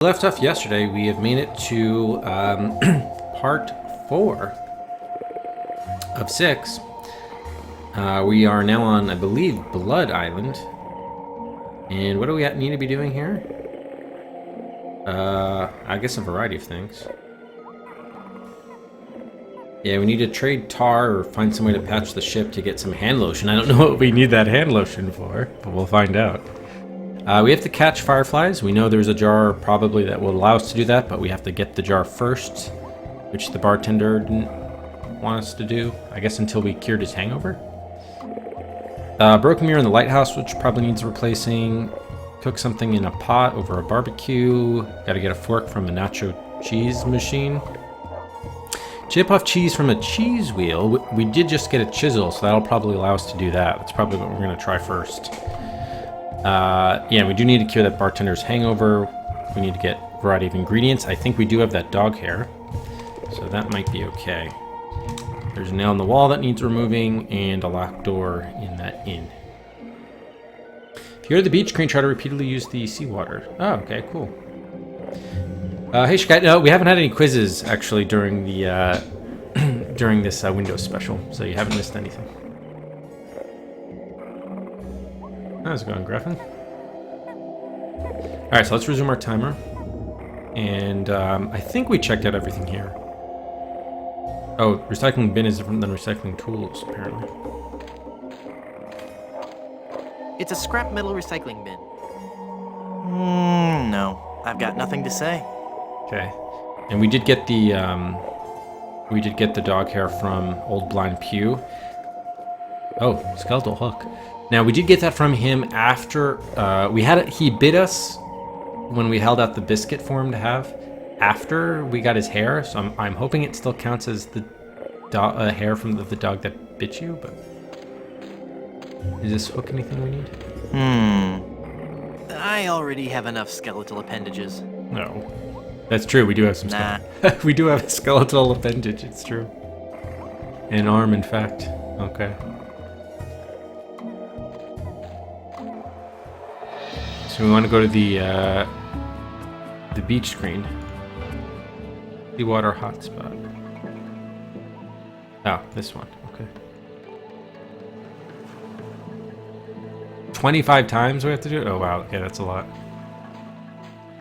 Left off yesterday, we have made it to part 4 of 6. We are now on, I believe, Blood Island. And what do we need to be doing here? I guess a variety of things. Yeah, we need to trade tar or find some way to patch the ship to get some hand lotion. I don't know what we need that hand lotion for, but we'll find out. We have to catch fireflies. We know there's a jar probably that will allow us to do that, but we have to get the jar first, which the bartender didn't want us to do, I guess until we cured his hangover. Broken mirror in the lighthouse, which probably needs replacing. Cook something in a pot over a barbecue. Gotta get a fork from a nacho cheese machine. Chip off cheese from a cheese wheel. We did just get a chisel, so that'll probably allow us to do that. That's probably what we're gonna try first. Yeah, we do need to cure that bartender's hangover. We need to get a variety of ingredients. I think we do have that dog hair, so that might be okay. There's a nail in the wall that needs removing, and a locked door in that inn. If you go to the beach, crane, try to repeatedly use the seawater. Oh, okay, cool. Hey, Shkai, no, we haven't had any quizzes, actually, during the during this Windows special, so you haven't missed anything. How's it going, Griffin? Alright, so let's resume our timer. And I think we checked out everything here. Oh, recycling bin is different than recycling tools, apparently. It's a scrap metal recycling bin. No, I've got nothing to say. Okay. And we did get the dog hair from Old Blind Pew. Oh, skeletal hook. Now, we did get that from him after, he bit us when we held out the biscuit for him to have after we got his hair, so I'm hoping it still counts as the hair from the dog that bit you, but... Is this hook anything we need? I already have enough skeletal appendages. No. That's true, we do have some we do have a skeletal appendage, it's true. An arm, in fact. Okay. So we want to go to the beach screen. Seawater hotspot. Oh, this one. Okay. 25 times we have to do it? Oh, wow. Okay, that's a lot.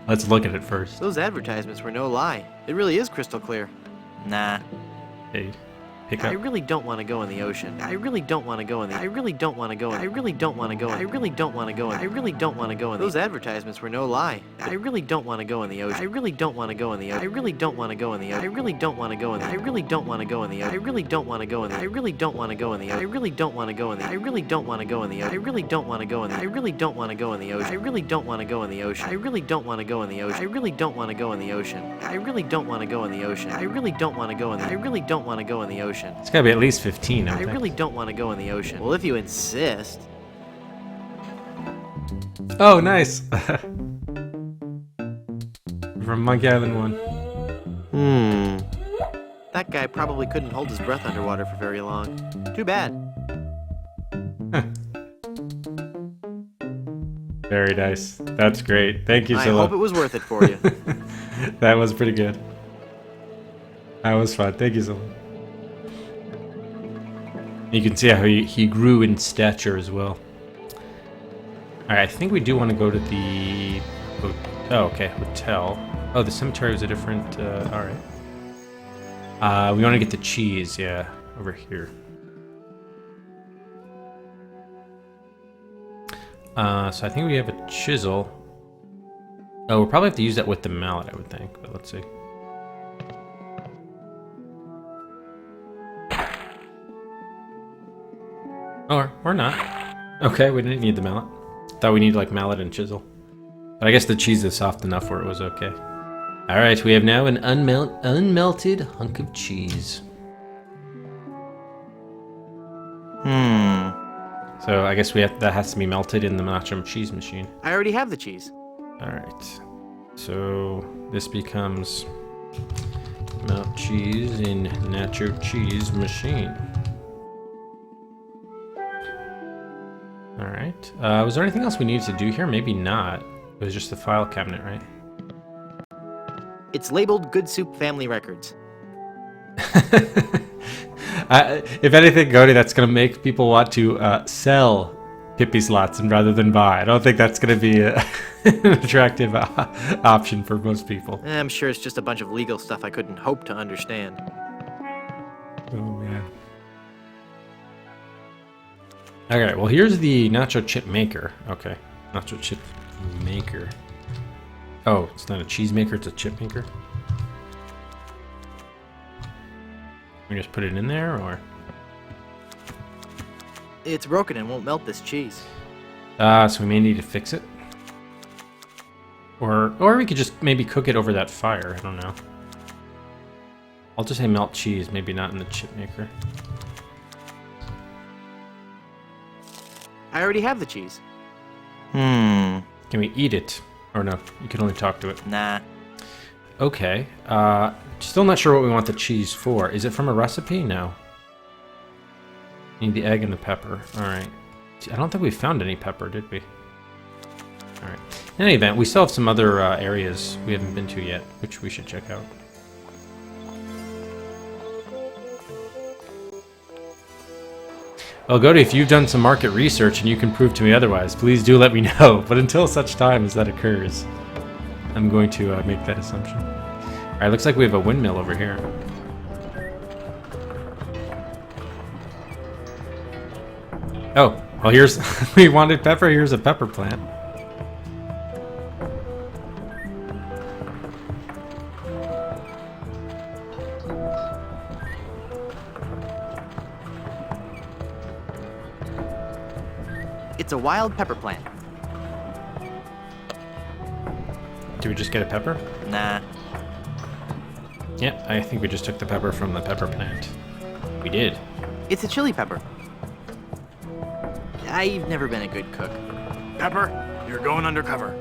Let's look at it first. Those advertisements were no lie. It really is crystal clear. Nah. Hey. Pick up. I really don't want to go in the ocean. I really don't want to go in the... I really don't want to go in... I really don't want to go in... I really don't want to go in... I really don't want to go in... Those advertisements were no lie. I really don't want to go in the ocean. I really don't want to go in the ocean. I really don't want to go in the ocean. I really don't want to go in the... I really don't want to go in the ocean. I really don't want to go in the... I really don't want to go in the ocean. I really don't want to go in the... I really don't want to go in the ocean. I really don't want to go in the... I really don't want to go in the ocean. I really don't want to go in the ocean. I really don't want to go in the ocean. I really don't want to go in the ocean. I really don't want to go in the ocean. I really don't want to go in the... I really don't want to go in the ocean. It's gotta be at least 15, I really don't want to go in the ocean. Well, if you insist. Oh, nice! From Monkey Island 1. That guy probably couldn't hold his breath underwater for very long. Too bad. Very nice. That's great. Thank you, I Zilla. hope it was worth it for you. That was pretty good. That was fun. Thank you, Zilla. You can see how he grew in stature as well. Alright, I think we do want to go to the... hotel. Oh, the cemetery was a different... alright. We want to get the cheese, yeah, over here. So I think we have a chisel. Oh, we'll probably have to use that with the mallet, I would think, but let's see. Or not. Okay, we didn't need the mallet. Thought we needed like mallet and chisel. But I guess the cheese is soft enough where it was okay. Alright, we have now an unmelted hunk of cheese. So I guess that has to be melted in the nacho cheese machine. I already have the cheese. Alright. So this becomes melt cheese in nacho cheese machine. Alright. Was there anything else we needed to do here? Maybe not. It was just the file cabinet, right? It's labeled Good Soup Family Records. If anything, Cody, that's going to make people want to sell Pippi slots and rather than buy. I don't think that's going to be an attractive option for most people. I'm sure it's just a bunch of legal stuff I couldn't hope to understand. Oh, man. Okay, well, here's the nacho chip maker. Okay, nacho chip maker. Oh, it's not a cheese maker, it's a chip maker. We just put it in there, or? It's broken and won't melt this cheese. So we may need to fix it. Or we could just maybe cook it over that fire. I don't know. I'll just say melt cheese, maybe not in the chip maker. I already have the cheese. Can we eat it? Or no, you can only talk to it. Nah. Okay. Still not sure what we want the cheese for. Is it from a recipe? No. Need the egg and the pepper. Alright. I don't think we found any pepper, did we? Alright. In any event, we still have some other areas we haven't been to yet, which we should check out. Well, Gody, if you've done some market research and you can prove to me otherwise, please do let me know. But until such time as that occurs, I'm going to make that assumption. Alright, looks like we have a windmill over here. Oh, well here's... we wanted pepper, here's a pepper plant. It's a wild pepper plant. Did we just get a pepper? Nah. Yeah, I think we just took the pepper from the pepper plant. We did. It's a chili pepper. I've never been a good cook. Pepper, you're going undercover.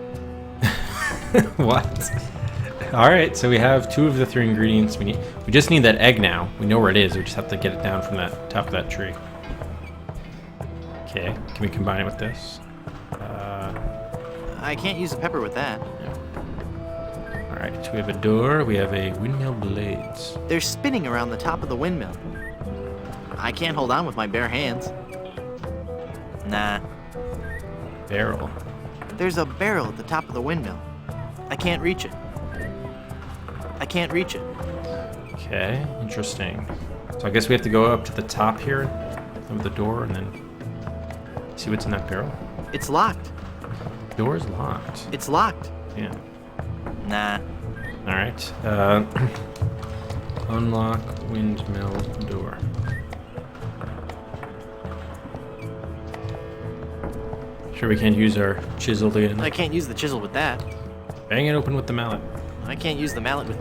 What? Alright, so we have 2 of the 3 ingredients we need. We just need that egg now. We know where it is, we just have to get it down from that top of that tree. Okay, can we combine it with this? I can't use the pepper with that. Yeah. Alright, we have a door, we have a windmill blades. They're spinning around the top of the windmill. I can't hold on with my bare hands. Nah. Barrel. There's a barrel at the top of the windmill. I can't reach it. I can't reach it. Okay, interesting. So I guess we have to go up to the top here of the door and then see what's in that barrel. It's locked. Door is locked. It's locked. Yeah. Nah. Alright. Unlock windmill door. Sure we can't use our chisel to get in there? I can't use the chisel with that. Bang it open with the mallet. I can't use the mallet with...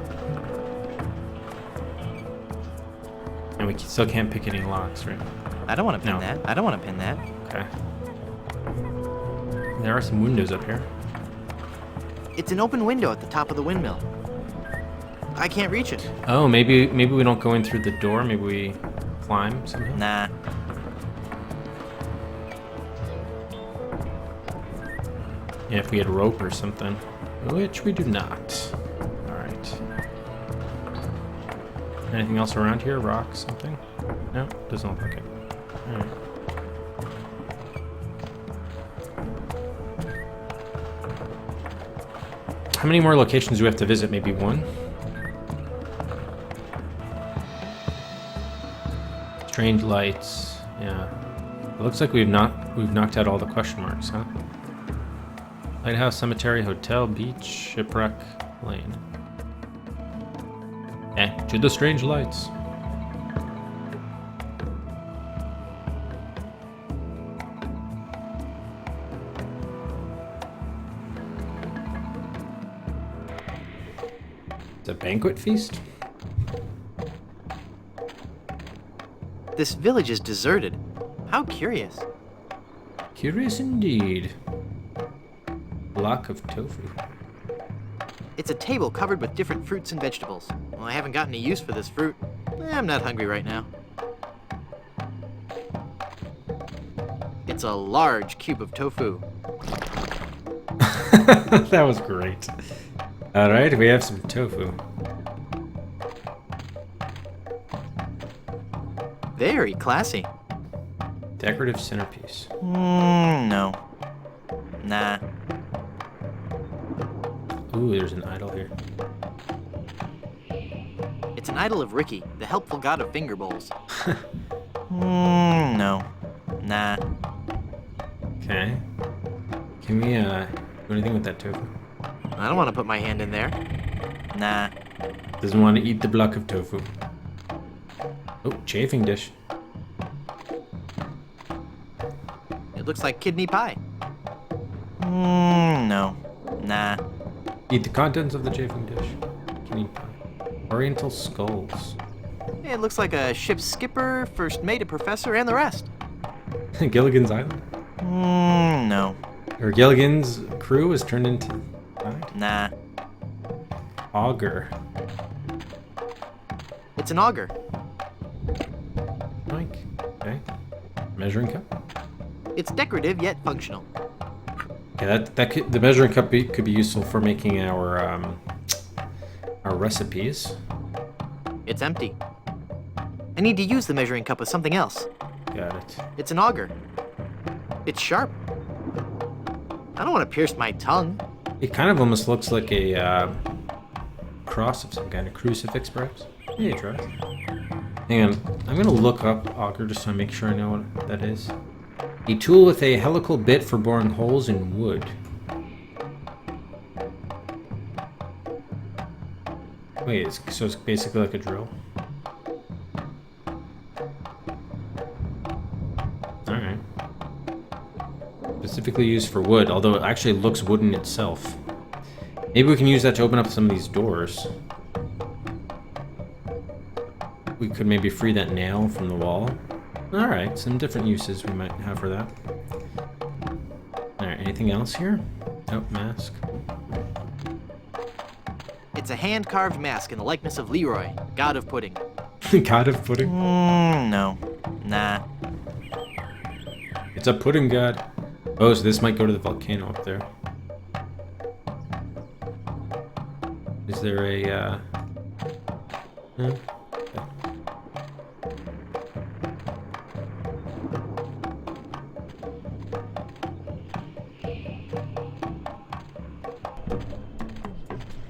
And we still can't pick any locks, right? I don't want to pin No. that. I don't want to pin that. Okay. There are some windows up here. It's an open window at the top of the windmill. I can't reach it. Oh, maybe we don't go in through the door. Maybe we climb somehow. Nah. Yeah, if we had rope or something, which we do not. All right. Anything else around here? Rock, something? No, doesn't look like it. All right. How many more locations do we have to visit? Maybe 1? Strange lights. Yeah. It looks like we've knocked out all the question marks, huh? Lighthouse, cemetery, hotel, beach, shipwreck, lane. To the strange lights. It's a banquet feast? This village is deserted. How curious. Curious indeed. Block of tofu. It's a table covered with different fruits and vegetables. Well, I haven't got any use for this fruit. I'm not hungry right now. It's a large cube of tofu. That was great. Alright, we have some tofu. Very classy. Decorative centerpiece. No. Nah. Ooh, there's an idol here. It's an idol of Ricky, the helpful god of finger bowls. No. Nah. Okay. Can we, do anything with that tofu? I don't want to put my hand in there. Nah. Doesn't want to eat the block of tofu. Oh, chafing dish. It looks like kidney pie. No. Nah. Eat the contents of the chafing dish. Kidney pie. Oriental skulls. It looks like a ship's skipper, first mate, a professor, and the rest. Gilligan's Island? No. Or Gilligan's crew was turned into... Nah. Auger. It's an auger. Mike. Okay. Measuring cup. It's decorative yet functional. Okay, that could, the measuring cup could be useful for making our recipes. It's empty. I need to use the measuring cup with something else. Got it. It's an auger. It's sharp. I don't want to pierce my tongue. It kind of almost looks like a cross of some kind, a crucifix perhaps. Yeah, try it. Hang on, I'm gonna look up auger just to make sure I know what that is. A tool with a helical bit for boring holes in wood. Wait, so it's basically like a drill? Alright. Specifically used for wood, although it actually looks wooden itself. Maybe we can use that to open up some of these doors. We could maybe free that nail from the wall. Alright, some different uses we might have for that. Alright, anything else here? Oh, mask. It's a hand-carved mask in the likeness of Leroy, god of pudding. God of pudding? No. Nah. It's a pudding god. Oh, so this might go to the volcano up there. Is there a, okay.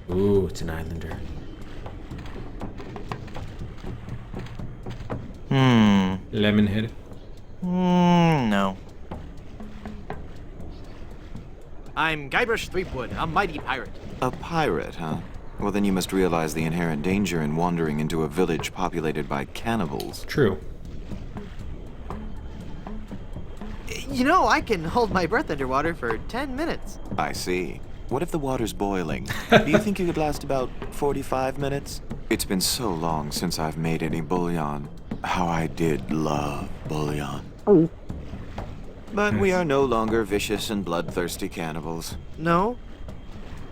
Ooh, it's an islander. Lemon head. No. I'm Guybrush Threepwood, a mighty pirate. A pirate, huh? Well, then you must realize the inherent danger in wandering into a village populated by cannibals. True. You know, I can hold my breath underwater for 10 minutes. I see. What if the water's boiling? Do you think you could last about 45 minutes? It's been so long since I've made any bouillon. How I did love bouillon. But we are no longer vicious and bloodthirsty cannibals. No?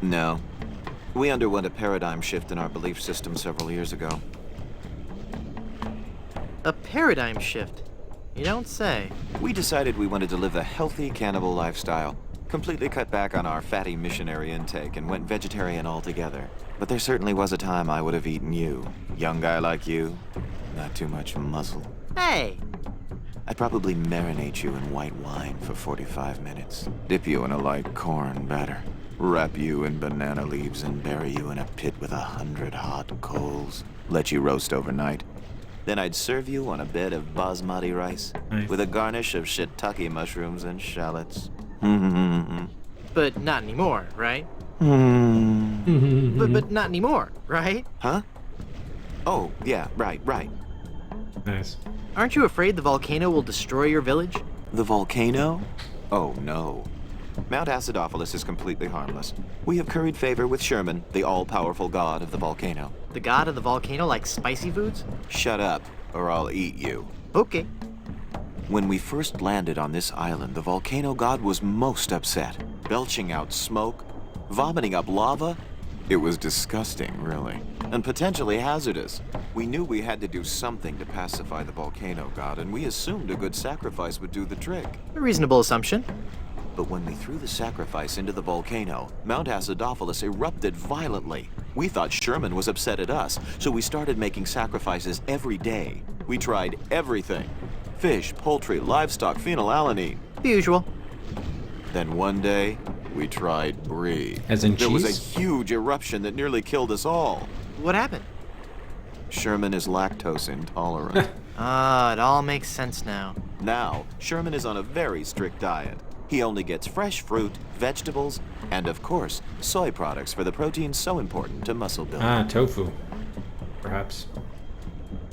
No. We underwent a paradigm shift in our belief system several years ago. A paradigm shift? You don't say. We decided we wanted to live a healthy cannibal lifestyle. Completely cut back on our fatty missionary intake and went vegetarian altogether. But there certainly was a time I would have eaten you. Young guy like you, not too much muscle. Hey! I'd probably marinate you in white wine for 45 minutes. Dip you in a light corn batter. Wrap you in banana leaves and bury you in a pit with 100 hot coals. Let you roast overnight. Then I'd serve you on a bed of basmati rice Nice. with a garnish of shiitake mushrooms and shallots. But not anymore, right? Hmm. But not anymore, right? Huh? Oh, yeah, right. Nice. Aren't you afraid the volcano will destroy your village? The volcano? Oh, no. Mount Acidophilus is completely harmless. We have curried favor with Sherman, the all-powerful god of the volcano. The god of the volcano likes spicy foods? Shut up, or I'll eat you. Okay. When we first landed on this island, the volcano god was most upset, belching out smoke, vomiting up lava. It was disgusting, really, and potentially hazardous. We knew we had to do something to pacify the volcano god, and we assumed a good sacrifice would do the trick. A reasonable assumption. But when we threw the sacrifice into the volcano, Mount Acidophilus erupted violently. We thought Sherman was upset at us, so we started making sacrifices every day. We tried everything. Fish, poultry, livestock, phenylalanine. The usual. Then one day, we tried brie. As in There was a cheese? huge eruption that nearly killed us all. What happened? Sherman is lactose intolerant. Ah, it all makes sense now. Now, Sherman is on a very strict diet. He only gets fresh fruit, vegetables, and of course, soy products for the proteins so important to muscle building. Ah, tofu. Perhaps.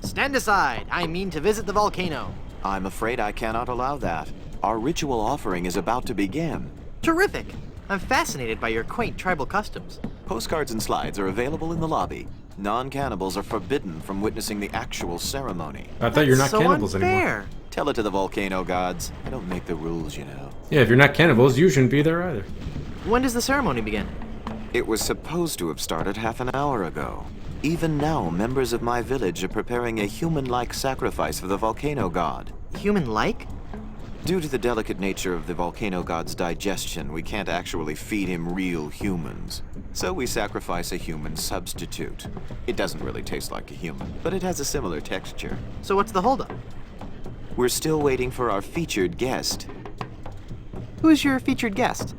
Stand aside. I mean to visit the volcano. I'm afraid I cannot allow that. Our ritual offering is about to begin. Terrific. I'm fascinated by your quaint tribal customs. Postcards and slides are available in the lobby. Non-cannibals are forbidden from witnessing the actual ceremony. I thought you're not so cannibals unfair. anymore. Tell it to the volcano gods. I don't make the rules, you know. Yeah, if you're not cannibals, you shouldn't be there either. When does the ceremony begin? It was supposed to have started half an hour ago. Even now, members of my village are preparing a human-like sacrifice for the volcano god. Human-like? Due to the delicate nature of the volcano god's digestion, we can't actually feed him real humans. So we sacrifice a human substitute. It doesn't really taste like a human, but it has a similar texture. So what's the holdup? We're still waiting for our featured guest. Who's your featured guest?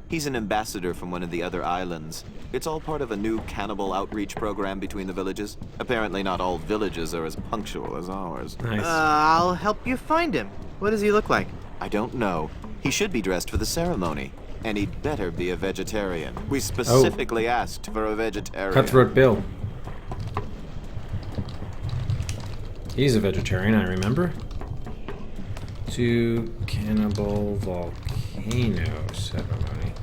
He's an ambassador from one of the other islands. It's all part of a new cannibal outreach program between the villages. Apparently not all villages are as punctual as ours. Nice. I'll help you find him. What does he look like? I don't know. He should be dressed for the ceremony. And he'd better be a vegetarian. We specifically asked for a vegetarian. Cutthroat Bill. He's a vegetarian, I remember. To Cannibal Volcano Ceremony.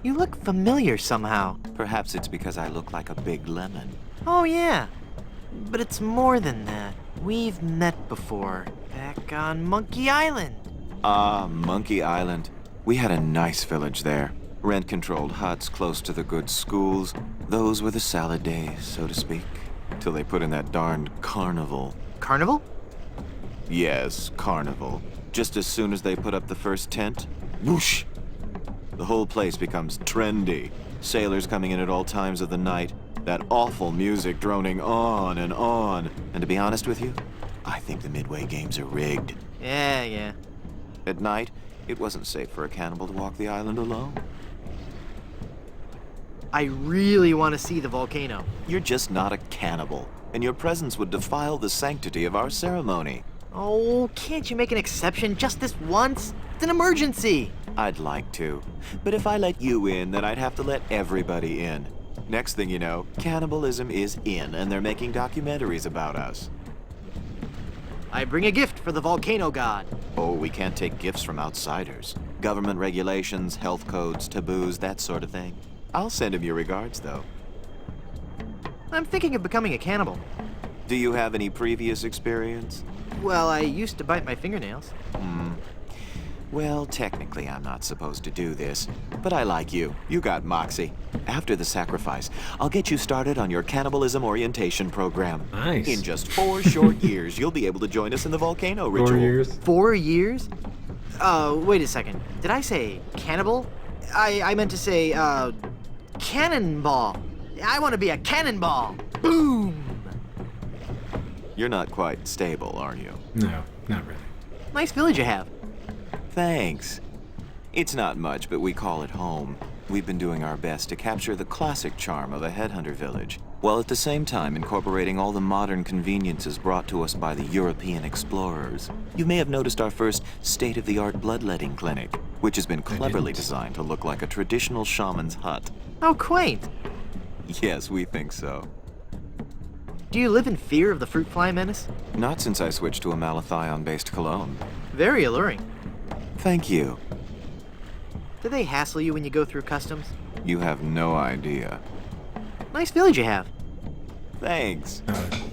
You look familiar somehow. Perhaps it's because I look like a big lemon. Oh, yeah. But it's more than that. We've met before. Back on Monkey Island. Ah, Monkey Island. We had a nice village there. Rent-controlled huts close to the good schools. Those were the salad days, so to speak. Till they put in that darned carnival. Carnival? Yes, carnival. Just as soon as they put up the first tent, whoosh! The whole place becomes trendy. Sailors coming in at all times of the night. That awful music droning on and on. And to be honest with you, I think the Midway games are rigged. Yeah. At night, it wasn't safe for a cannibal to walk the island alone. I really want to see the volcano. You're just not a cannibal, and your presence would defile the sanctity of our ceremony. Oh, can't you make an exception just this once? It's an emergency. I'd like to, but if I let you in, then I'd have to let everybody in. Next thing you know, cannibalism is in, and they're making documentaries about us. I bring a gift for the volcano god. Oh, we can't take gifts from outsiders. Government regulations, health codes, taboos, that sort of thing. I'll send him your regards, though. I'm thinking of becoming a cannibal. Do you have any previous experience? Well, I used to bite my fingernails. Well, technically I'm not supposed to do this, but I like you. You got moxie. After the sacrifice, I'll get you started on your cannibalism orientation program. Nice. In just 4 short years, you'll be able to join us in the volcano ritual. 4 years. 4 years? Wait a second. Did I say cannibal? I meant to say, cannonball. I want to be a cannonball. Boom! You're not quite stable, are you? No, not really. Nice village you have. Thanks. It's not much, but we call it home. We've been doing our best to capture the classic charm of a headhunter village, while at the same time incorporating all the modern conveniences brought to us by the European explorers. You may have noticed our first state-of-the-art bloodletting clinic, which has been cleverly designed to look like a traditional shaman's hut. How quaint. Yes, we think so. Do you live in fear of the fruit fly menace? Not since I switched to a malathion-based cologne. Very alluring. Thank you. Do they hassle you when you go through customs? You have no idea. Nice village you have. Thanks.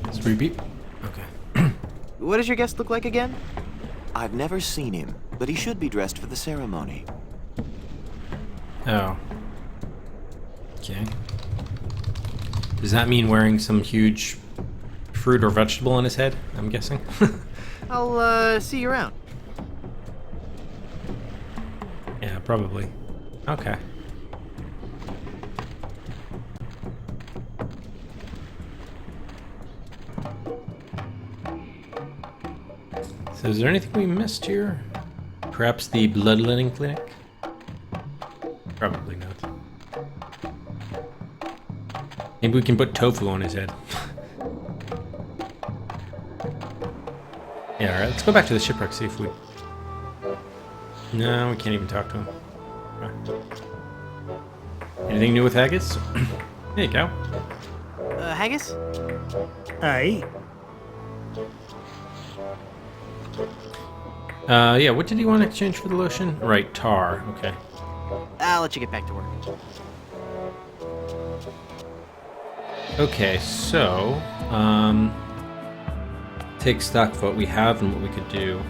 Let's repeat. Okay. What does your guest look like again? I've never seen him, but he should be dressed for the ceremony. Oh. Okay. Does that mean wearing some huge fruit or vegetable on his head? I'm guessing. I'll, see you around. probably. Okay. So is there anything we missed here? Perhaps the bloodletting clinic? Probably not. Maybe we can put tofu on his head. Yeah, alright, let's go back to the shipwreck, see if we... No, we can't even talk to him. Anything new with Haggis? There you go. Haggis? Aye. Yeah, what did he want to exchange for the lotion? Right, tar, okay. I'll let you get back to work. Okay, so, take stock of what we have and what we could do.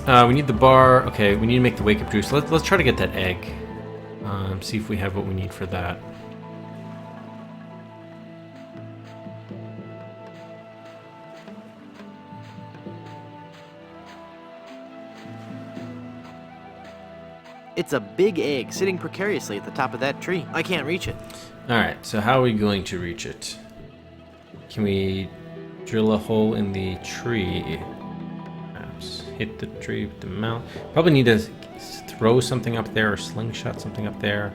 We need the bar. Okay, we need to make the wake-up juice. Let's try to get that egg. See if we have what we need for that. It's a big egg sitting precariously at the top of that tree. I can't reach it. Alright, so how are we going to reach it? Can we drill a hole in the tree? Perhaps hit the tree with the mount. Probably need to throw something up there or slingshot something up there.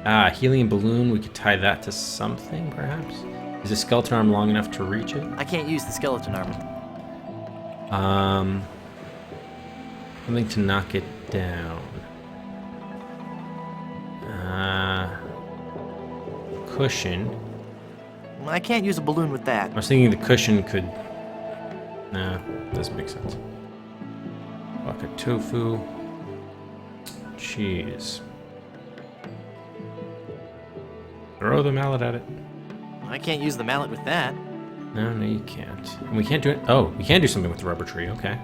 Ah, helium balloon. We could tie that to something, perhaps? Is the skeleton arm long enough to reach it? I can't use the skeleton arm. Something to knock it down. Cushion. I can't use a balloon with that. I was thinking the cushion could... Nah, doesn't make sense. Bucket tofu. Cheese. Throw the mallet at it. I can't use the mallet with that. No, you can't. And we can't do it... Oh, we can do something with the rubber tree, okay.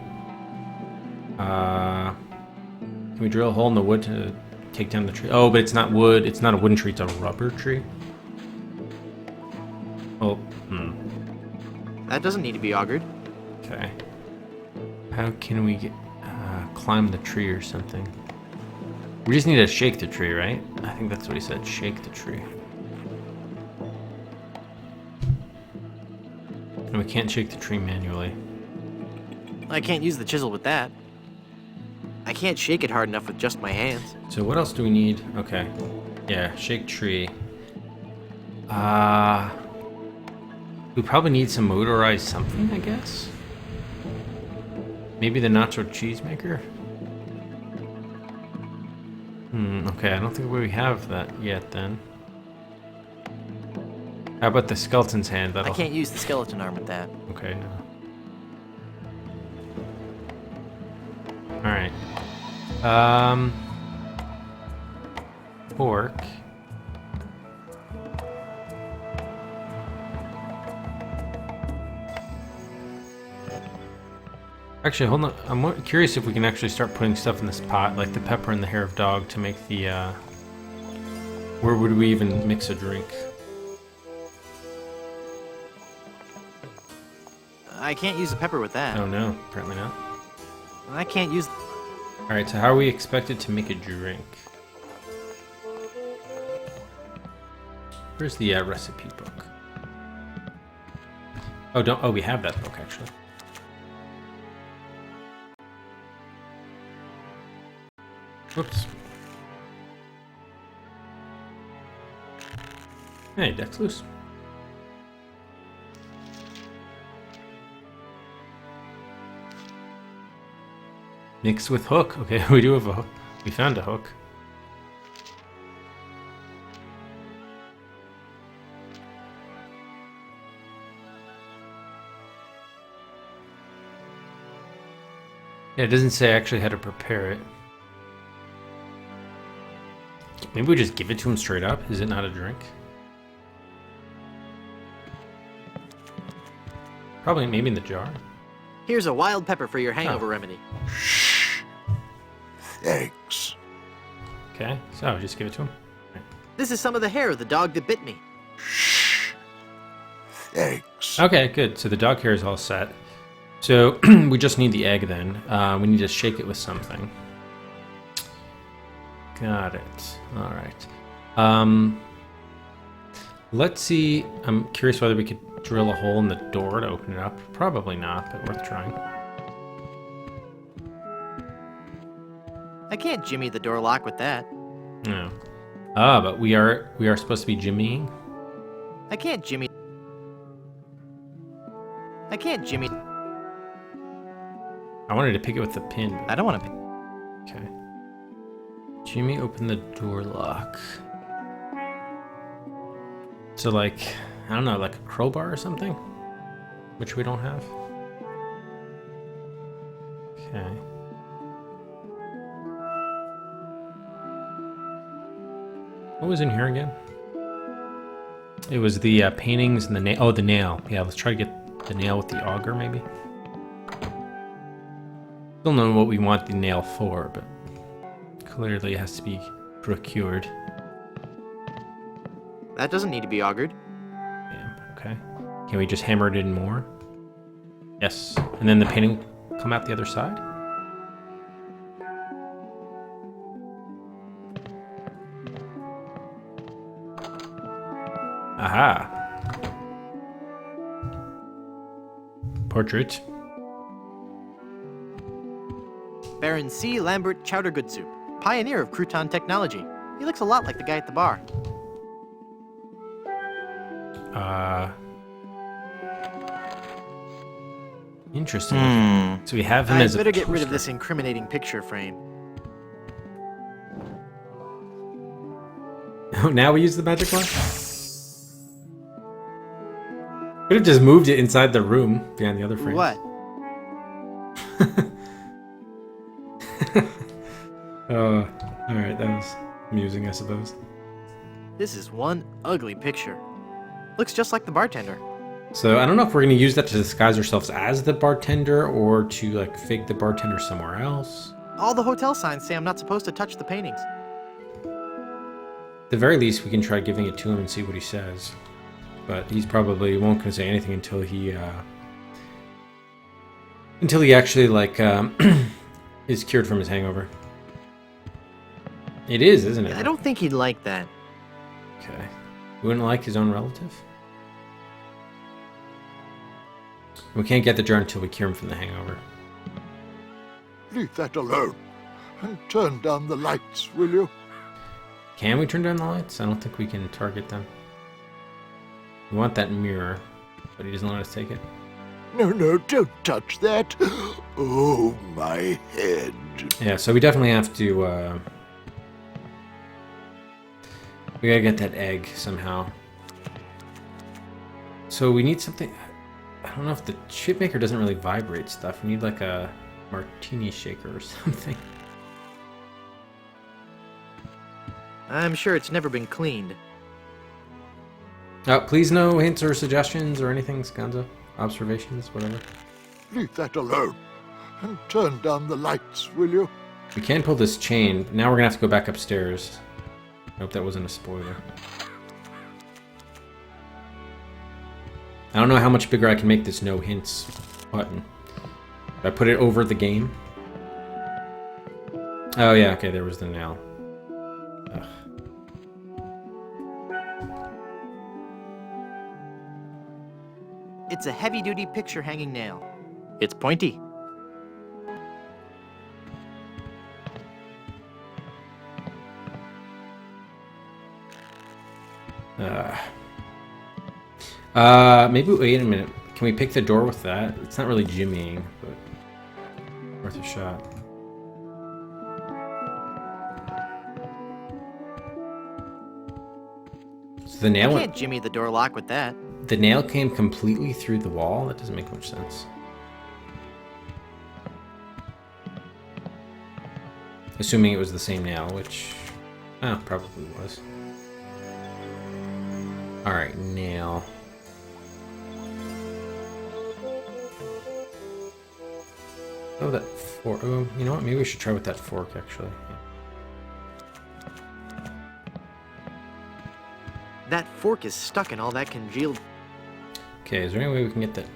Can we drill a hole in the wood to take down the tree? Oh, but it's not wood. It's not a wooden tree. It's a rubber tree. Oh, That doesn't need to be augured. Okay. How can we get climb the tree or something? We just need to shake the tree, right? I think that's what he said. Shake the tree. And we can't shake the tree manually. I can't use the chisel with that. I can't shake it hard enough with just my hands. So what else do we need? Okay. Yeah, shake tree. We probably need some motorized something, I guess. Maybe the nacho cheese maker? Okay, I don't think we have that yet then. How about the skeleton's hand? I can't use the skeleton arm with that. Okay, no. Alright. Fork. Actually, hold on. I'm curious if we can actually start putting stuff in this pot, like the pepper and the hair of dog, to make the, where would we even mix a drink? I can't use the pepper with that. Oh no, apparently not. I can't use... Alright, so how are we expected to make a drink? Where's the recipe book? Oh, we have that book, actually. Whoops. Hey, deck's loose. Mix with hook. Okay, we do have a hook. We found a hook. Yeah, it doesn't say actually how to prepare it. Maybe we just give it to him straight up? Is it not a drink? Probably, maybe in the jar. Here's a wild pepper for your hangover remedy. Thanks. Okay, so just give it to him. This is some of the hair of the dog that bit me. Thanks. Okay, good. So the dog hair is all set. So we just need the egg then. We need to shake it with something. Got it. All right. Let's see. I'm curious whether we could drill a hole in the door to open it up. Probably not, but worth trying. I can't jimmy the door lock with that. No. Ah, but we are supposed to be jimmying. I can't jimmy. I can't jimmy. I wanted to pick it with the pin. But... I don't want to. Okay. Jimmy, open the door lock. So like, I don't know, like a crowbar or something? Which we don't have. Okay. What was in here again? It was the paintings and the nail. Oh, the nail. Yeah, let's try to get the nail with the auger, maybe. Still don't know what we want the nail for, but clearly it has to be procured. That doesn't need to be augured. Damn, okay. Can we just hammer it in more? Yes. And then the painting will come out the other side? Aha. Portrait. Baron C. Lambert Chowdergood Soup, pioneer of crouton technology. He looks a lot like the guy at the bar. Interesting. So we have him I as a better get rid of poster. this incriminating picture frame. Oh, now we use the magic one? Could have just moved it inside the room behind the other frame. What? Oh, alright, that was amusing, I suppose. This is one ugly picture. Looks just like the bartender. So I don't know if we're going to use that to disguise ourselves as the bartender or to like fake the bartender somewhere else. All the hotel signs say I'm not supposed to touch the paintings. At the very least, we can try giving it to him and see what he says. But he's probably won't gonna say anything until he actually like is cured from his hangover. It is, isn't it? I don't think he'd like that. Okay. He wouldn't like his own relative? We can't get the jar until we cure him from the hangover. Leave that alone and turn down the lights, will you? Can we turn down the lights? I don't think we can target them. We want that mirror, but he doesn't let us take it. No, don't touch that. Oh, my head. Yeah, so we definitely have to, we gotta get that egg somehow. So we need something... I don't know if the chip maker doesn't really vibrate stuff. We need like a martini shaker or something. I'm sure it's never been cleaned. Please no hints or suggestions or anything, Skanzo. Observations, whatever. Leave that alone and turn down the lights, will you? We can pull this chain, but now we're gonna have to go back upstairs. I hope that wasn't a spoiler. I don't know how much bigger I can make this no hints button. Did I put it over the game? Oh yeah, okay, there was the nail. Ugh. It's a heavy-duty picture hanging nail. It's pointy. Maybe wait a minute. Can we pick the door with that? It's not really jimmying, but worth a shot. So the I nail can't jimmy the door lock with that. the nail came completely through the wall? That doesn't make much sense. Assuming it was the same nail, which probably was. Alright, nail. Oh, that fork. Oh, you know what? Maybe we should try with that fork, actually. Yeah. That fork is stuck in all that congealed. Okay, is there any way we can get that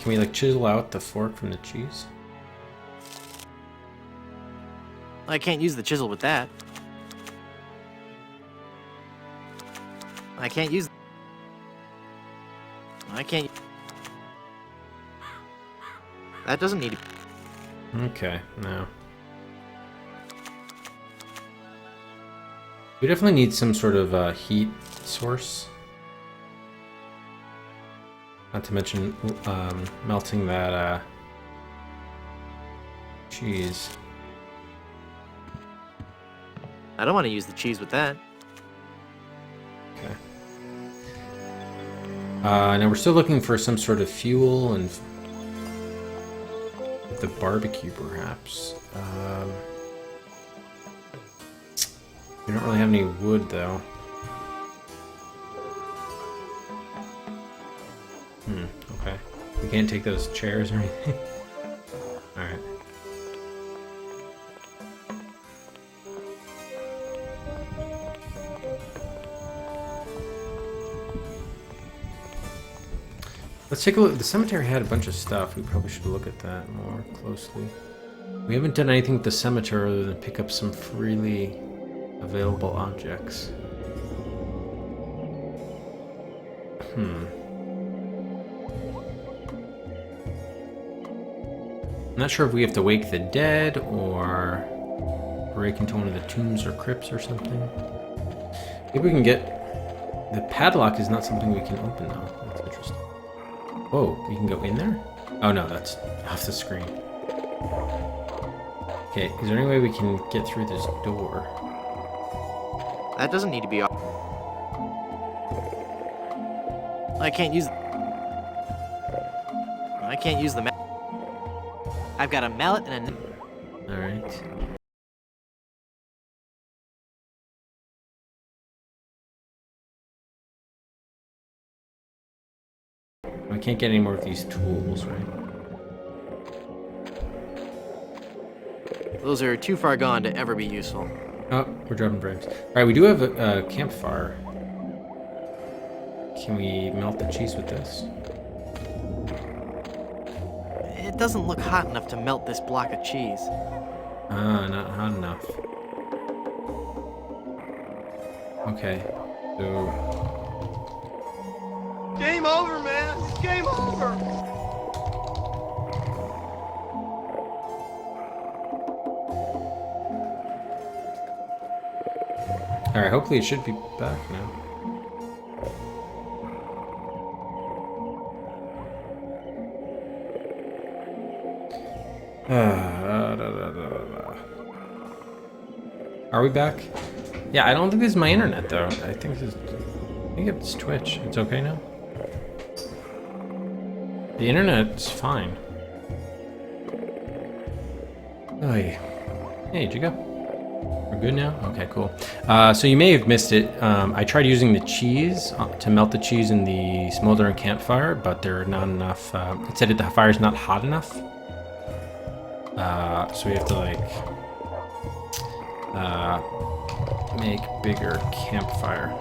Can we like chisel out the fork from the cheese? I can't use the chisel with that. I can't use... I can't... That doesn't need to... Okay, no. We definitely need some sort of heat source. Not to mention melting that cheese. I don't want to use the cheese with that. Okay. Now we're still looking for some sort of fuel and the barbecue, perhaps. We don't really have any wood, though. Okay. We can't take those chairs or anything. Alright. Let's take a look. The cemetery had a bunch of stuff. We probably should look at that more closely. We haven't done anything with the cemetery other than pick up some freely available objects. I'm not sure if we have to wake the dead or break into one of the tombs or crypts or something. Maybe we can get... The padlock is not something we can open, though. That's interesting. Whoa, we can go in there? Oh no, that's off the screen. Okay, is there any way we can get through this door? That doesn't need to be... I can't use... I can't use the mallet. I've got a mallet and a... Alright. We can't get any more of these tools, right? Those are too far gone to ever be useful. Oh, we're dropping frames. Alright, we do have a campfire. Can we melt the cheese with this? It doesn't look hot enough to melt this block of cheese. Ah, not hot enough. Okay, so... Game over, man. It's game over. Alright, hopefully it should be back now. Are we back? Yeah, I don't think this is my internet though. I think it's Twitch. It's okay now. The internet's fine. Oh yeah. Hey, did you go? We're good now? Okay, cool. So you may have missed it. I tried using the cheese to melt the cheese in the smoldering campfire, but there are not enough. It said the fire's not hot enough. So we have to like make bigger campfire.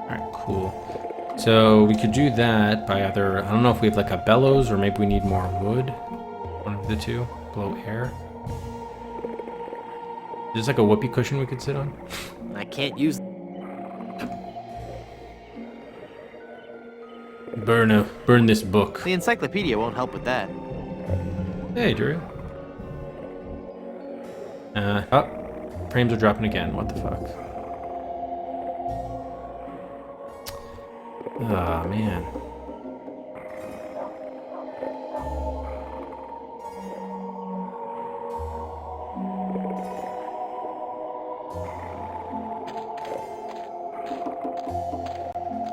Alright, cool. So we could do that by either, I don't know if we have like a bellows or maybe we need more wood. One of the two. Blow air. There's like a whoopee cushion we could sit on. I can't use... Burn this book. The encyclopedia won't help with that. Hey, Drew. Oh, frames are dropping again. What the fuck? Oh, man.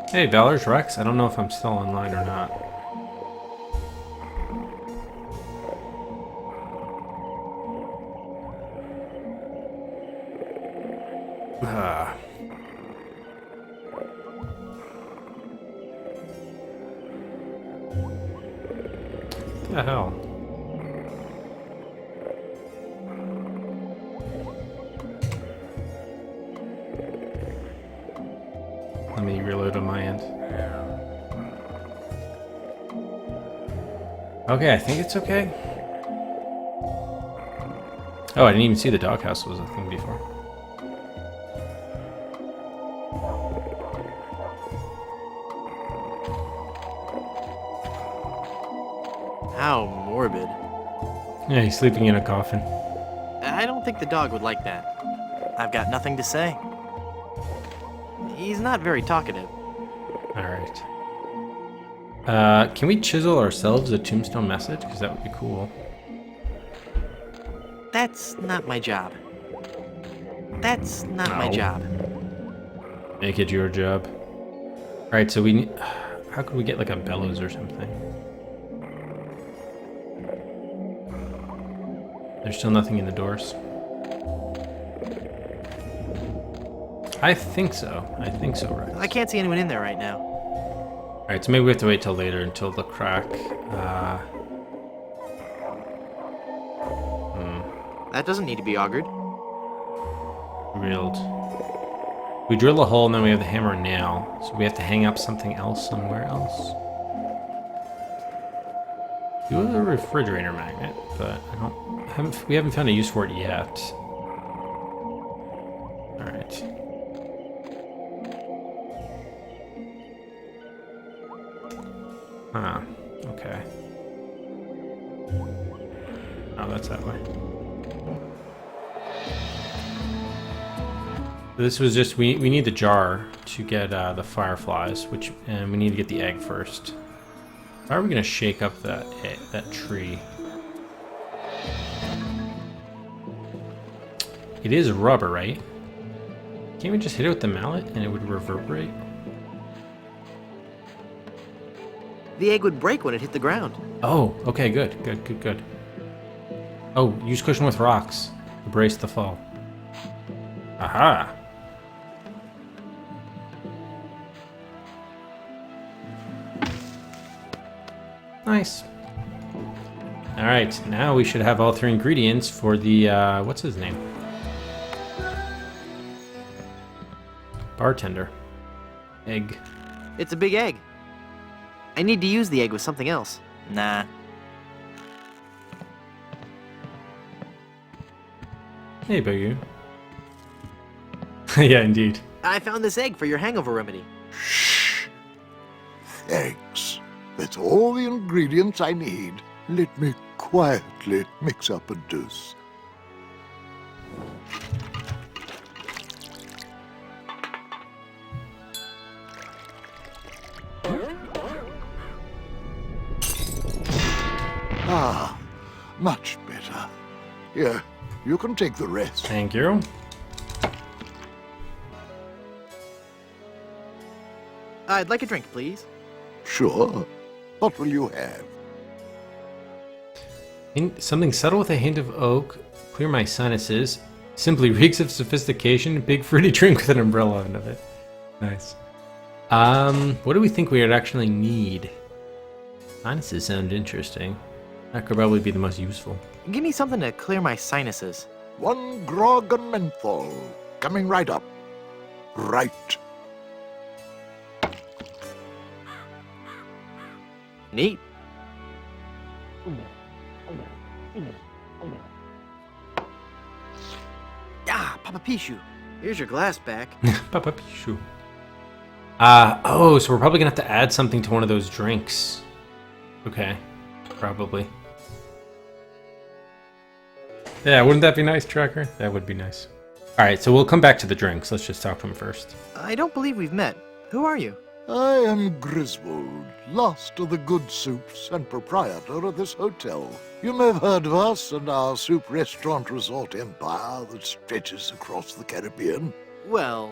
Hey, Valor's Rex. I don't know if I'm still online or not. What the hell? Let me reload on my end. Okay, I think it's okay. Oh, I didn't even see the doghouse was a thing before. How morbid. Yeah, he's sleeping in a coffin. I don't think the dog would like that. I've got nothing to say. He's not very talkative. Alright. Can we chisel ourselves a tombstone message? Because that would be cool. That's not my job. That's not my No. job. Make it your job. Alright, so we need... How could we get like a bellows or something? There's still nothing in the doors. I think so. I think so, right? I can't see anyone in there right now. Alright, so maybe we have to wait till later until the crack. That doesn't need to be augured. Drilled. We drill a hole and then we have the hammer and nail. So we have to hang up something else somewhere else. Do a refrigerator magnet, but we haven't found a use for it yet. Alright. Huh. Okay. Oh, that's that way. This was just, we need the jar to get the fireflies, and we need to get the egg first. How are we gonna shake up that tree? It is rubber, right? Can't we just hit it with the mallet and it would reverberate? The egg would break when it hit the ground. Oh, okay, good. Oh, use cushion with rocks to brace the fall. Aha! Nice. Alright, now we should have all 3 ingredients for the, what's his name? Bartender. Egg. It's a big egg. I need to use the egg with something else. Nah. Hey, Boogie. Yeah, indeed. I found this egg for your hangover remedy. Shh. Eggs. That's all the ingredients I need. Let me quietly mix up a dose. Ah, much better. Here, you can take the rest. Thank you. I'd like a drink, please. Sure. What will you have? Something subtle with a hint of oak. Clear my sinuses. Simply reeks of sophistication. Big fruity drink with an umbrella under it. Nice. What do we think we would actually need? Sinuses sound interesting. That could probably be the most useful. Give me something to clear my sinuses. 1 grog and menthol. Coming right up. Right. Neat. Ah, Papa Pichu. Here's your glass back. Papa Pichu. So we're probably gonna have to add something to one of those drinks. Okay, probably. Yeah, wouldn't that be nice, Tracker? That would be nice. Alright, so we'll come back to the drinks. Let's just talk to him first. I don't believe we've met. Who are you? I am Griswold, last of the good soups and proprietor of this hotel. You may have heard of us and our soup restaurant resort empire that stretches across the Caribbean. Well,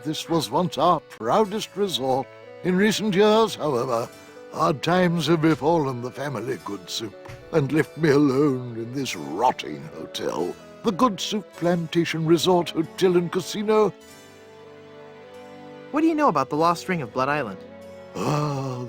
This was once our proudest resort. In recent years, however, hard times have befallen the family Good Soup and left me alone in this rotting hotel. The Good Soup Plantation Resort Hotel and Casino. what do you know about the lost ring of Blood Island?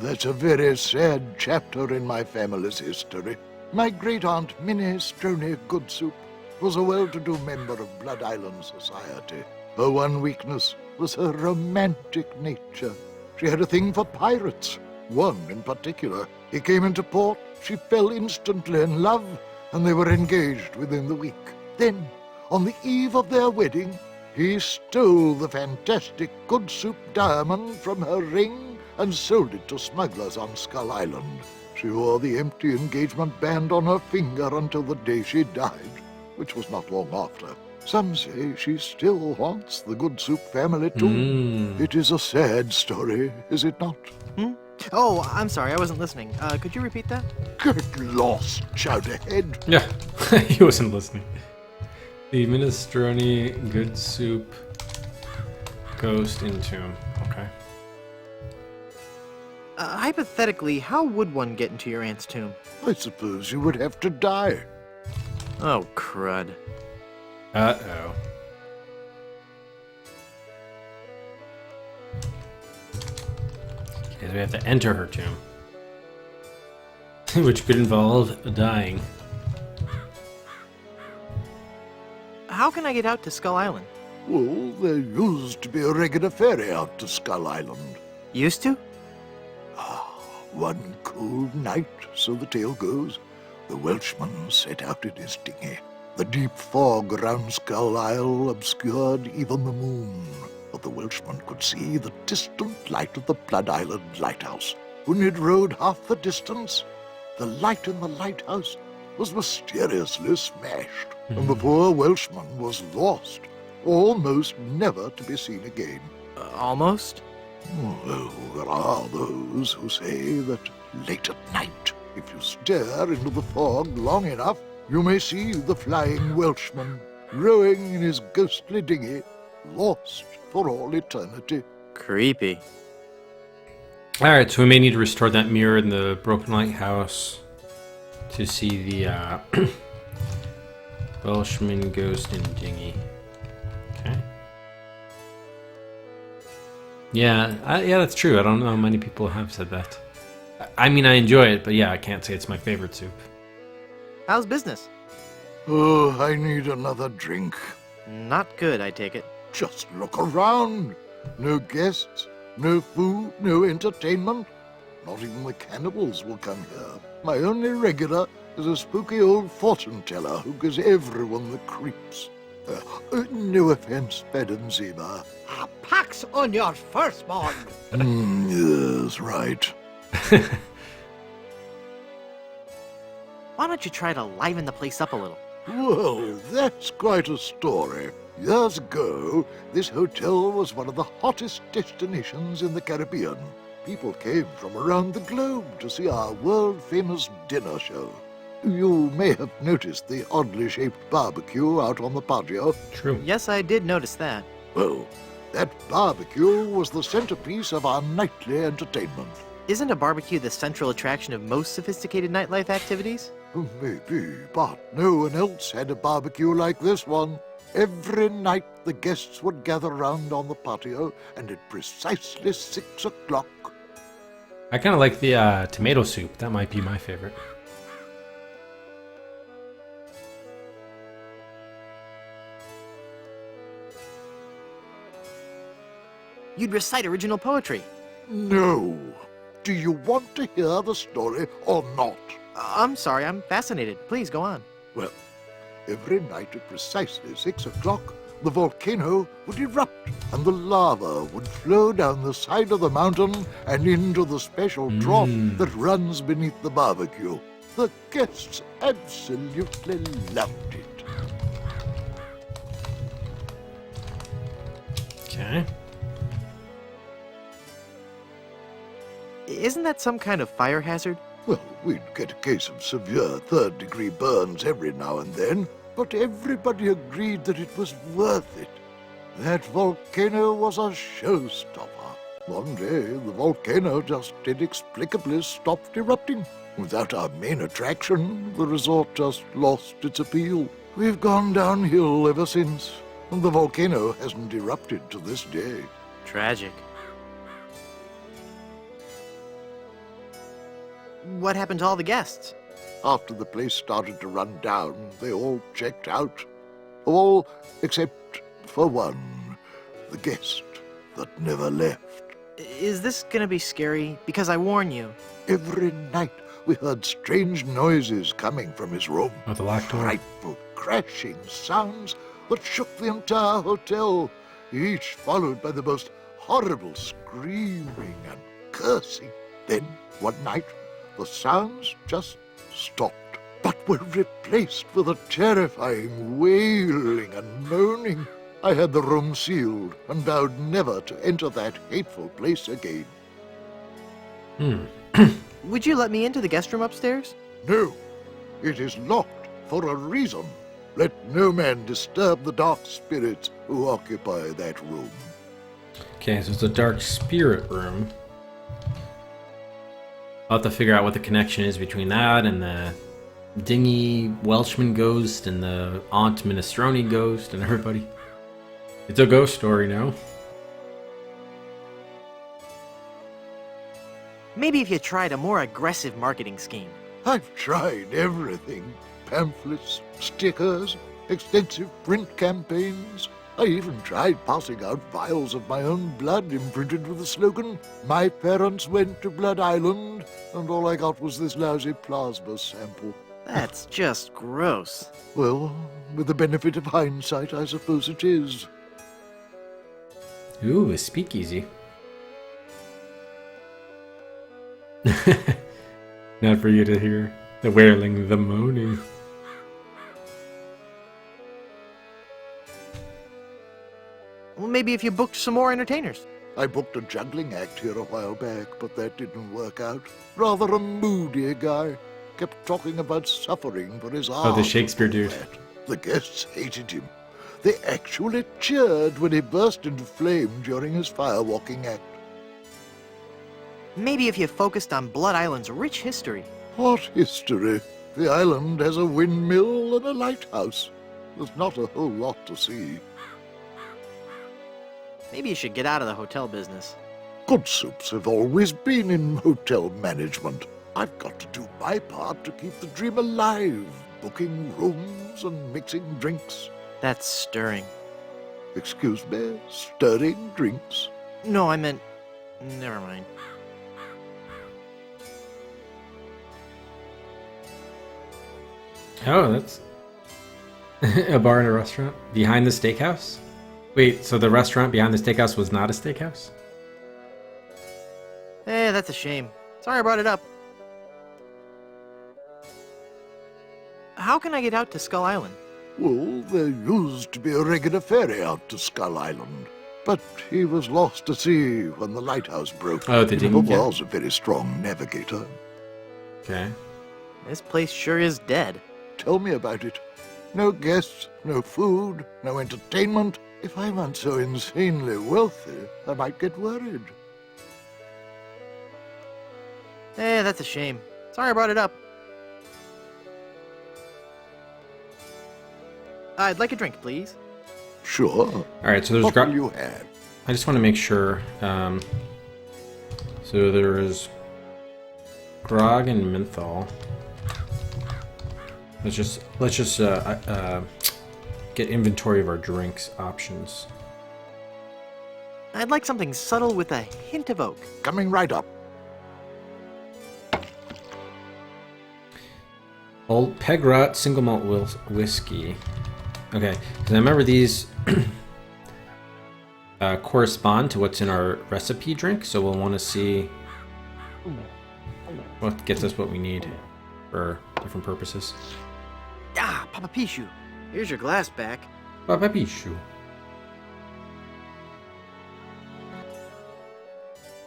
That's a very sad chapter in my family's history. My great-aunt Minnie Stroney Good Soup was a well-to-do member of Blood Island society. Her one weakness was her romantic nature. She had a thing for pirates, One in particular. He came into port, she fell instantly in love, and they were engaged within the week. Then, on the eve of their wedding, he stole the fantastic Good Soup diamond from her ring and sold it to smugglers on Skull Island. She wore the empty engagement band on her finger until the day she died, which was not long after. Some say she still haunts the Good Soup family, too. It is a sad story, is it not? Oh, I'm sorry, I wasn't listening. Could you repeat that? Get lost, Chowderhead. Yeah, he wasn't listening. The Minestrone Good Soup Ghost Entomb. Okay. Hypothetically, how would one get into your aunt's tomb? I suppose you would have to die. Oh, crud. Uh-oh. Because we have to enter her tomb. Which could involve dying. How can I get out to Skull Island? Well, there used to be a regular ferry out to Skull Island. Used to? One cold night, so the tale goes, the Welshman set out in his dinghy. The deep fog around Skull Isle obscured even the moon, but the Welshman could see the distant light of the Blood Island lighthouse. When he'd rowed half the distance, the light in the lighthouse was mysteriously smashed, and the poor Welshman was lost, almost never to be seen again. Almost? Well, there are those who say that late at night, if you stare into the fog long enough, you may see the flying Welshman rowing in his ghostly dinghy, lost for all eternity. Creepy. Alright, so we may need to restore that mirror in the broken lighthouse to see the Welshman ghost in dinghy. Okay. Yeah, yeah, that's true. I don't know how many people have said that. I mean, I enjoy it, but yeah, I can't say it's my favorite soup. How's business? Oh, I need another drink. Not good, I take it. Just look around. No guests, no food, no entertainment. Not even the cannibals will come here. My only regular is a spooky old fortune teller who gives everyone the creeps. No offense, Madam Zima. A pax on your firstborn. Yes, right. Why don't you try to liven the place up a little? Well, that's quite a story. Years ago, this hotel was one of the hottest destinations in the Caribbean. People came from around the globe to see our world-famous dinner show. You may have noticed the oddly shaped barbecue out on the patio. True. Yes, I did notice that. Well, that barbecue was the centerpiece of our nightly entertainment. Isn't a barbecue the central attraction of most sophisticated nightlife activities? Maybe, but no one else had a barbecue like this one. Every night the guests would gather round on the patio, and at precisely 6 o'clock... I kind of like the tomato soup. That might be my favorite. You'd recite original poetry. No. Do you want to hear the story or not? I'm sorry, I'm fascinated. Please, go on. Well, every night at precisely 6 o'clock, the volcano would erupt and the lava would flow down the side of the mountain and into the special trough that runs beneath the barbecue. The guests absolutely loved it. Okay. Isn't that some kind of fire hazard? Well, we'd get a case of severe third-degree burns every now and then, but everybody agreed that it was worth it. That volcano was a showstopper. One day, the volcano just inexplicably stopped erupting. Without our main attraction, the resort just lost its appeal. We've gone downhill ever since, and the volcano hasn't erupted to this day. Tragic. What happened to all the guests? After the place started to run down, they all checked out. All except for one, the guest that never left. Is this gonna be scary? Because I warn you. Every night we heard strange noises coming from his room. Oh, the locked door. Frightful crashing sounds that shook the entire hotel, each followed by the most horrible screaming and cursing. Then, one night, the sounds just stopped, but were replaced with a terrifying wailing and moaning. I had the room sealed and vowed never to enter that hateful place again. Would you let me into the guest room upstairs? No, it is locked for a reason. Let no man disturb the dark spirits who occupy that room. Okay, so it's a dark spirit room. I'll have to figure out what the connection is between that and the dingy Welshman ghost and the Aunt Minestrone ghost and everybody. It's a ghost story now. Maybe if you tried a more aggressive marketing scheme. I've tried everything. Pamphlets, stickers, extensive print campaigns. I even tried passing out vials of my own blood imprinted with the slogan, "My parents went to Blood Island," and all I got was this lousy plasma sample. That's just gross. Well, with the benefit of hindsight, I suppose it is. Ooh, a speakeasy. Not for you to hear the wailing, the moaning. Well, maybe if you booked some more entertainers. I booked a juggling act here a while back, but that didn't work out. Rather a moody guy. Kept talking about suffering for his art. Oh, the Shakespeare dude. The guests hated him. They actually cheered when he burst into flame during his firewalking act. Maybe if you focused on Blood Island's rich history. What history? The island has a windmill and a lighthouse. There's not a whole lot to see. Maybe you should get out of the hotel business. Good soups have always been in hotel management. I've got to do my part to keep the dream alive, booking rooms and mixing drinks. That's stirring. Excuse me, stirring drinks? No, I meant... Never mind. Oh, that's a bar and a restaurant behind the steakhouse? Wait, so the restaurant behind the steakhouse was not a steakhouse? Eh, that's a shame. Sorry I brought it up. How can I get out to Skull Island? Well, there used to be a regular ferry out to Skull Island, but he was lost to sea when the lighthouse broke. Oh, the He never dinghy, yeah. was a very strong navigator. Okay. This place sure is dead. Tell me about it. No guests, no food, no entertainment. If I weren't so insanely wealthy, I might get worried. Eh, that's a shame. Sorry I brought it up. I'd like a drink, please. Sure. All right, so there's What will you have? I just want to make sure. So there grog and menthol. Let's just get inventory of our drinks options. I'd like something subtle with a hint of oak. Coming right up. Old Peg Rot single malt whiskey. Okay, because I remember these correspond to what's in our recipe drink, so we'll want to see what gets us what we need for different purposes. Ah, Papa Pichu. Here's your glass back. Papapishu.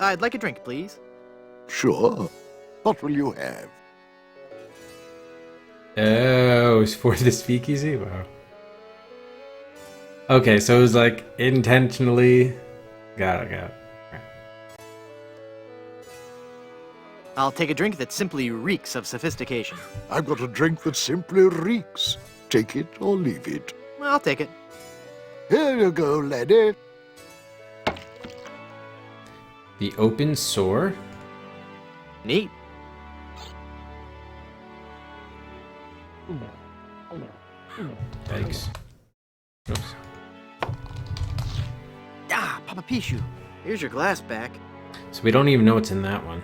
I'd like a drink, please. Sure. What will you have? Oh, it's for the speakeasy? Wow. Okay, so it was like intentionally. Got it. Right. I'll take a drink that simply reeks of sophistication. I've got a drink that simply reeks. Take it or leave it. Well, I'll take it. Here you go, laddie. The open sore. Neat. Yikes. Oops. Ah, Papa Pichu. Here's your glass back. So we don't even know what's in that one.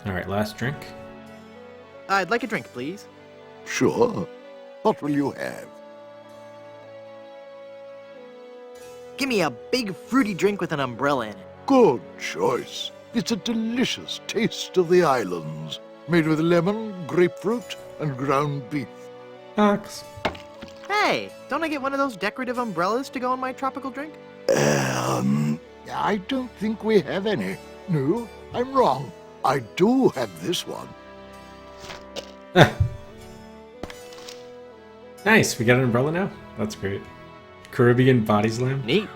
Alright, last drink. I'd like a drink, please. Sure. What will you have? Give me a big fruity drink with an umbrella in it. Good choice. It's a delicious taste of the islands, made with lemon, grapefruit, and ground beef. Thanks. Hey, don't I get one of those decorative umbrellas to go in my tropical drink? I don't think we have any. No, I'm wrong. I do have this one. Nice, we got an umbrella now? That's great. Caribbean body slam? Neat.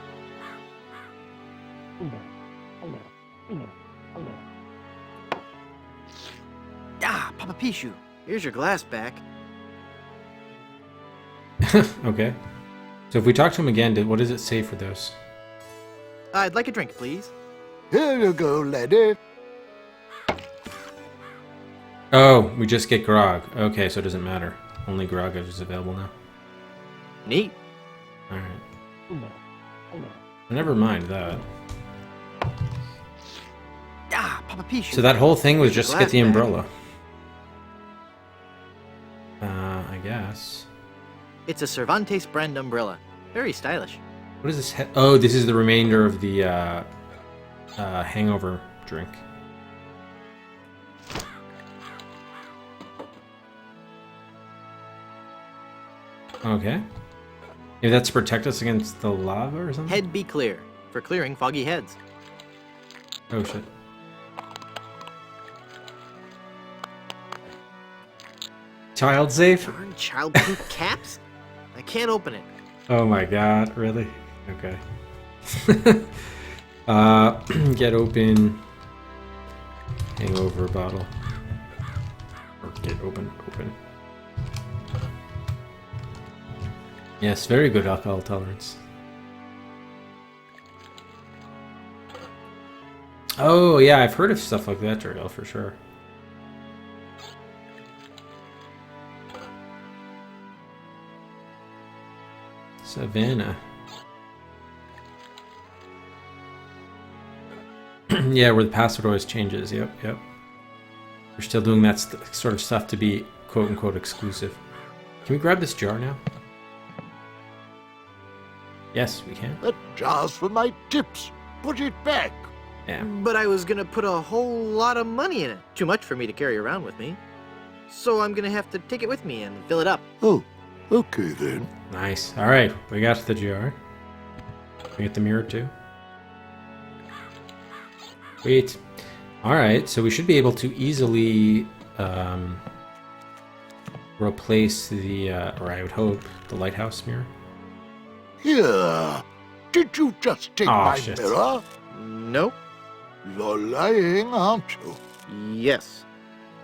Ah, Papa Pichu, here's your glass back. Okay. So if we talk to him again, what does it say for those? I'd like a drink, please. Here you go, laddie. Oh, we just get grog. Okay, so it doesn't matter. Only grog is available now. Neat. Alright. Never mind that. Ah, Papa Pichu. So that whole thing was Here's just your get the glass back. umbrella. I guess. It's a Cervantes brand umbrella. Very stylish. What is this? Oh, this is the remainder of the hangover drink. Okay. Maybe that's to protect us against the lava or something? Head be clear, for clearing foggy heads. Oh, shit. Child safe? Darn child-proof caps? I can't open it. Oh my god, really? Okay. Get open. Hangover bottle. Or get open. Yes, very good alcohol tolerance. Oh, yeah, I've heard of stuff like that, Jeriel, for sure. Savannah. Yeah, where the password always changes. Yep. We're still doing that sort of stuff to be quote-unquote exclusive. Can we grab this jar now? Yes, we can. That jar's for my tips. Put it back. Yeah. But I was gonna put a whole lot of money in it. Too much for me to carry around with me. So I'm gonna have to take it with me and fill it up. Oh, okay then. Nice. All right, we got the jar. We get the mirror too. Wait. All right, so we should be able to easily replace the, or I would hope, the lighthouse mirror. Here. Did you just take Aw, my shit. mirror? Nope. You're lying, aren't you? Yes.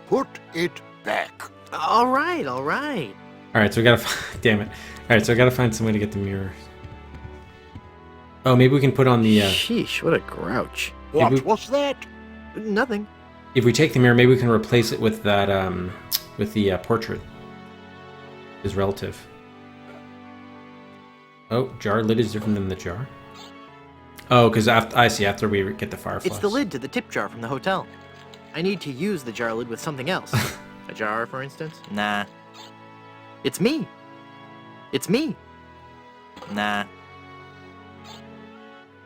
Put it back. All right. All right, so we gotta. Damn it! All right, so I gotta find some way to get the mirror. Oh, maybe we can put on the. Sheesh, what a grouch. What we- was that? Nothing. If we take the mirror, maybe we can replace it with that. With the portrait. His relative. Oh, jar lid is different than the jar. Oh, because I see. After we get the fireflies. It's the lid to the tip jar from the hotel. I need to use the jar lid with something else. A jar, for instance? Nah. It's me. It's me. Nah.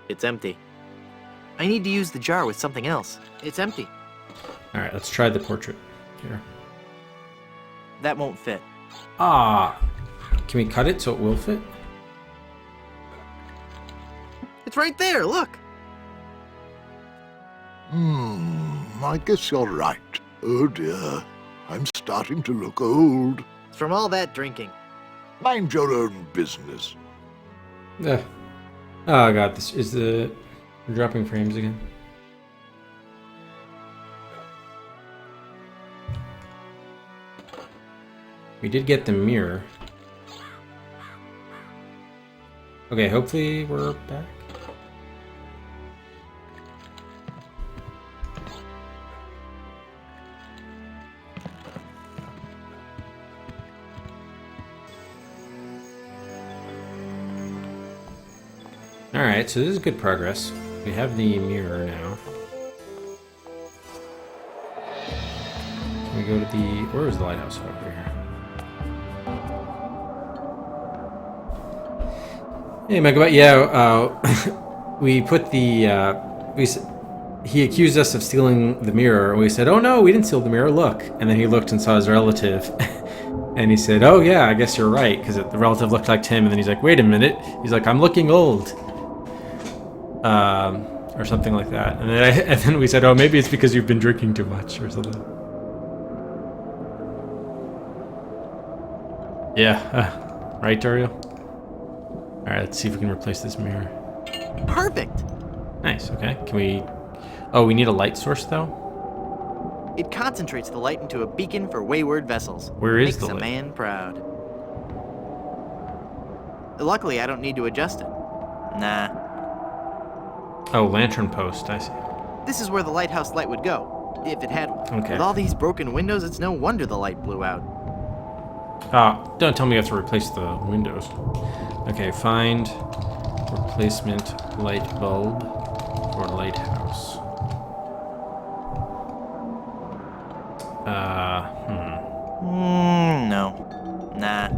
It's empty. I need to use the jar with something else. It's empty. All right, let's try the portrait here. That won't fit. Ah, can we cut it so it will fit? It's right there, look. I guess you're right. Oh dear. I'm starting to look old. It's from all that drinking. Mind your own business. Oh god, this is the we're dropping frames again. We did get the mirror. Okay, hopefully we're back. Alright, so this is good progress. We have the mirror now. Can we go to the... Where is the lighthouse over here? Hey, Megabot. Yeah, we put the... he accused us of stealing the mirror, and we said, oh no, we didn't steal the mirror, look. And then he looked and saw his relative, and he said, oh yeah, I guess you're right, because the relative looked like him, and then he's like, wait a minute. He's like, I'm looking old. Or something like that. And then we said, oh, maybe it's because you've been drinking too much, or something. Yeah, right, Dario? Alright, let's see if we can replace this mirror. Perfect! Nice, okay. Can we... Oh, we need a light source, though? It concentrates the light into a beacon for wayward vessels. Where is Makes the a light? man proud. Luckily, I don't need to adjust it. Nah. Oh, lantern post, I see. This is where the lighthouse light would go, if it had one. Okay. With all these broken windows, it's no wonder the light blew out. Ah, don't tell me you have to replace the windows. Okay, find replacement light bulb for lighthouse. No. Nah.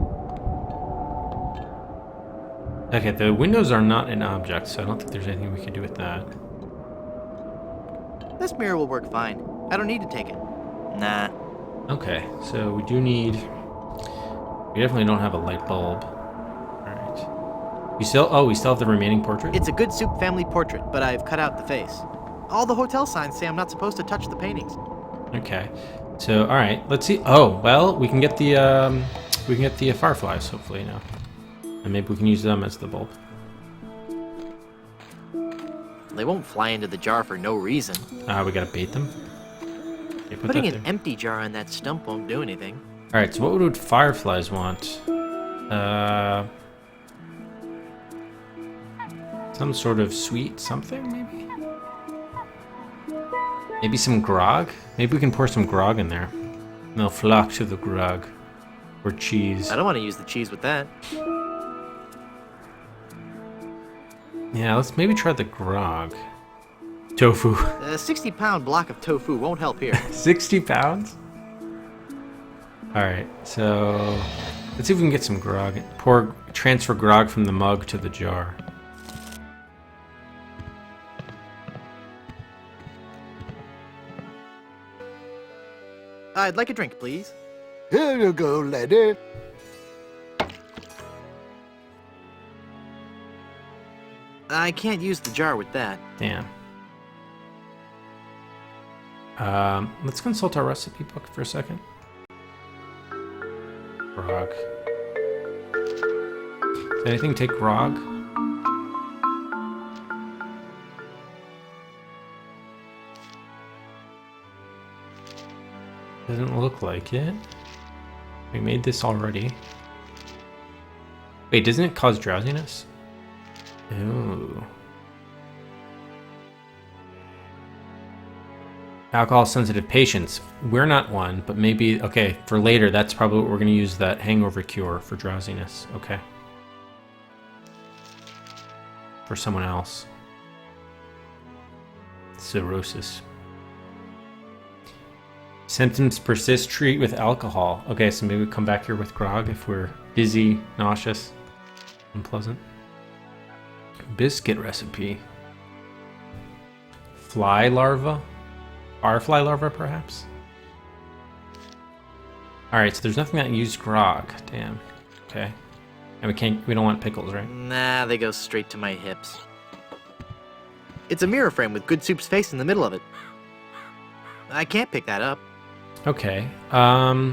Okay, the windows are not an object, so I don't think there's anything we can do with that. This mirror will work fine. I don't need to take it. Nah. Okay, so we do need... We definitely don't have a light bulb. Alright. We still... Oh, we still have the remaining portrait? It's a good soup family portrait, but I've cut out the face. All the hotel signs say I'm not supposed to touch the paintings. Okay. So, alright, let's see. Oh, well, we can get the fireflies, hopefully, now. And maybe we can use them as the bulb. They won't fly into the jar for no reason. We gotta bait them? Okay, put Putting that an there. empty jar on that stump won't do anything. Alright, so what would fireflies want? Some sort of sweet something, maybe? Maybe some grog? Maybe we can pour some grog in there. And they'll flock to the grog. Or cheese. I don't want to use the cheese with that. Yeah, let's maybe try the grog. Tofu. A 60-pound block of tofu won't help here. 60 pounds? Alright, so... Let's see if we can get some grog. Transfer grog from the mug to the jar. I'd like a drink, please. Here you go, lady. I can't use the jar with that. Damn. Let's consult our recipe book for a second. Grog. Does anything take grog? Doesn't look like it. We made this already. Wait, doesn't it cause drowsiness? Ooh. Alcohol-sensitive patients. We're not one, but maybe... Okay, for later, that's probably what we're going to use that hangover cure for drowsiness. Okay. For someone else. Cirrhosis. Symptoms persist, treat with alcohol. Okay, so maybe we come back here with grog if we're dizzy, nauseous, unpleasant. Biscuit recipe. Fly larva? Firefly larva, perhaps? Alright, so there's nothing that used grog. Damn. Okay. And we don't want pickles, right? Nah, they go straight to my hips. It's a mirror frame with good soup's face in the middle of it. I can't pick that up. Okay. So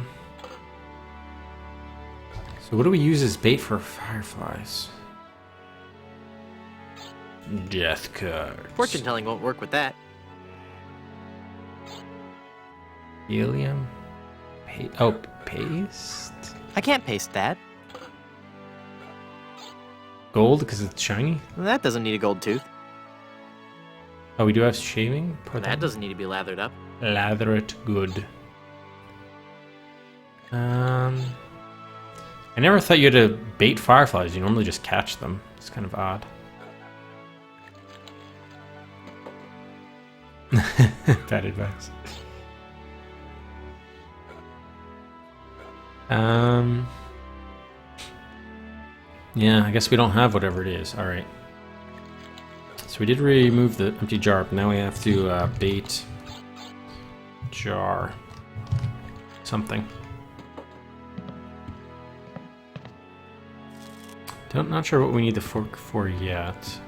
what do we use as bait for fireflies? Death cards. Fortune telling won't work with that. Helium? Paste? I can't paste that. Gold because it's shiny? That doesn't need a gold tooth. Oh, we do have shaving? Pour That doesn't need to be lathered up. Lather it good. I never thought you had to bait fireflies. You normally just catch them. It's kind of odd. Bad advice. Yeah, I guess we don't have whatever it is. All right. So we did remove the empty jar, but now we have to bait jar something. Not sure what we need the fork for yet.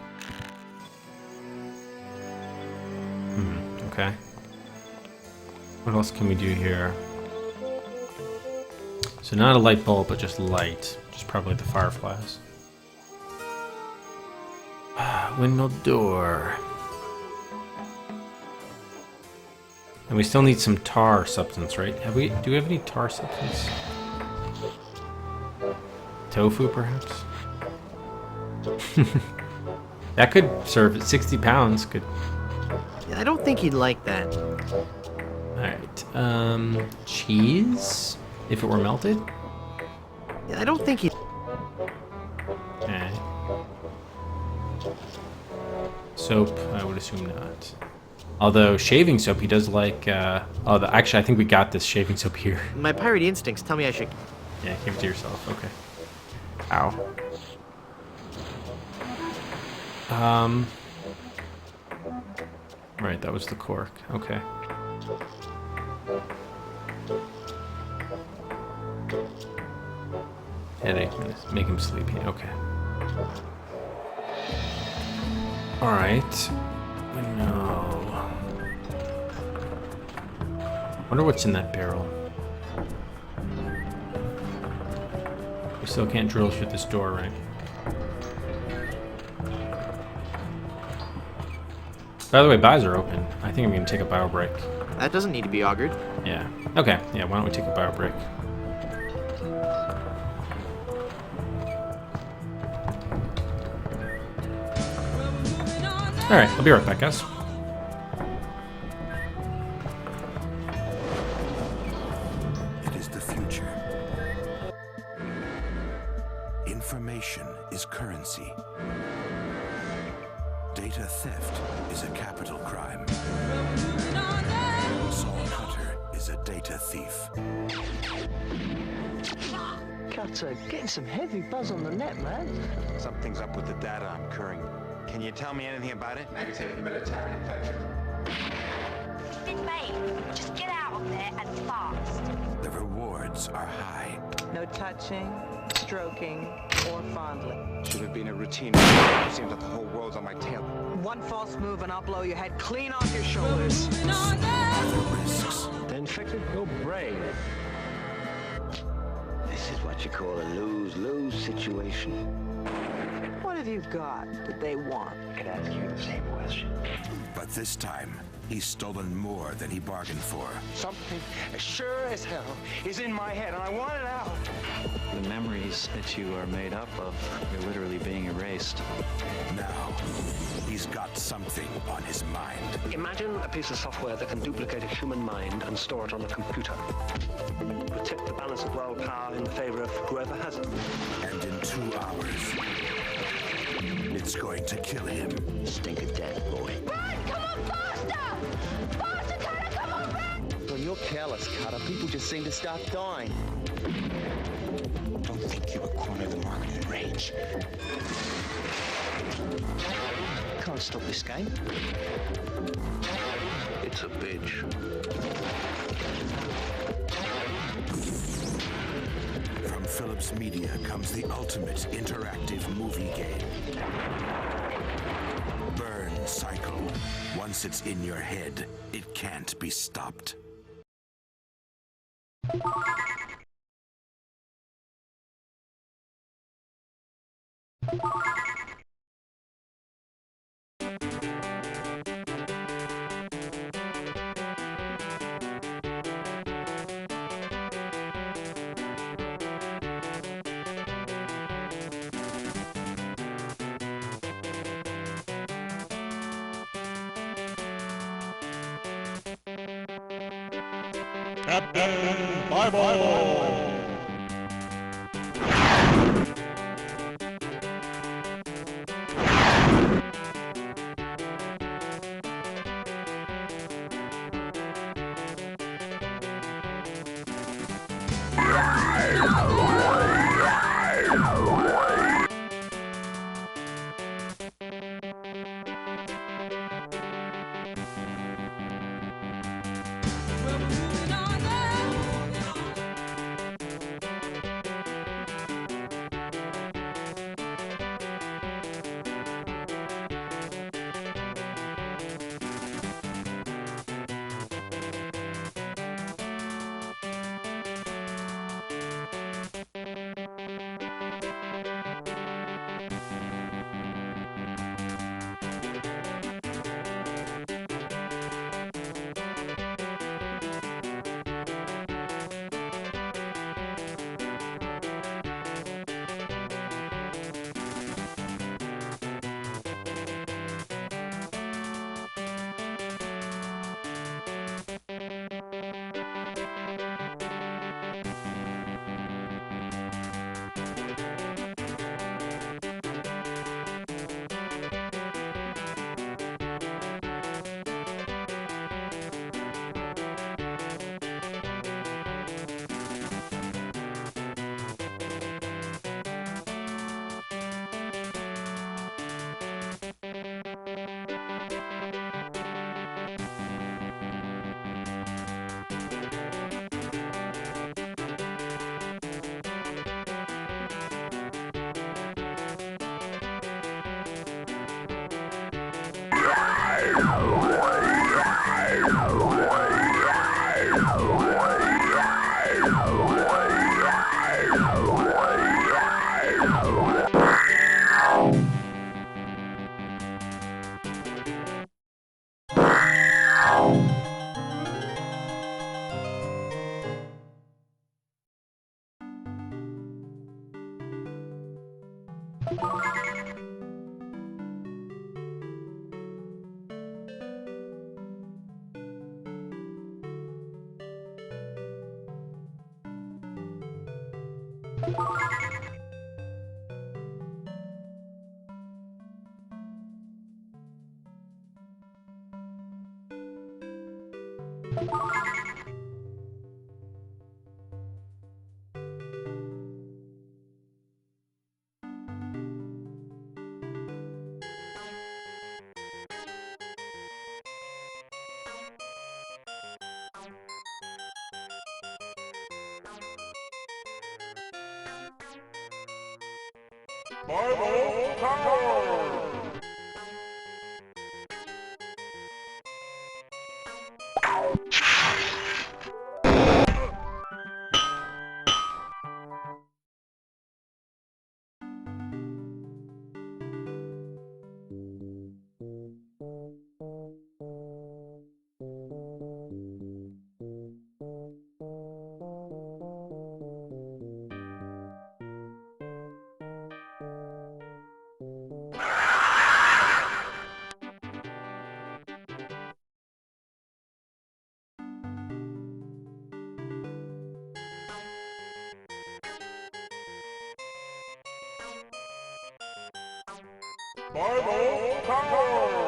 Okay. What else can we do here? So not a light bulb, but just light. Just probably the fireflies. Windmill door. And we still need some tar substance, right? Do we have any tar substance? Tofu, perhaps? That could serve at 60 pounds. Could. Yeah, I don't think he'd like that. Alright. Cheese? If it were melted? Yeah, I don't think he'd... Okay. Soap, I would assume not. Although shaving soap, he does like. Actually, I think we got this shaving soap here. My pirate instincts tell me I should... Yeah, give it to yourself. Okay. Ow. Right, that was the cork. Okay. Headache. Make him sleepy. Okay. Alright. No. Wonder what's in that barrel. We still can't drill through this door, right? By the way, buys are open. I think I'm gonna take a bio break. That doesn't need to be augured. Yeah. Okay. Yeah, why don't we take a bio break? Alright, I'll be right back, guys. It is the future. Information is currency. Data theft is a capital crime. Saul Cutter is a data thief. Cutter, getting some heavy buzz on the net, man. Something's up with the data I'm currying. Can you tell me anything about it? Negative military infection. Been made. Just get out of there and fast. The rewards are high. No touching, stroking, or fondling. Should have been a routine. Seems like the whole world's on my tail. One false move and I'll blow your head clean off your shoulders. Are the risks. The infected go brave. This is what you call a lose-lose situation. What have you got that they want? I could ask you the same question. But this time, he's stolen more than he bargained for. Something as sure as hell is in my head, and I want it out. The memories that you are made up of are literally being erased. Now, he's got something on his mind. Imagine a piece of software that can duplicate a human mind and store it on a computer. Will tip the balance of world power in favor of whoever has it. And in 2 hours, it's going to kill him. Stink of death, boy. Run! Come on, faster! Faster, Cutter! Come on, run! When you're careless, Cutter, people just seem to start dying. Don't think you would corner the market in rage. Can't stop this game. It's a bitch. From Philips Media comes the ultimate interactive movie game. Burn Cycle. Once it's in your head, it can't be stopped. Captain Bible! Marble Power! Marble Power!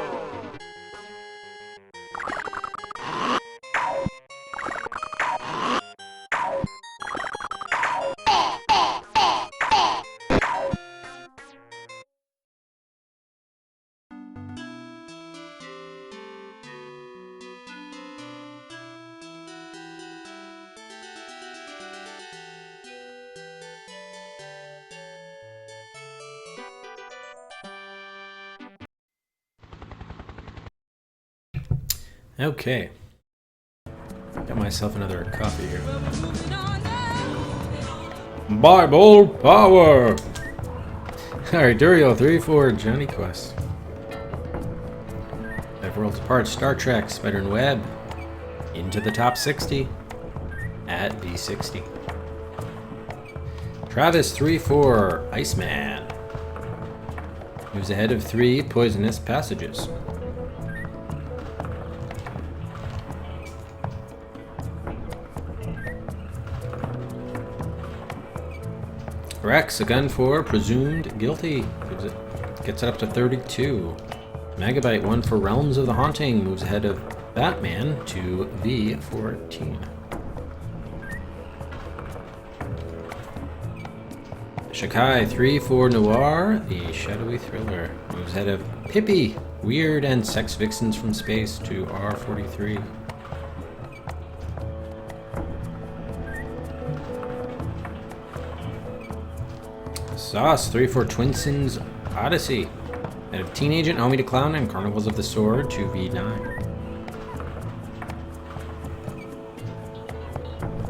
Okay. Got myself another coffee here. Bible Power! Alright, Durio 3-4 Johnny Quest. 5 Worlds Apart, Star Trek, Spider and Web. Into the top 60 at B60. Travis 3-4 Iceman. Moves ahead of 3 Poisonous Passages. Rex, a gun for Presumed Guilty. Gets it up to 32. Megabyte, 1 for Realms of the Haunting. Moves ahead of Batman to V14. Shakai, 3-4 Noir, the shadowy thriller. Moves ahead of Pippi, Weird and Sex Vixens from Space to R43. Sauce, 3-4 Twinsons Odyssey. Ahead of Teen Agent, Homie to Clown, and Carnivals of the Sword to V9.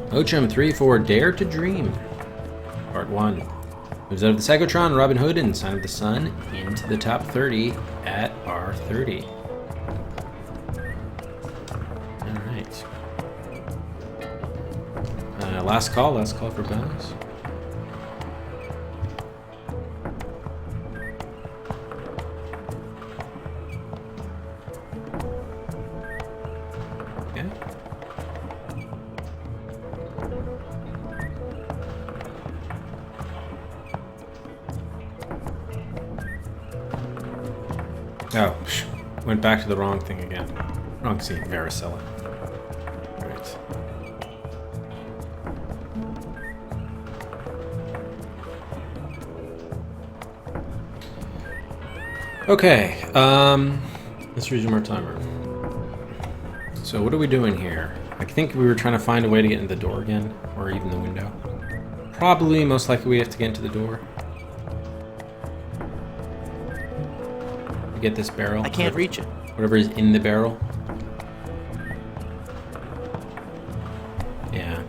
Ochum, 3-4 Dare to Dream. Part 1. Moves out of the Psychotron, Robin Hood, and Sign of the Sun into the top 30 at R30. Alright. Last call for bonus. Oh, went back to the wrong thing again. Wrong scene, Varicella. Right. Okay, let's resume our timer. So what are we doing here? I think we were trying to find a way to get into the door again, or even the window. Probably, most likely we have to get into the door. get this barrel? I can't reach it. Whatever is in the barrel. Yeah.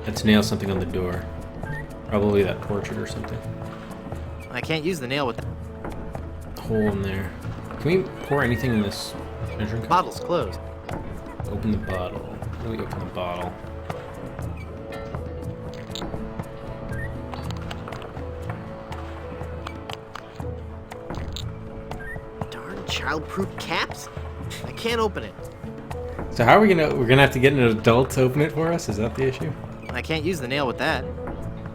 Let's nail something on the door. Probably that portrait or something. I can't use the nail with the Hole in there. Can we pour anything in this measuring cup? bottle's closed. Open the bottle. How do we open the bottle? Darn child-proof caps? I can't open it. So how are we gonna? We're gonna have to get an adult to open it for us? Is that the issue? I can't use the nail with that.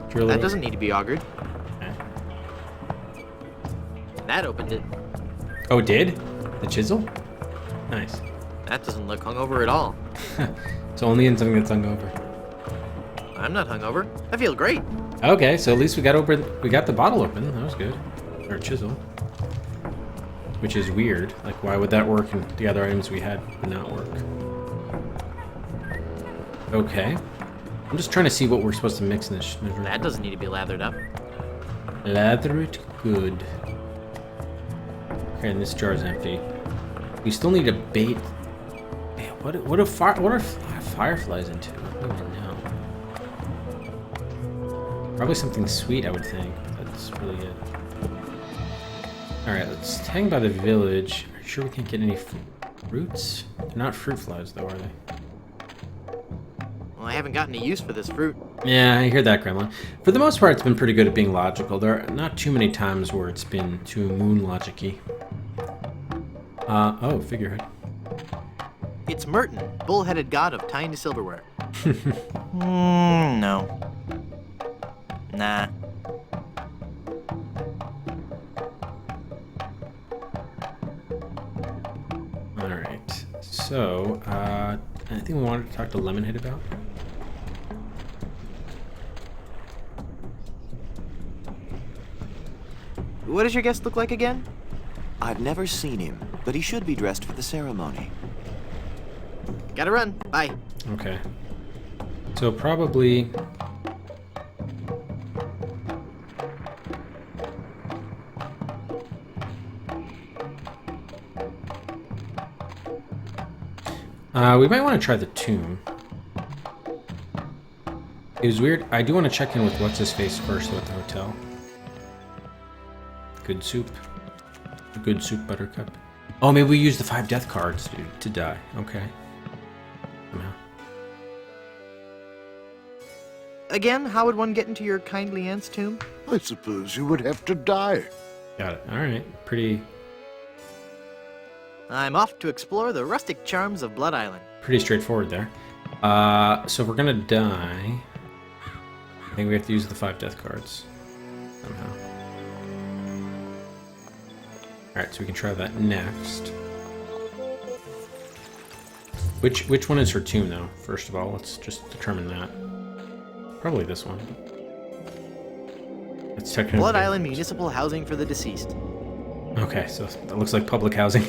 Drill That it. doesn't need to be augured. Okay. That opened it. Oh, it did? The chisel? Nice. That doesn't look hungover at all. It's only in something that's hungover. I'm not hungover. I feel great. Okay, so at least we got the bottle open. That was good. Or chisel. Which is weird. Like, why would that work and the other items we had would not work? Okay. I'm just trying to see what we're supposed to mix in this. That doesn't need to be lathered up. Lather it good. Okay, and this jar is empty. We still need a bait. Man, what are fireflies into? I don't even know. Probably something sweet, I would think. That's really it. Alright, let's hang by the village. Are you sure we can't get any fruits? They're not fruit flies, though, are they? Well, I haven't gotten any use for this fruit. Yeah, I hear that, Gremlin. For the most part, it's been pretty good at being logical. There are not too many times where it's been too moon logic-y. Oh, figurehead. It's Merton, bull-headed god of tiny silverware. No. Nah. Alright, so, anything we wanted to talk to Lemonhead about? What does your guest look like again? I've never seen him, but he should be dressed for the ceremony. Gotta run. Bye. Okay. So probably... we might want to try the tomb. It was weird. I do want to check in with what's-his-face first, though, at the hotel. Good soup. A good soup, Buttercup. Oh, maybe we use the 5 death cards, dude, to die. Okay. Somehow. Again, how would one get into your kindly aunt's tomb? I suppose you would have to die. Got it. All right. Pretty I'm off to explore the rustic charms of Blood Island. straightforward there. So if we're gonna die, I think we have to use the 5 death cards somehow. Alright, so we can try that next. Which one is her tomb, though? First of all, let's just determine that. Probably this one. It's technically Blood Island Municipal Housing for the Deceased. Okay, so that looks like public housing.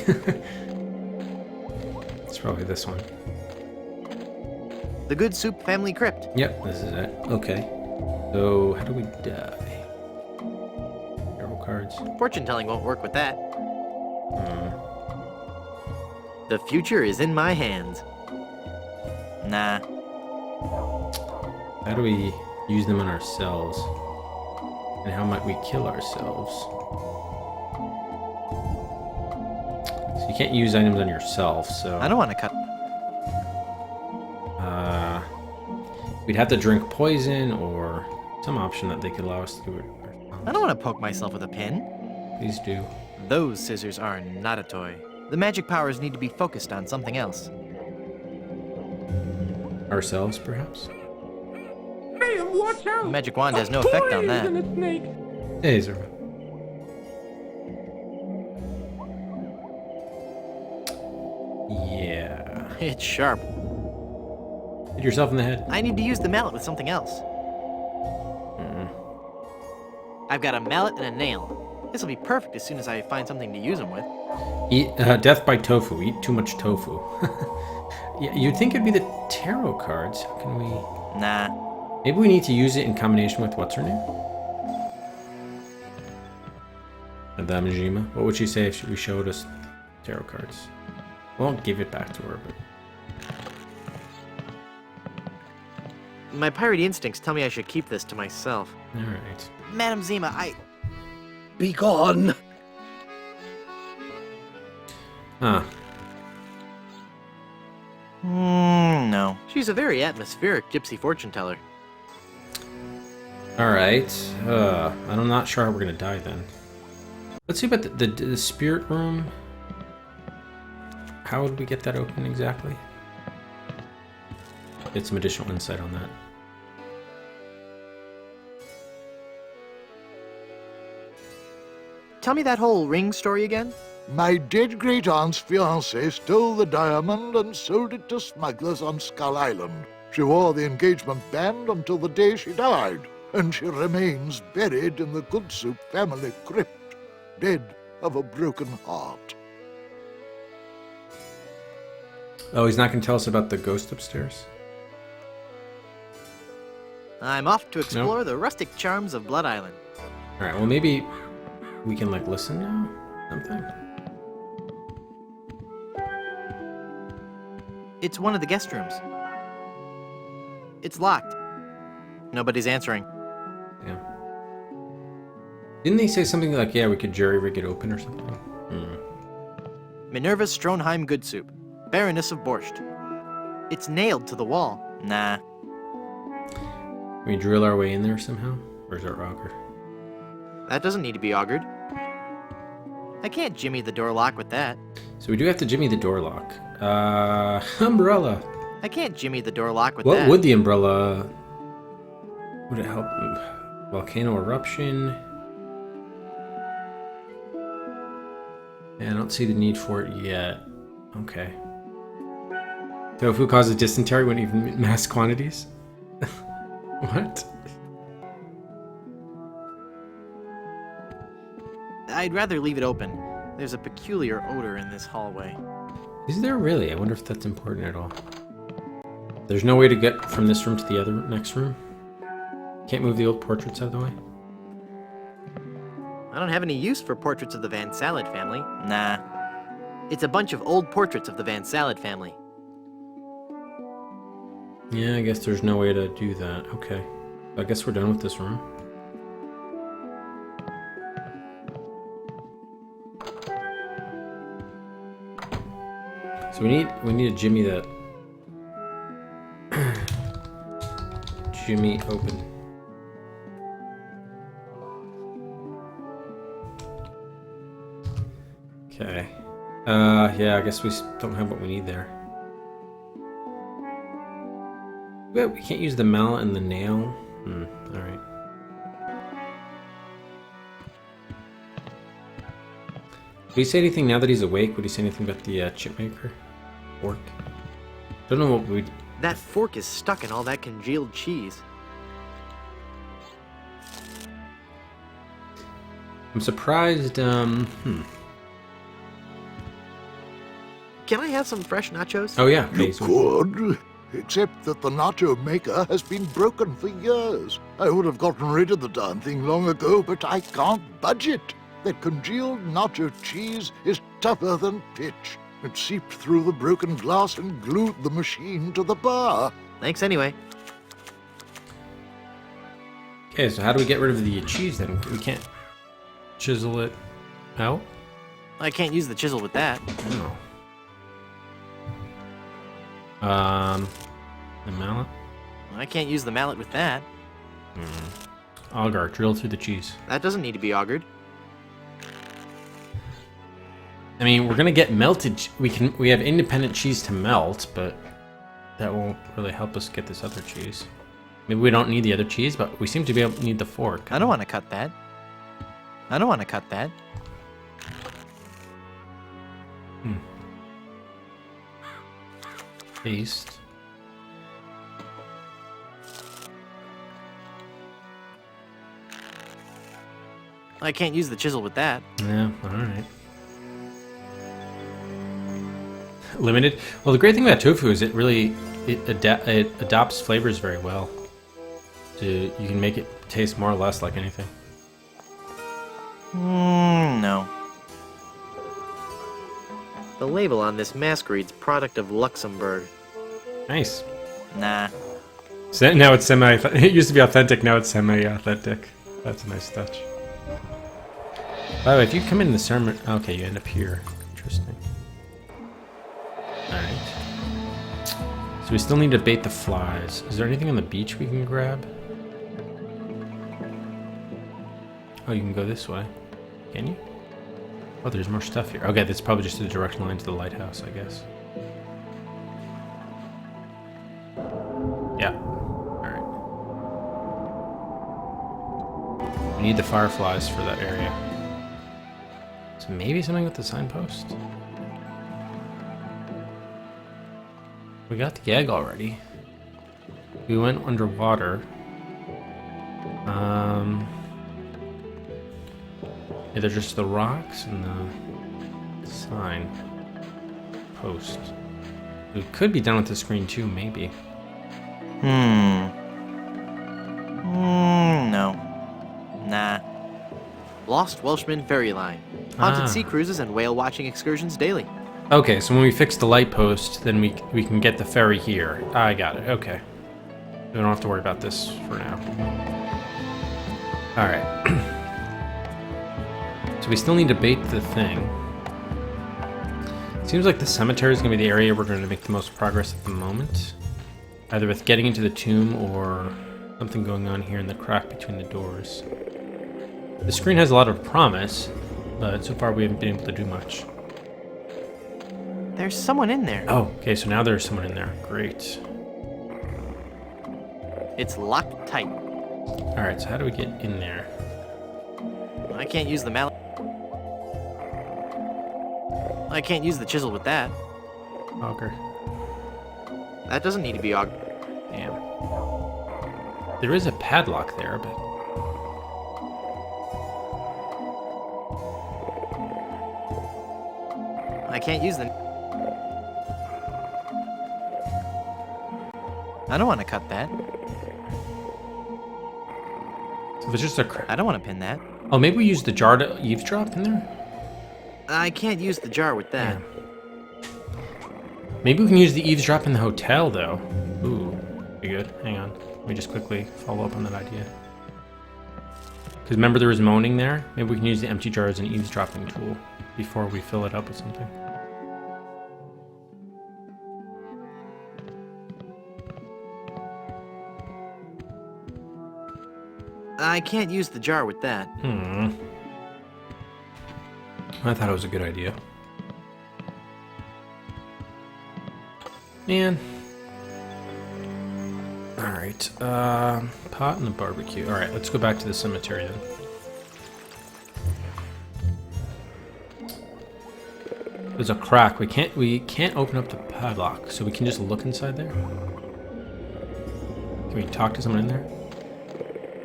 It's probably this one. The Good Soup Family Crypt. Yep, this is it. Okay. So, how do we die? Tarot cards. Fortune telling won't work with that. The future is in my hands. Nah. How do we use them on ourselves? And how might we kill ourselves? So you can't use items on yourself, so... I don't want to cut... we'd have to drink poison or some option that they could allow us to do it. I don't want to poke myself with a pin. Please do. Those scissors are not a toy. The magic powers need to be focused on something else. Ourselves, perhaps? Ma'am, watch out! The magic wand has no effect on that. Poison snake. Hey, Zerva. Yeah. It's sharp. Hit yourself in the head. I need to use the mallet with something else. I've got a mallet and a nail. This will be perfect as soon as I find something to use them with. Eat death by tofu. Eat too much tofu. Yeah, you'd think it'd be the tarot cards. How can we... Nah. Maybe we need to use it in combination with what's her name? Madame Jima. What would she say if we showed us tarot cards? Won't give it back to her, but... My piratey instincts tell me I should keep this to myself. Alright. Madam Zima, I... Be gone! Huh. No. She's a very atmospheric gypsy fortune teller. Alright. I'm not sure how we're gonna die then. Let's see about the spirit room. How would we get that open exactly? Get some additional insight on that. Tell me that whole ring story again? My dead great-aunt's fiancé stole the diamond and sold it to smugglers on Skull Island. She wore the engagement band until the day she died, and she remains buried in the Good Soup family crypt, dead of a broken heart. Oh, he's not going to tell us about the ghost upstairs? I'm off to explore the rustic charms of Blood Island. Alright, well maybe we can like listen now? Something? It's one of the guest rooms. It's locked. Nobody's answering. Yeah. Didn't they say something like, yeah, we could jury-rig it open or something? Minerva Stronheim Good Soup, Baroness of Borscht. It's nailed to the wall. Nah. Can we drill our way in there somehow? Or is it auger? That doesn't need to be augured. I can't jimmy the door lock with that. So we do have to jimmy the door lock. Umbrella. I can't jimmy the door lock with What that. would the umbrella... Would it help? Volcano eruption? Yeah, I don't see the need for it yet. Okay. Tofu causes dysentery when even mass quantities? What? I'd rather leave it open. There's a peculiar odor in this hallway. Is there really? I wonder if that's important at all. There's no way to get from this room to the other next room? Can't move the old portraits out of the way? I don't have any use for portraits of the Van Salad family. Nah. It's a bunch of old portraits of the Van Salad family. Yeah, I guess there's no way to do that. Okay. I guess we're done with this room. So we need to jimmy that. Jimmy open. Okay. Yeah, I guess we don't have what we need there. Well, we can't use the mallet and the nail. Alright. Would he say anything now that he's awake? Would he say anything about the chip maker? Fork? Don't know what we'd... That fork is stuck in all that congealed cheese. I'm surprised, Can I have some fresh nachos? Oh yeah, You could, except that the nacho maker has been broken for years. I would have gotten rid of the darn thing long ago, but I can't budge it. That congealed nacho cheese is tougher than pitch. It seeped through the broken glass and glued the machine to the bar. Thanks anyway. Okay, so how do we get rid of the cheese then? We can't chisel it out? I can't use the chisel with that. No. The mallet? I can't use the mallet with that. Auger, drill through the cheese. That doesn't need to be augured. I mean, we're gonna get melted. We have independent cheese to melt, but that won't really help us get this other cheese. Maybe we don't need the other cheese, but we seem to be able to need the fork. I don't want to cut that. I don't want to cut that. Paste. I can't use the chisel with that. Yeah, alright. Limited. Well, the great thing about tofu is it really it adopts flavors very well. You can make it taste more or less like anything. No. The label on this mask reads product of Luxembourg. Nice. Nah. So now it's semi. It used to be authentic. Now it's semi-authentic. That's a nice touch. By the way, if you come in the ceremony, okay, you end up here. Interesting. All right. So we still need to bait the flies. Is there anything on the beach we can grab? Oh, you can go this way. Can you? Oh, there's more stuff here. Okay, that's probably just a direct line to the lighthouse, I guess. Yeah. Alright. We need the fireflies for that area. So maybe something with the signpost? We got the egg already. We went underwater. Yeah, they're just the rocks and the sign post. We could be done with the screen too, maybe. No. Nah. Lost Welshman Ferry Line. Haunted sea cruises and whale watching excursions daily. Okay, so when we fix the light post, then we can get the ferry here. I got it, okay. We don't have to worry about this for now. Alright. So we still need to bait the thing. Seems like the cemetery is going to be the area we're going to make the most progress at the moment. Either with getting into the tomb or something going on here in the crack between the doors. The screen has a lot of promise, but so far we haven't been able to do much. There's someone in there. Oh, okay, so now there's someone in there. Great. It's locked tight. Alright, so how do we get in there? I can't use the mallet. I can't use the chisel with that. Auger. That doesn't need to be augered. Damn. There is a padlock there, but... I can't use the... I don't want to cut that. So if it's just a... I don't want to pin that. Oh, maybe we use the jar to eavesdrop in there? I can't use the jar with that. Yeah. Maybe we can use the eavesdrop in the hotel, though. Ooh, pretty good. Hang on. Let me just quickly follow up on that idea. Because remember there was moaning there? Maybe we can use the empty jar as an eavesdropping tool before we fill it up with something. I can't use the jar with that. I thought it was a good idea. Man. Alright, pot and the barbecue. Alright, let's go back to the cemetery then. There's a crack. We can't open up the padlock, so we can just look inside there. Can we talk to someone in there?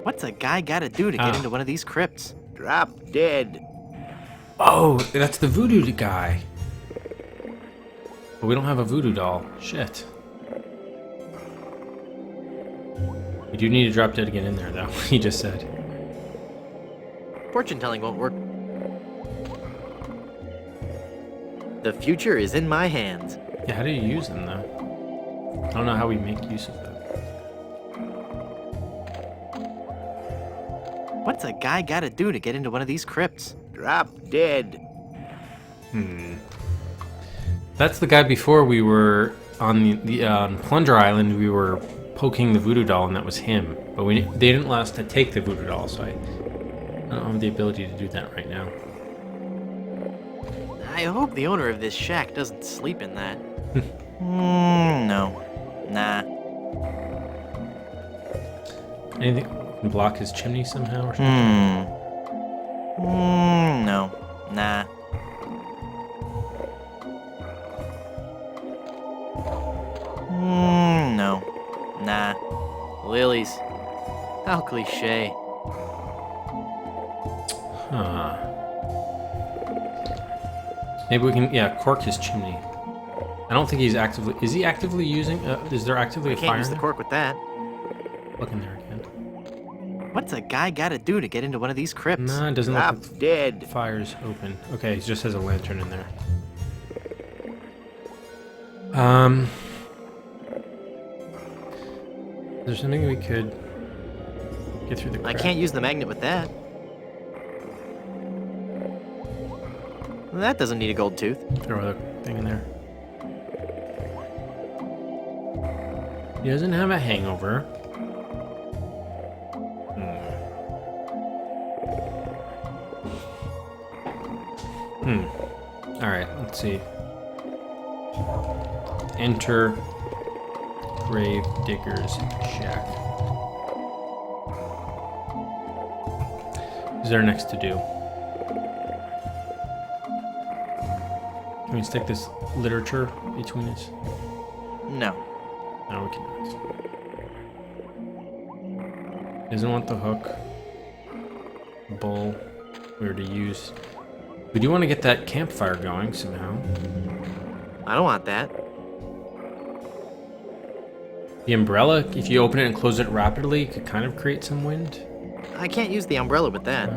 What's a guy gotta do to get into one of these crypts? Drop dead. Oh, that's the voodoo guy. But we don't have a voodoo doll. Shit. We do need to drop dead to get in there, though. He just said. Fortune telling won't work. The future is in my hands. Yeah, how do you use them, though? I don't know how we make use of them. What's a guy gotta do to get into one of these crypts? Drop dead. That's the guy before we were on the Plunger Island. We were poking the voodoo doll, and that was him. But they didn't allow us to take the voodoo doll, so I don't have the ability to do that right now. I hope the owner of this shack doesn't sleep in that. No. Nah. Anything can block his chimney somehow or something? No. Nah. No. Nah. Lilies. How cliche. Huh. Maybe we can, cork his chimney. I don't think he's actively... Is he actively using... is there actively a fire Can't use in the there? cork with that. Look in there again. What's a guy gotta do to get into one of these crypts? No, it doesn't I'm look like dead. the fire's open. Okay, he just has a lantern in there. Is there something we could get through the crack? I can't use the magnet with that. That doesn't need a gold tooth. Throw the thing in there. He doesn't have a hangover. Alright, let's see. Enter Grave Digger's Shack. Is there next to do? Can we stick this literature between us? No. No, we cannot. Doesn't want the hook. Bowl. We were to use. We do want to get that campfire going somehow. I don't want that. The umbrella, if you open it and close it rapidly, could kind of create some wind. I can't use the umbrella with that.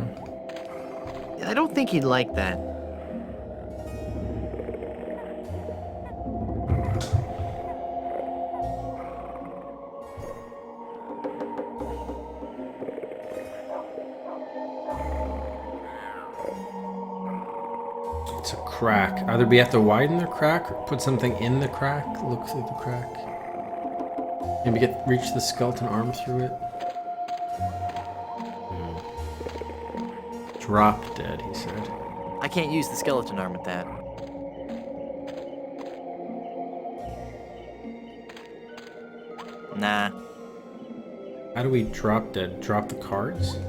I don't think he'd like that. It's a crack. Either we have to widen the crack or put something in the crack. Look through the crack. Maybe reach the skeleton arm through it. Drop dead, he said. I can't use the skeleton arm with that. Nah. How do we drop dead? Drop the cards?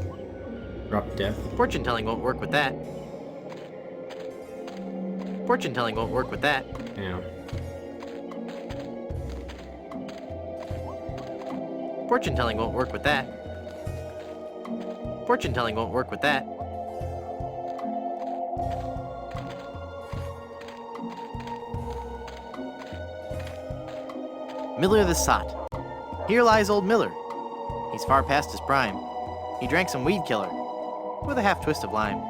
Drop death? Fortune telling won't work with that. Fortune telling won't work with that. Yeah. Fortune telling won't work with that. Fortune telling won't work with that. Miller the Sot. Here lies old Miller. He's far past his prime. He drank some weed killer with a half twist of lime.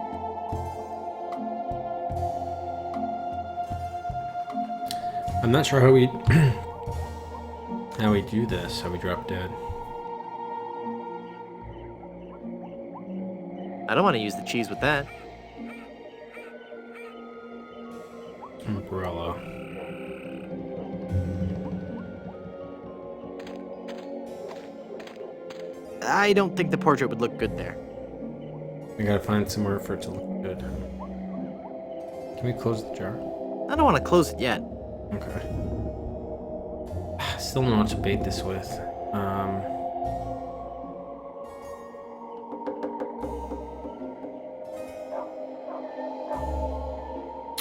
I'm not sure how we how we do this, how we drop dead. I don't want to use the cheese with that. Umbrella. I don't think the portrait would look good there. We gotta find somewhere for it to look good. Can we close the jar? I don't want to close it yet. Okay. Still don't know what to bait this with.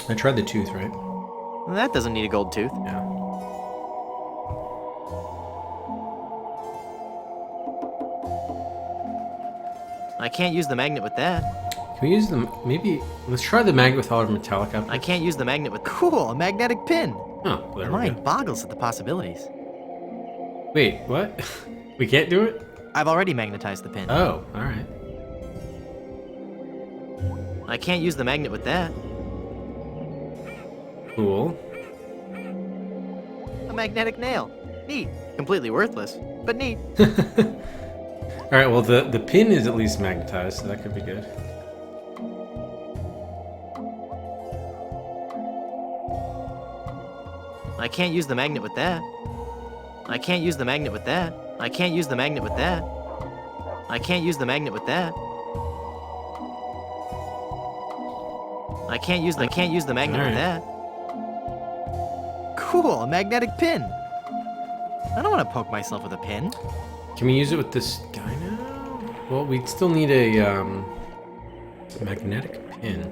I tried the tooth, right? That doesn't need a gold tooth. Yeah. I can't use the magnet with that. Can we use the maybe? Let's try the magnet with all of metallic up. I can't use the magnet with. Cool, a magnetic pin. Oh, there we Mind go. boggles at the possibilities. Wait, what? We can't do it? I've already magnetized the pin. Oh, all right. I can't use the magnet with that. Cool. A magnetic nail. Neat. Completely worthless, but neat. All right. Well, the pin is at least magnetized, so that could be good. I can't use the magnet with that. I can't use the magnet with that. I can't use the magnet with that. I can't use the magnet with that. I can't use the magnet with that. Cool, a magnetic pin. I don't want to poke myself with a pin. Can we use it with this guy now? Well, we still need a magnetic pin.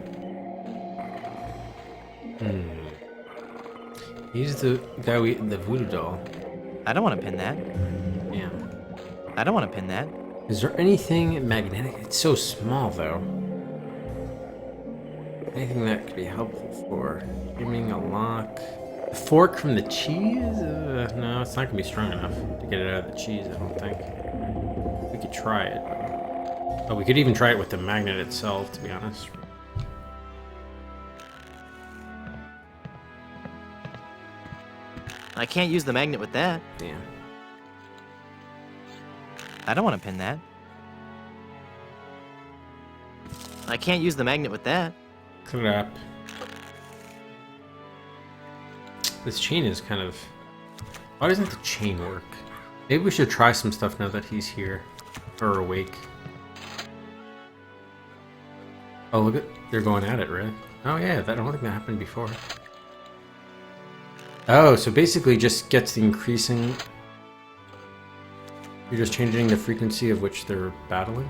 He's the guy the voodoo doll. I don't want to pin that. Yeah. I don't want to pin that. Is there anything magnetic? It's so small, though. Anything that could be helpful for skimming a lock? A fork from the cheese? No, it's not gonna be strong enough to get it out of the cheese, I don't think. We could try it. Oh, we could even try it with the magnet itself, to be honest. I can't use the magnet with that. Damn. I don't want to pin that. I can't use the magnet with that. Crap. This chain is kind of... Why doesn't the chain work? Maybe we should try some stuff now that he's here. Or awake. Oh, look at... They're going at it, right? Oh yeah, I don't think that happened before. Oh, so basically just gets the increasing... You're just changing the frequency of which they're battling?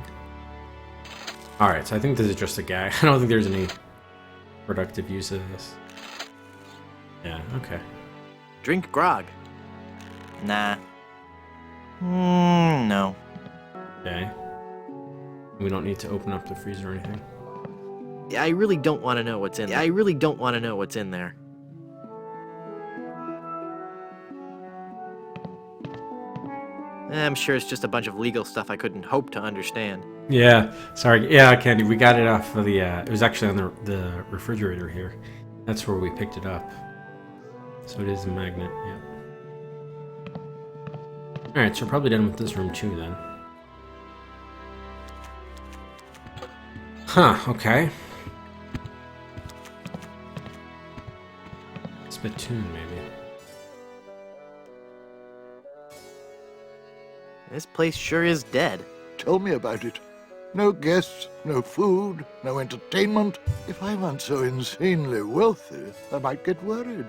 Alright, so I think this is just a gag. I don't think there's any productive use of this. Yeah, okay. Drink grog. Nah. No. Okay. We don't need to open up the freezer or anything. I really don't want to know what's in there. I really don't want to know what's in there. I'm sure it's just a bunch of legal stuff I couldn't hope to understand. Yeah, sorry. Yeah, Candy, we got it off of the, it was actually on the refrigerator here. That's where we picked it up. So it is a magnet, yeah. Alright, so we're probably done with this room too, then. Huh, okay. Spittoon, maybe. This place sure is dead. Tell me about it. No guests, no food, no entertainment. If I weren't so insanely wealthy, I might get worried.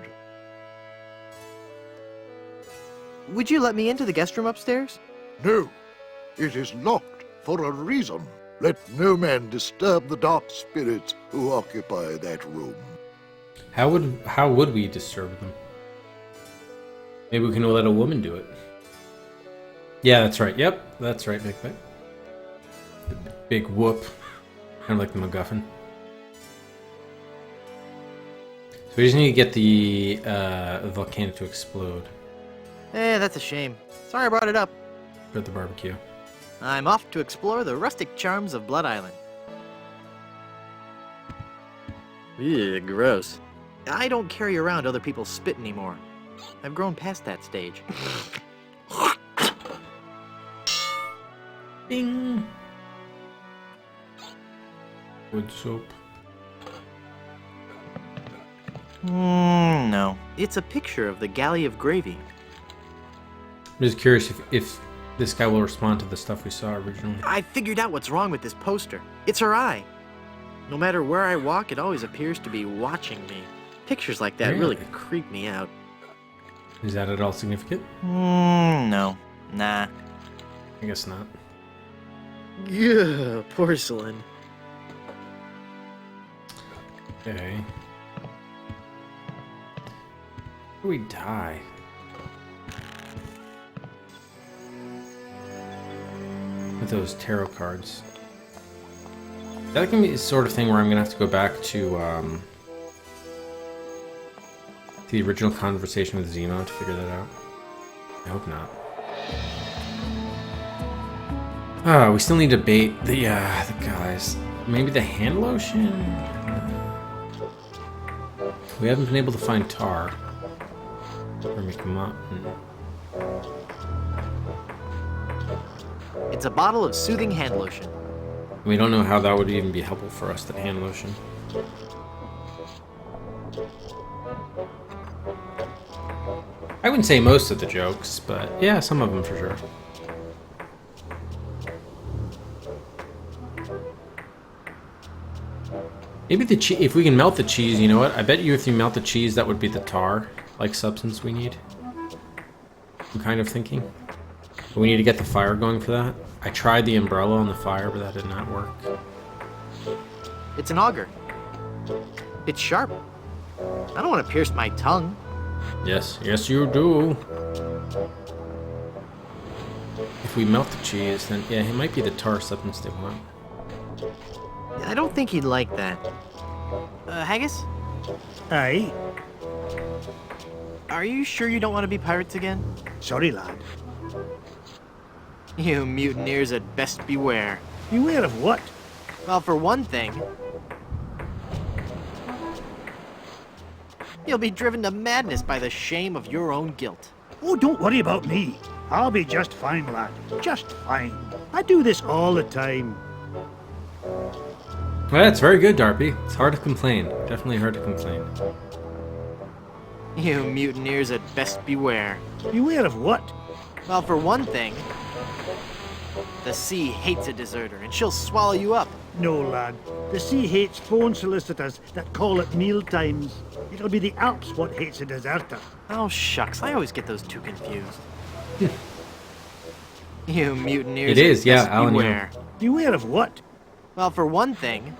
Would you let me into the guest room upstairs? No. It is locked for a reason. Let no man disturb the dark spirits who occupy that room. How would we disturb them? Maybe we can let a woman do it. Yeah, that's right. Yep, that's right, Big Big. The big whoop. Kind of like the MacGuffin. So we just need to get the volcano to explode. That's a shame. Sorry I brought it up. At the barbecue. I'm off to explore the rustic charms of Blood Island. Ew, gross. I don't carry around other people's spit anymore. I've grown past that stage. Ding! Wood soap. No. It's a picture of the Galley of Gravy. I'm just curious if this guy will respond to the stuff we saw originally. I figured out what's wrong with this poster. It's her eye. No matter where I walk, it always appears to be watching me. Pictures like that really creep me out. Is that at all significant? No. Nah. I guess not. Yeah, porcelain. Okay. Where do we die? With those tarot cards. That can be the sort of thing where I'm gonna have to go back to the original conversation with Zemo to figure that out. I hope not. We still need to bait the guys. Maybe the hand lotion? We haven't been able to find tar. Or make them up. It's a bottle of soothing hand lotion. We don't know how that would even be helpful for us, that hand lotion. I wouldn't say most of the jokes, but yeah, some of them for sure. Maybe the cheese, if we can melt the cheese, you know what? I bet you if you melt the cheese, that would be the tar-like substance we need. I'm kind of thinking. But we need to get the fire going for that. I tried the umbrella on the fire, but that did not work. It's an auger. It's sharp. I don't want to pierce my tongue. Yes, yes you do. If we melt the cheese, then yeah, it might be the tar substance they want. I don't think he'd like that. Haggis? Aye? Are you sure you don't want to be pirates again? Sorry, lad. You mutineers had best beware. Beware of what? Well, for one thing, you'll be driven to madness by the shame of your own guilt. Oh, don't worry about me. I'll be just fine, lad. Just fine. I do this all the time. Well, that's very good, Darby. It's hard to complain. Definitely hard to complain. You mutineers had best beware. Beware of what? Well, for one thing, the sea hates a deserter, and she'll swallow you up. No, lad. The sea hates phone solicitors that call at meal times. It'll be the Alps what hates a deserter. Oh, shucks. I always get those two confused. You mutineers It is, yeah, best Alan. beware. Beware of what? Well, for one thing,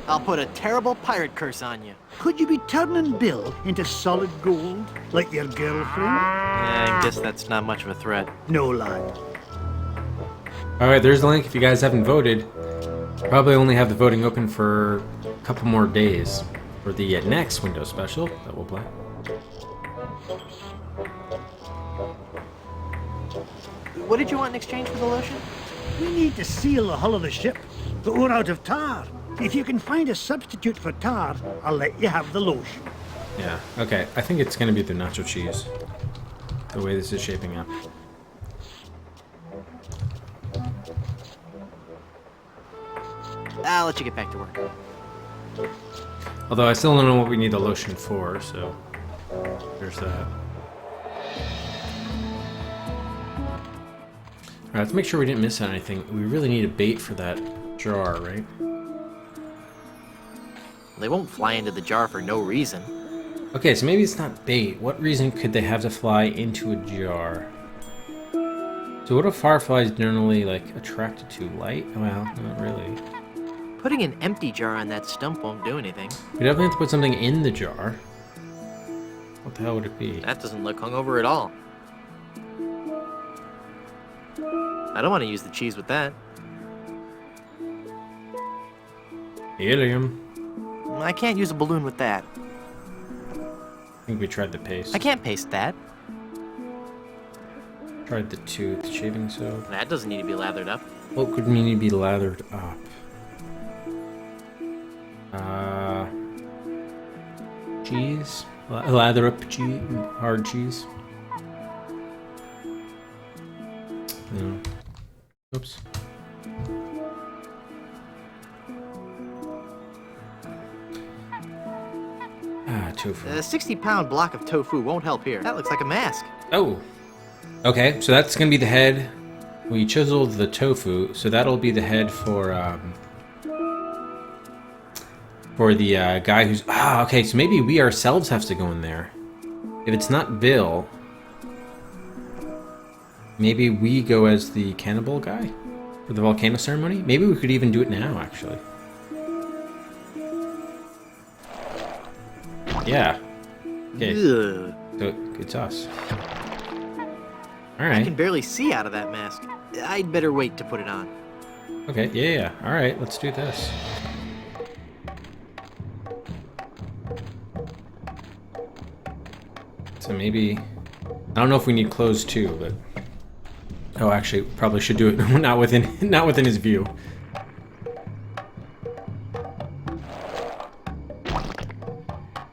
I'll put a terrible pirate curse on you. Could you be turning Bill into solid gold, like your girlfriend? Yeah, I guess that's not much of a threat. No, lad. Alright, there's the link if you guys haven't voted. Probably only have the voting open for a couple more days for the next Windows special that we'll play. What did you want in exchange for the lotion? We need to seal the hull of the ship, but we're out of tar. If you can find a substitute for tar, I'll let you have the lotion. Yeah, okay. I think it's going to be the nacho cheese. The way this is shaping up. I'll let you get back to work. Although I still don't know what we need the lotion for, so there's that. Alright, let's make sure we didn't miss anything. We really need a bait for that jar, right? They won't fly into the jar for no reason. Okay, so maybe it's not bait. What reason could they have to fly into a jar? So what are fireflies generally, like, attracted to? Light? Well, not really. Putting an empty jar on that stump won't do anything. We definitely have to put something in the jar. What the hell would it be? That doesn't look hungover at all. I don't want to use the cheese with that. Helium. I can't use a balloon with that. I think we tried the paste. I can't paste that. Tried the tooth shaving soap. That doesn't need to be lathered up. What could need to be lathered up? Cheese? Lather up cheese? Hard cheese? No. Oops. Tofu. A 60-pound block of tofu won't help here. That looks like a mask. Oh. Okay, so that's gonna be the head. We chiseled the tofu, so that'll be the head for the guy who's... Ah, okay, so maybe we ourselves have to go in there. If it's not Bill, maybe we go as the cannibal guy for the volcano ceremony? Maybe we could even do it now, actually. Yeah. Okay. Ugh. So it's us. I Alright. can barely see out of that mask. I'd better wait to put it on. Okay, yeah. Alright, let's do this. So maybe... I don't know if we need clothes too, but... Oh, actually, probably should do it not within his view.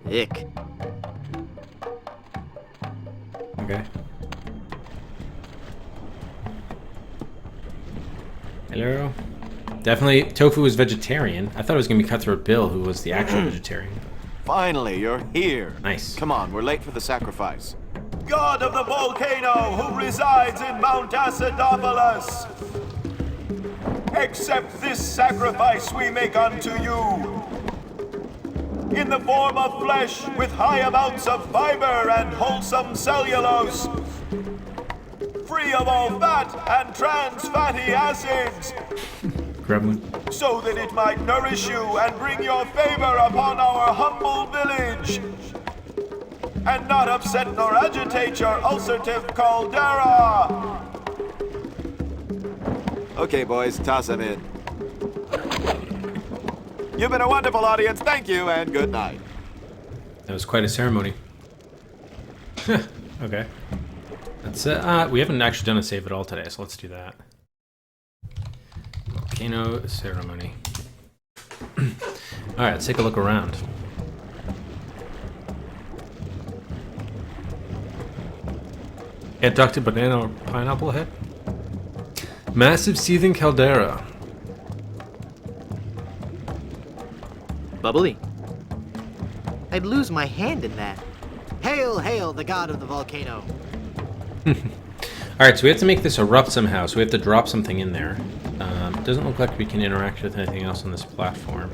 Ick. Okay. Hello? Definitely, Tofu is vegetarian. I thought it was going to be Cutthroat Bill, who was the actual vegetarian. Finally, you're here. Nice. Come on, we're late for the sacrifice. God of the volcano who resides in Mount Acidophilus, accept this sacrifice we make unto you. In the form of flesh with high amounts of fiber and wholesome cellulose, free of all fat and trans fatty acids, Gremlin. so that it might nourish you and bring your favor upon our humble village, and not upset nor agitate your ulcerative caldera. Okay, boys, toss him in. You've been a wonderful audience. Thank you, and good night. That was quite a ceremony. Okay. That's we haven't actually done a save at all today, so let's do that. volcano ceremony. Alright, let's take a look around. Abducted banana or pineapple head? Massive seething caldera. Bubbly. I'd lose my hand in that. Hail, hail, the god of the volcano. Alright, so we have to make this erupt somehow, so we have to drop something in there. It doesn't look like we can interact with anything else on this platform.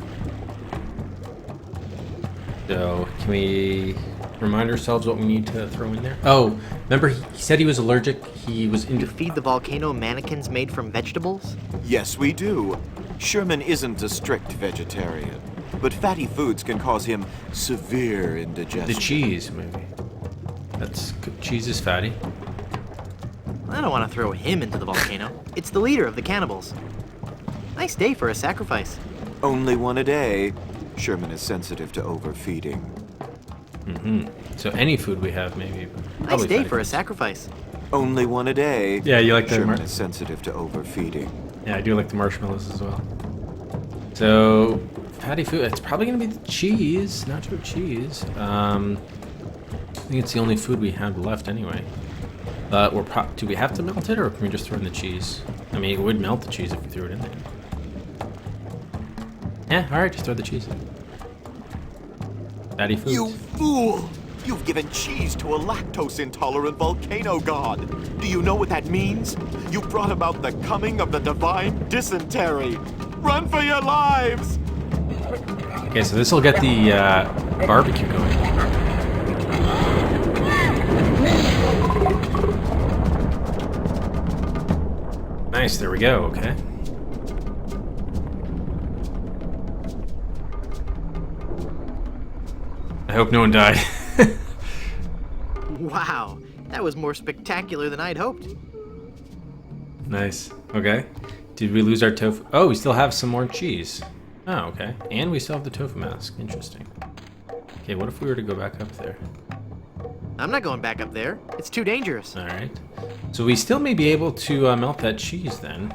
So, can we remind ourselves what we need to throw in there? Oh, remember he said he was allergic? He was into... You feed the volcano mannequins made from vegetables? Yes, we do. Sherman isn't a strict vegetarian, but fatty foods can cause him severe indigestion. The cheese, maybe. Cheese is fatty. I don't want to throw him into the volcano. It's the leader of the cannibals. Nice day for a sacrifice. Only one a day. Sherman is sensitive to overfeeding. So any food we have, maybe. Nice day for a sacrifice. Only one a day. Yeah, you like the... Sherman is sensitive to overfeeding. Yeah, I do like the marshmallows as well. So, fatty food. It's probably going to be the cheese. Nacho cheese. I think it's the only food we have left anyway. Do we have to melt it, or can we just throw in the cheese? I mean, it would melt the cheese if we threw it in there. Yeah, alright, just throw the cheese in. Fatty foods. You fool! You've given cheese to a lactose-intolerant volcano god. Do you know what that means? You brought about the coming of the divine dysentery. Run for your lives! Okay, so this will get the barbecue going. Nice, there we go, okay. I hope no one died. Wow, that was more spectacular than I'd hoped. Nice, okay. Did we lose our tofu? Oh, we still have some more cheese. Oh, okay. And we still have the tofu mask. Interesting. Okay, what if we were to go back up there? I'm not going back up there. It's too dangerous. Alright. So we still may be able to melt that cheese then.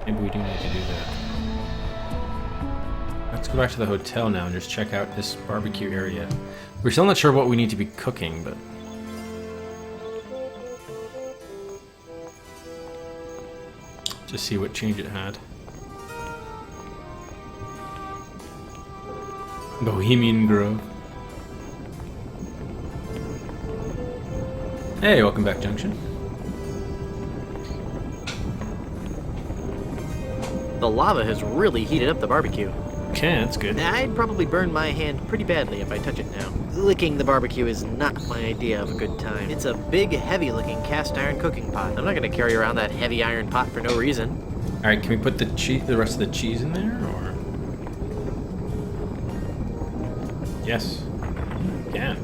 Maybe we do need to do that. Let's go back to the hotel now and just check out this barbecue area. We're still not sure what we need to be cooking, but... just see what change it had. Bohemian Grove. Hey, welcome back, Junction. The lava has really heated up the barbecue. Okay, that's good. I'd probably burn my hand pretty badly if I touch it now. Licking the barbecue is not my idea of a good time. It's a big, heavy-looking cast iron cooking pot. I'm not going to carry around that heavy iron pot for no reason. All right, can we put the rest of the cheese in there, or? Yes. Yeah.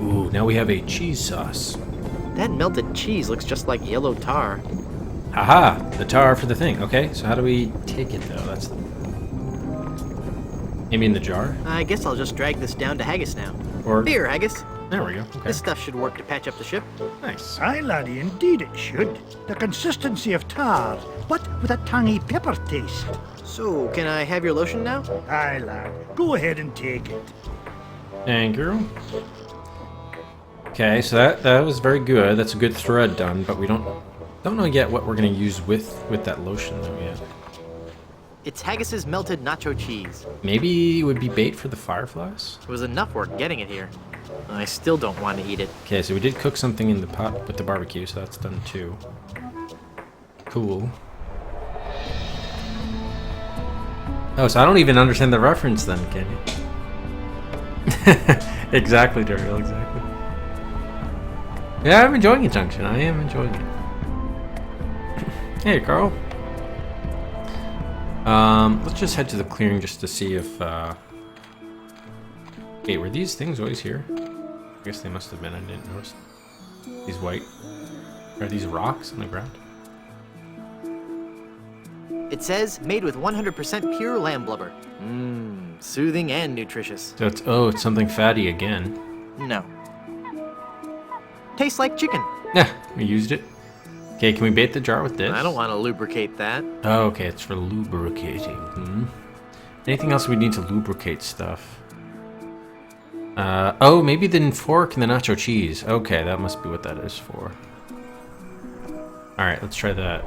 Ooh, now we have a cheese sauce. That melted cheese looks just like yellow tar. Haha, the tar for the thing. Okay, so how do we take it though? That's maybe in the jar? I guess I'll just drag this down to Haggis now. Or here, Haggis. There we go. Okay. This stuff should work to patch up the ship. Nice. Aye, laddie, indeed it should. The consistency of tar, but with a tangy pepper taste. So, can I have your lotion now? Aye, lad. Go ahead and take it. Thank you. Okay, so that was very good. That's a good thread done, but we don't know yet what we're gonna use with that lotion though yet. It's Haggis's melted nacho cheese. Maybe it would be bait for the fireflies? It was enough work getting it here. I still don't want to eat it. Okay, so we did cook something in the pot with the barbecue, so that's done too. Cool. Oh, so I don't even understand the reference then, can you? Exactly, Daryl, exactly. Yeah, I'm enjoying it, Junction. I am enjoying it. Hey, Carl. Let's just head to the clearing just to see if, Hey, were these things always here? I guess they must have been, I didn't notice. These white... Are these rocks on the ground? It says, made with 100% pure lamb blubber. Mmm, soothing and nutritious. So it's something fatty again. No. Tastes like chicken. Yeah, we used it. Okay, can we bait the jar with this? I don't want to lubricate that. Oh, okay, it's for lubricating. Anything else we need to lubricate stuff? Oh, maybe the fork and the nacho cheese. Okay, that must be what that is for. Alright, let's try that.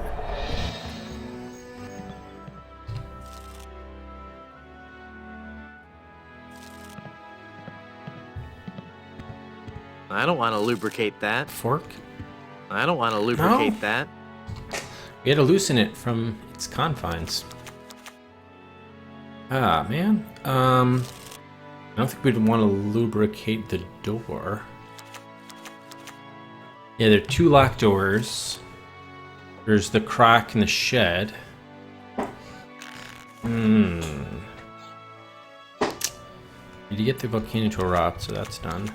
I don't want to lubricate that. Fork? I don't want to lubricate that. We had to loosen it from its confines. Ah, man. I don't think we'd want to lubricate the door. Yeah, there are 2 locked doors. There's the crack in the shed. Did you get the volcano to erupt? So that's done.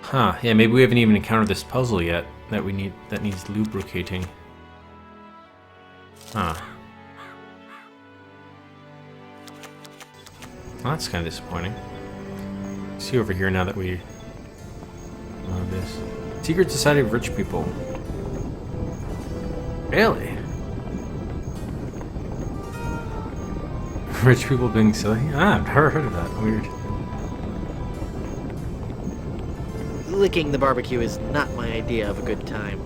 Huh, yeah, maybe we haven't even encountered this puzzle yet that needs lubricating. Huh. Well, that's kind of disappointing. See over here now that we know this. Secret Society of Rich People. Really? Rich people being silly? Ah, I've never heard of that. Weird. Licking the barbecue is not my idea of a good time.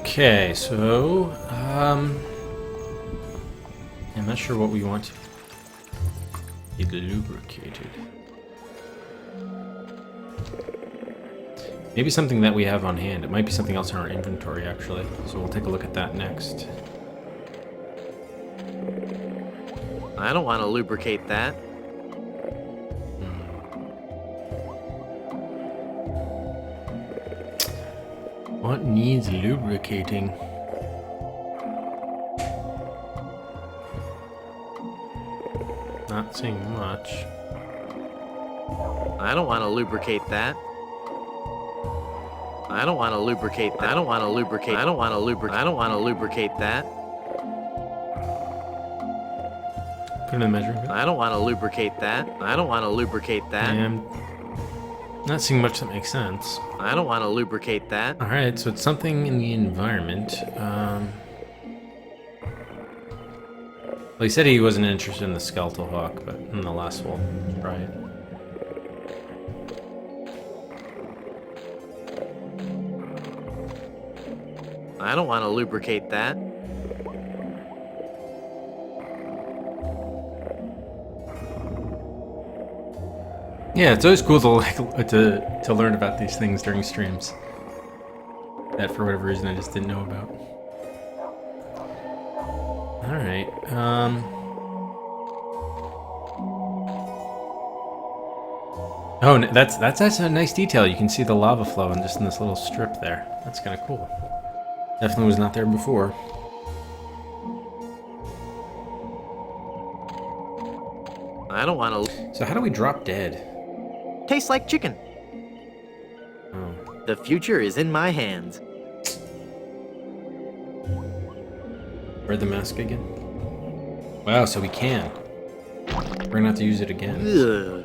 Okay, so I'm not sure what we want to get lubricated. Maybe something that we have on hand. It might be something else in our inventory, actually. So we'll take a look at that next. I don't want to lubricate that. What needs lubricating? Not seeing much. I don't want to lubricate that. I don't want to lubricate that. I don't want to lubricate. I don't want to lubricate. I don't want to lubricate that. Put it in the measuring cup. I don't want to lubricate that. I don't want to lubricate that. Yeah, I'm not seeing much that makes sense. I don't want to lubricate that. Alright, so it's something in the environment. Well, he said he wasn't interested in the skeletal hook, but nonetheless, we'll try it. I don't want to lubricate that. Yeah, it's always cool to learn about these things during streams that for whatever reason I just didn't know about. All right. Oh, that's a nice detail. You can see the lava flow just in this little strip there. That's kind of cool. Definitely was not there before. I don't want to. So how do we drop dead? Tastes like chicken. Oh. The future is in my hands. Wear the mask again? Wow, so we can. We're gonna have to use it again. Ugh.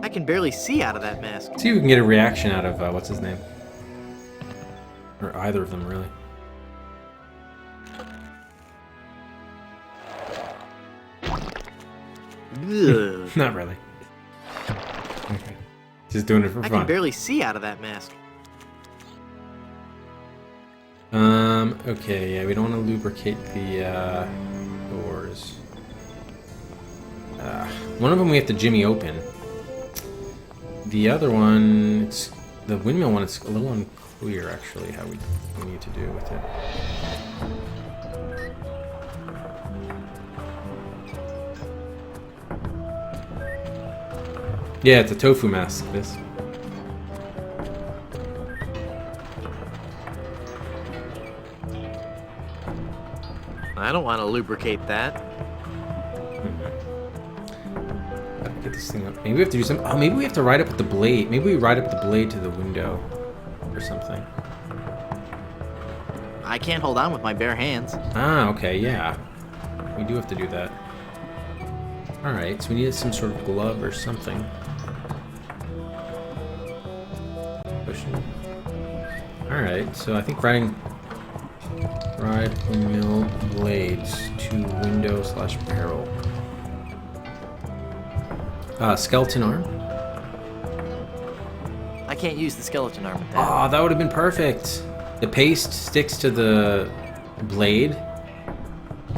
I can barely see out of that mask. See if we can get a reaction out of, what's his name? Or either of them, really. Ugh. Not really. Okay. Just doing it for fun. I can barely see out of that mask. Okay, yeah, we don't want to lubricate the, doors. One of them we have to jimmy open. The other one, the windmill one, it's a little unclear, actually, how we need to do with it. Yeah, it's a tofu mask, this. I don't want to lubricate that. Gotta get this thing up. Maybe we have to do some. Oh, maybe we have to ride up with the blade. Maybe we ride up the blade to the window or something. I can't hold on with my bare hands. Ah, okay, yeah. We do have to do that. Alright, so we need some sort of glove or something. Pushing. Alright, so I think ride mill blades to window/barrel. Skeleton arm. I can't use the skeleton arm with that. Oh, that would have been perfect. The paste sticks to the blade.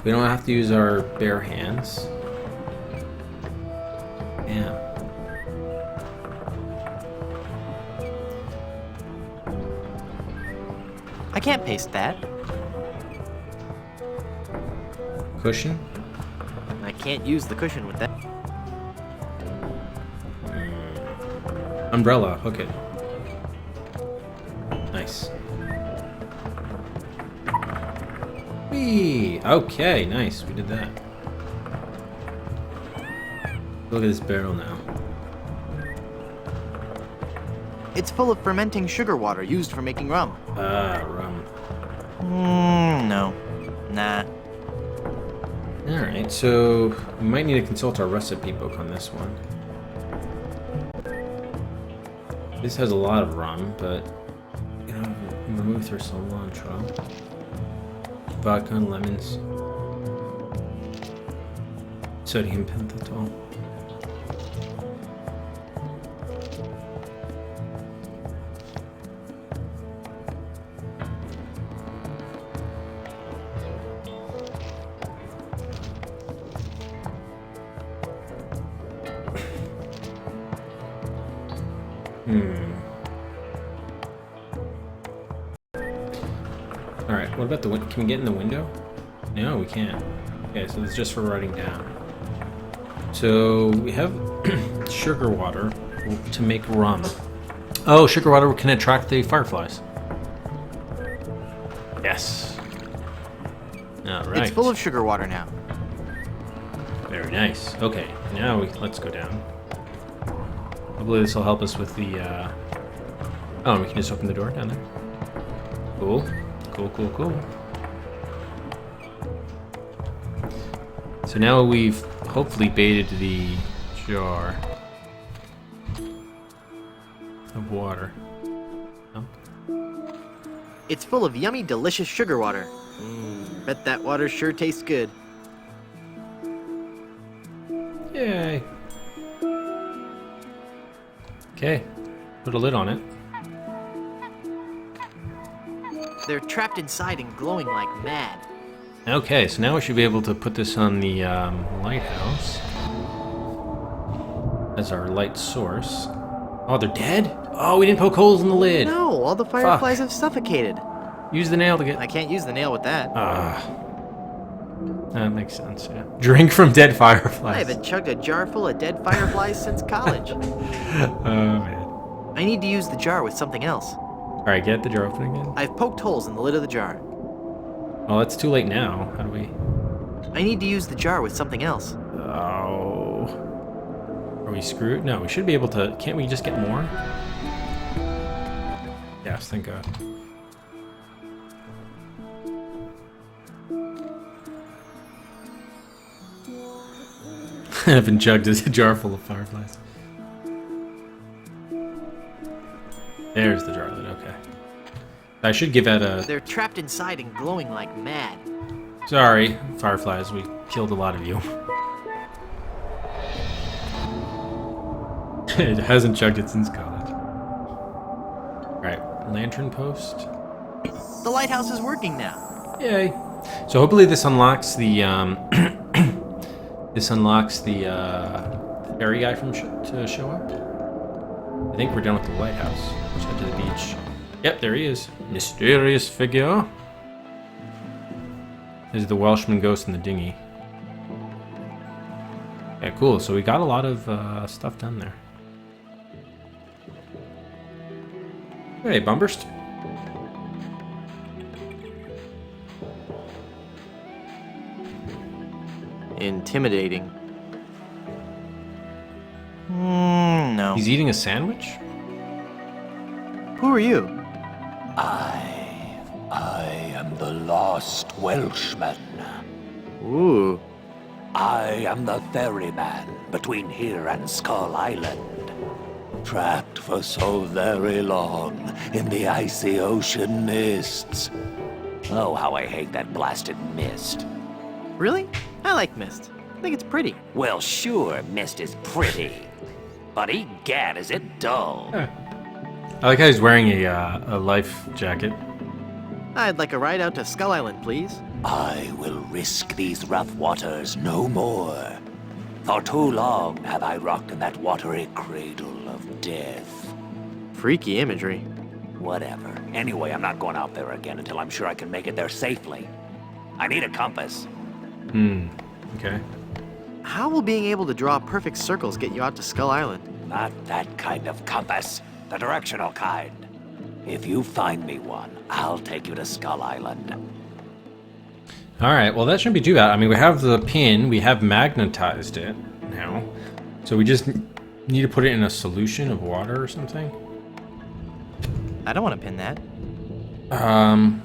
We don't have to use our bare hands. Damn. I can't paste that. Cushion? I can't use the cushion with that. Umbrella, hook it. Nice. Whee! Okay, nice. We did that. Look at this barrel now. It's full of fermenting sugar water used for making rum. Ah, rum. No. Nah. Alright, so we might need to consult our recipe book on this one. This has a lot of rum, but you know, vermouth or cilantro, vodka and lemons, sodium pentothal. Alright, what about the window? Can we get in the window? No, we can't. Okay, so it's just for writing down. So we have sugar water to make rum. Oh, sugar water can attract the fireflies. Yes. Alright. It's full of sugar water now. Very nice. Okay, now let's go down. Hopefully this will help us with the, oh, we can just open the door down there. Cool. Cool. So now we've hopefully baited the jar of water. Oh. It's full of yummy, delicious sugar water. Bet that water sure tastes good. Yay. Okay, put a lid on it. They're trapped inside and glowing like mad. Okay, so now we should be able to put this on the lighthouse as our light source. Oh, they're dead? Oh, we didn't poke holes in the lid. No, all the fireflies have suffocated. Use the nail to get... I can't use the nail with that. That makes sense, yeah. Drink from dead fireflies. I haven't chugged a jar full of dead fireflies since college. Oh, man. I need to use the jar with something else. Alright, get the jar open again. I've poked holes in the lid of the jar. Well, it's too late now. How do we... I need to use the jar with something else. Oh... Are we screwed? No, we should be able to... Can't we just get more? Yes, thank God. I haven't chugged a jar full of fireflies. There's the jar lid, okay. I should give that a... They're trapped inside and glowing like mad. Sorry, fireflies, we killed a lot of you. It hasn't chugged it since college. Alright, lantern post. The lighthouse is working now. Yay. So hopefully this unlocks the, this unlocks the ferry guy from to show up. I think we're done with the lighthouse. Let's head to the beach. Yep, there he is. Mysterious figure. This is the Welshman ghost in the dinghy. Yeah, cool. So we got a lot of stuff done there. Hey, Bumburst. Intimidating. No. He's eating a sandwich? Who are you? I am the lost Welshman. Ooh. I am the ferryman between here and Skull Island. Trapped for so very long in the icy ocean mists. Oh, how I hate that blasted mist. Really? I like mist. I think it's pretty. Well, sure, mist is pretty. But egad, is it dull. I like how he's wearing a life jacket. I'd like a ride out to Skull Island, please. I will risk these rough waters no more. For too long have I rocked in that watery cradle of death. Freaky imagery. Whatever. Anyway, I'm not going out there again until I'm sure I can make it there safely. I need a compass. Okay. How will being able to draw perfect circles get you out to Skull Island? Not that kind of compass. The directional kind. If you find me one, I'll take you to Skull Island. Alright, well that shouldn't be too bad. I mean, we have the pin, we have magnetized it now. So we just need to put it in a solution of water or something. I don't want to pin that. Can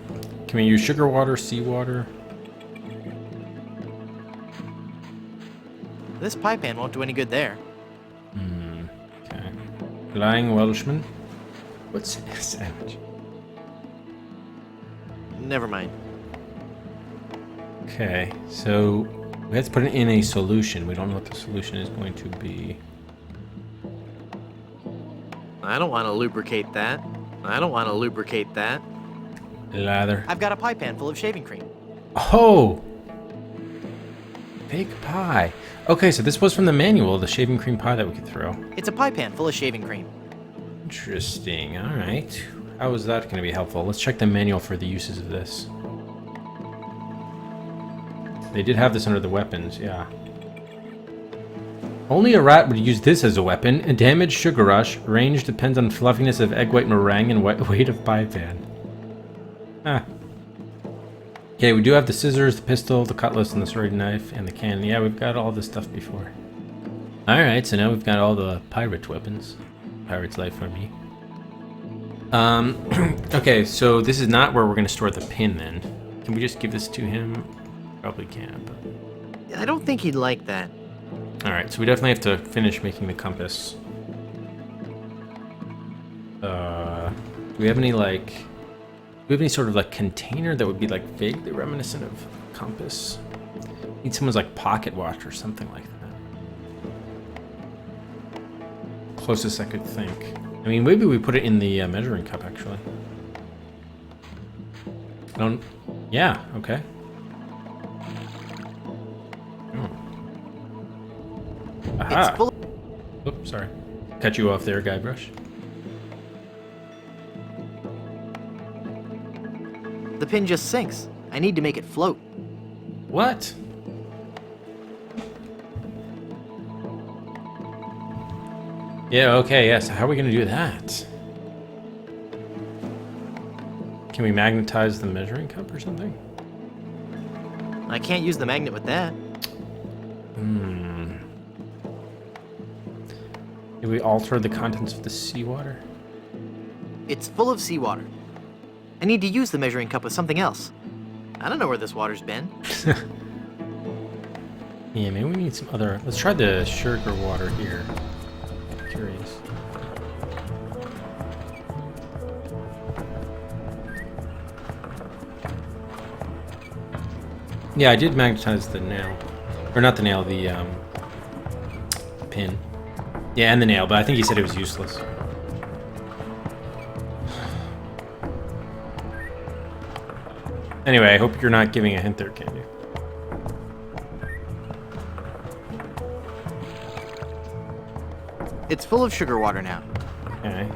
we use sugar water, seawater? This pipe pan won't do any good there. Okay. Flying Welshman? What's a sandwich? Never mind. Okay, so we have to put it in a solution. We don't know what the solution is going to be. I don't want to lubricate that. I don't want to lubricate that. Lather. I've got a pie pan full of shaving cream. Oh! Fake pie. Okay, so this was from the manual, the shaving cream pie that we could throw. It's a pie pan full of shaving cream. Interesting. Alright. How is that going to be helpful? Let's check the manual for the uses of this. They did have this under the weapons, yeah. Only a rat would use this as a weapon. A damaged sugar rush. Range depends on fluffiness of egg white meringue and weight of pie pan. Ah. Okay, we do have the scissors, the pistol, the cutlass, and the serrated knife, and the cannon. Yeah, we've got all this stuff before. Alright, so now we've got all the pirate weapons. Pirate's life for me. Okay, so this is not where we're going to store the pin then. Can we just give this to him? Probably can, but... I don't think he'd like that. Alright, so we definitely have to finish making the compass. Do we have any, like... Do we have any sort of, like, container that would be, like, vaguely reminiscent of a compass? Need someone's, like, pocket watch or something like that. Closest I could think. I mean, maybe we put it in the measuring cup, actually. I don't... Yeah, okay. Aha. It's full. Oops, sorry. Cut you off there, Guybrush. The pin just sinks. I need to make it float. What? Yeah, okay, yes. How are we going to do that? Can we magnetize the measuring cup or something? I can't use the magnet with that. Did we alter the contents of the seawater? It's full of seawater. I need to use the measuring cup with something else. I don't know where this water's been. Yeah, maybe we need some other... Let's try the sugar water here. I'm curious. Yeah, I did magnetize the nail. Or not the nail, the pin. Yeah, and the nail, but I think he said it was useless. Anyway, I hope you're not giving a hint there, Candy. It's full of sugar water now. Okay.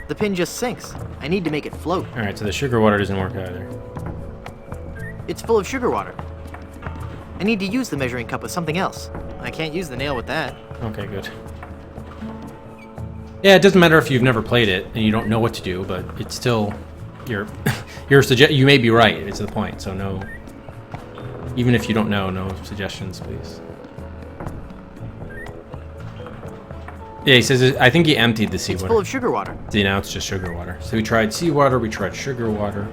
The pin just sinks. I need to make it float. Alright, so the sugar water doesn't work either. It's full of sugar water. I need to use the measuring cup with something else. I can't use the nail with that. Okay, good. Yeah, it doesn't matter if you've never played it and you don't know what to do, but it's still you may be right. It's the point. So no, even if you don't know, no suggestions, please. Yeah, he says I think he emptied the seawater. It's full of sugar water. See, now it's just sugar water. So we tried seawater, we tried sugar water.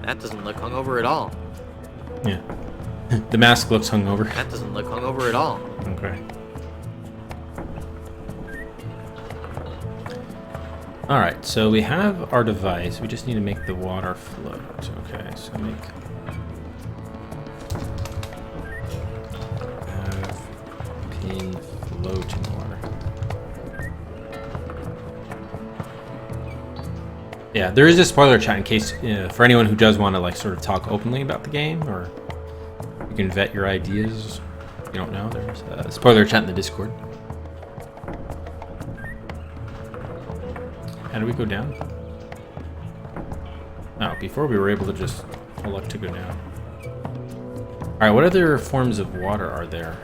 That doesn't look hungover at all. Yeah. The mask looks hungover. That doesn't look hungover at all. Okay. Alright, so we have our device. We just need to make the water float. Okay, so make... have pin float in water. Yeah, there is a spoiler chat in case, for anyone who does want to like sort of talk openly about the game, or you can vet your ideas. If you don't know, there's a spoiler chat in the Discord. How do we go down? Oh, before we were able to just elect to go down. Alright, what other forms of water are there?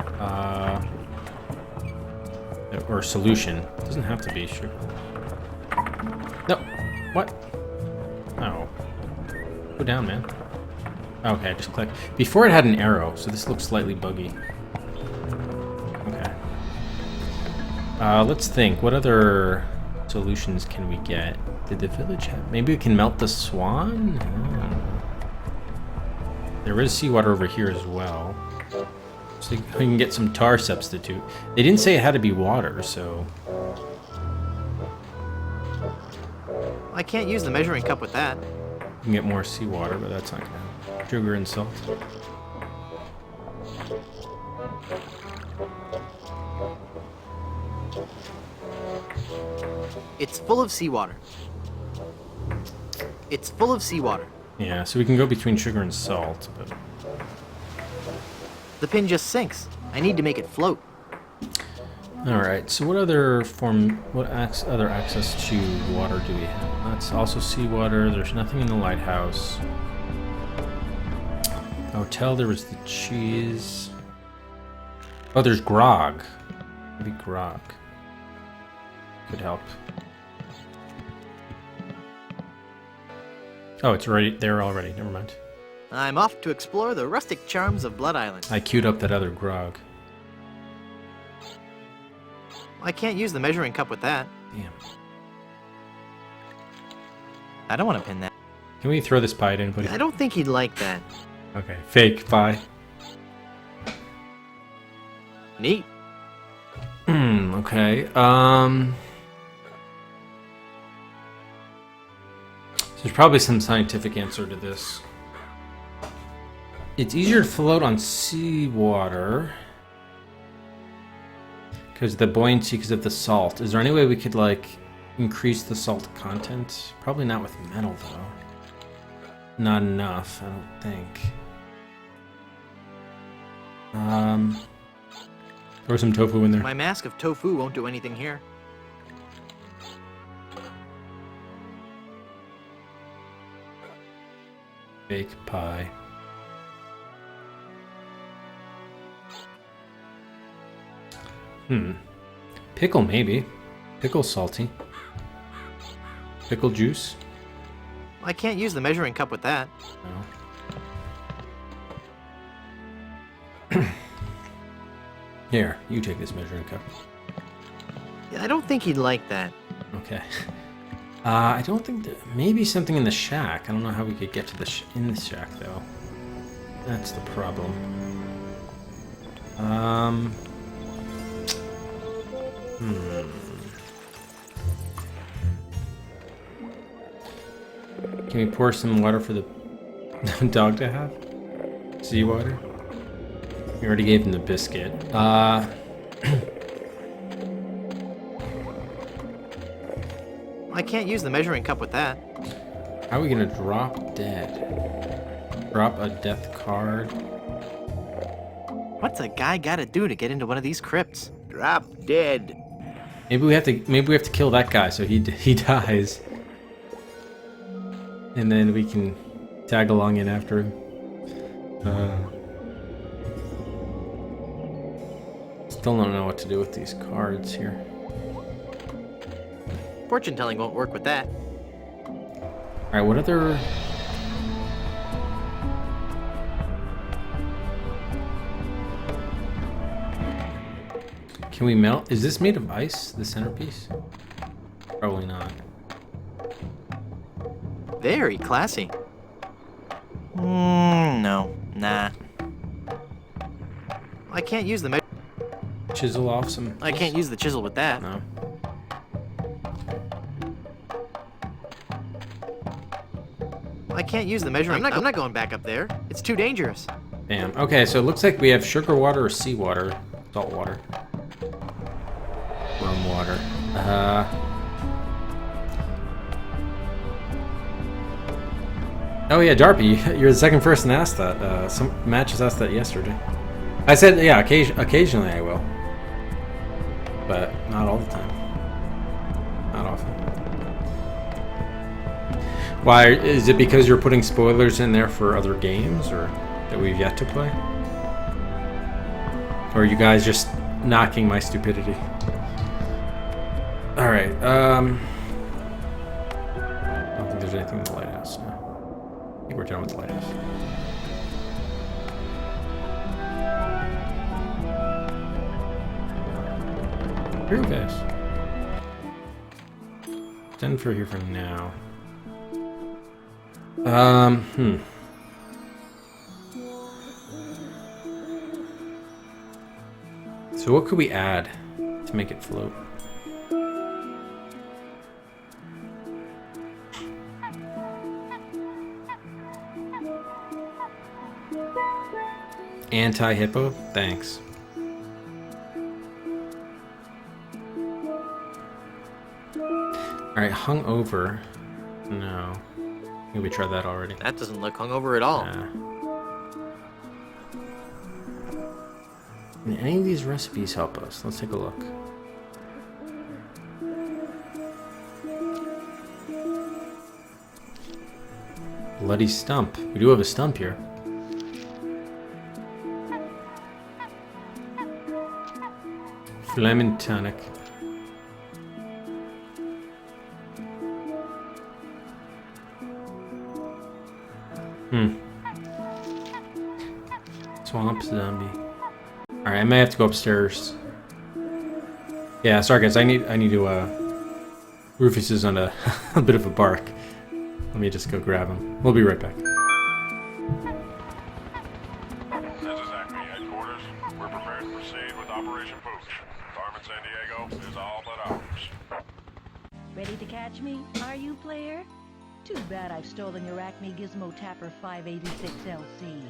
Or solution. It doesn't have to be sugar. No. What? Oh. Go down, man. Okay, I just clicked. Before it had an arrow, so this looks slightly buggy. Okay. Let's think. What other solutions can we get? Did the village have... Maybe we can melt the swan? Oh. There is seawater over here as well. So we can get some tar substitute. They didn't say it had to be water, so... I can't use the measuring cup with that. You can get more seawater, but that's not gonna help. Sugar and salt. It's full of seawater. It's full of seawater. Yeah, so we can go between sugar and salt, but... The pin just sinks. I need to make it float. Alright, so what other other access to water do we have? That's also seawater. There's nothing in the lighthouse. The hotel, there was the cheese. Oh, there's grog. Maybe grog could help. Oh, it's right there already. Never mind. I'm off to explore the rustic charms of Blood Island. I queued up that other grog. I can't use the measuring cup with that. Damn. I don't want to pin that. Can we throw this pie at anybody? I don't think he'd like that. Okay, fake pie. Neat. Okay. There's probably some scientific answer to this. It's easier to float on seawater because of the buoyancy, because of the salt. Is there any way we could like increase the salt content? Probably not with metal though. Not enough, I don't think. Throw some tofu in there. My mask of tofu won't do anything here. Fake pie. Pickle maybe. Pickle salty. Pickle juice. I can't use the measuring cup with that. No. Here, you take this measuring cup. Yeah, I don't think he'd like that. Okay. I don't think that... Maybe something in the shack. I don't know how we could get to the in the shack, though. That's the problem. Can we pour some water for the dog to have? Seawater? We already gave him the biscuit. I can't use the measuring cup with that. How are we gonna drop dead? Drop a death card? What's a guy gotta do to get into one of these crypts? Drop dead. Maybe we have to kill that guy so he dies, and then we can tag along in after him. Still don't know what to do with these cards here. Fortune telling won't work with that. Alright, what other... Can we melt? Is this made of ice, the centerpiece? Probably not. Very classy. No. Nah. I can't use the Chisel off some. I can't use the chisel with that. No. I can't use the measuring. I'm not going back up there. It's too dangerous. Damn. Okay, so it looks like we have sugar water or seawater. Salt water. Worm water. Oh yeah, Darby, you're the second person to ask that. Some matches asked that yesterday. I said, yeah, occasionally I will. But not all the time. Not often. Why? Is it because you're putting spoilers in there for other games or that we've yet to play? Or are you guys just knocking my stupidity? Alright, I don't think there's anything in the lighthouse. No. I think we're done with the lighthouse. Here, guys. Done for here for now. So what could we add to make it float? Anti-hippo? Thanks. Alright, hung over. No. I think we tried that already. That doesn't look hungover at all. Can any of these recipes help us? Let's take a look. Bloody stump. We do have a stump here. Lemon tonic. Swamp zombie. Alright, I may have to go upstairs. Yeah, sorry guys, I need to Rufus is on a bit of a bark. Let me just go grab him. We'll be right back. This is Acme headquarters. We're prepared to proceed with Operation Pooch. Farm in San Diego is all but ours. Ready to catch me, are you, player? Too bad I've stolen your Acme Gizmo Tapper 586 LC.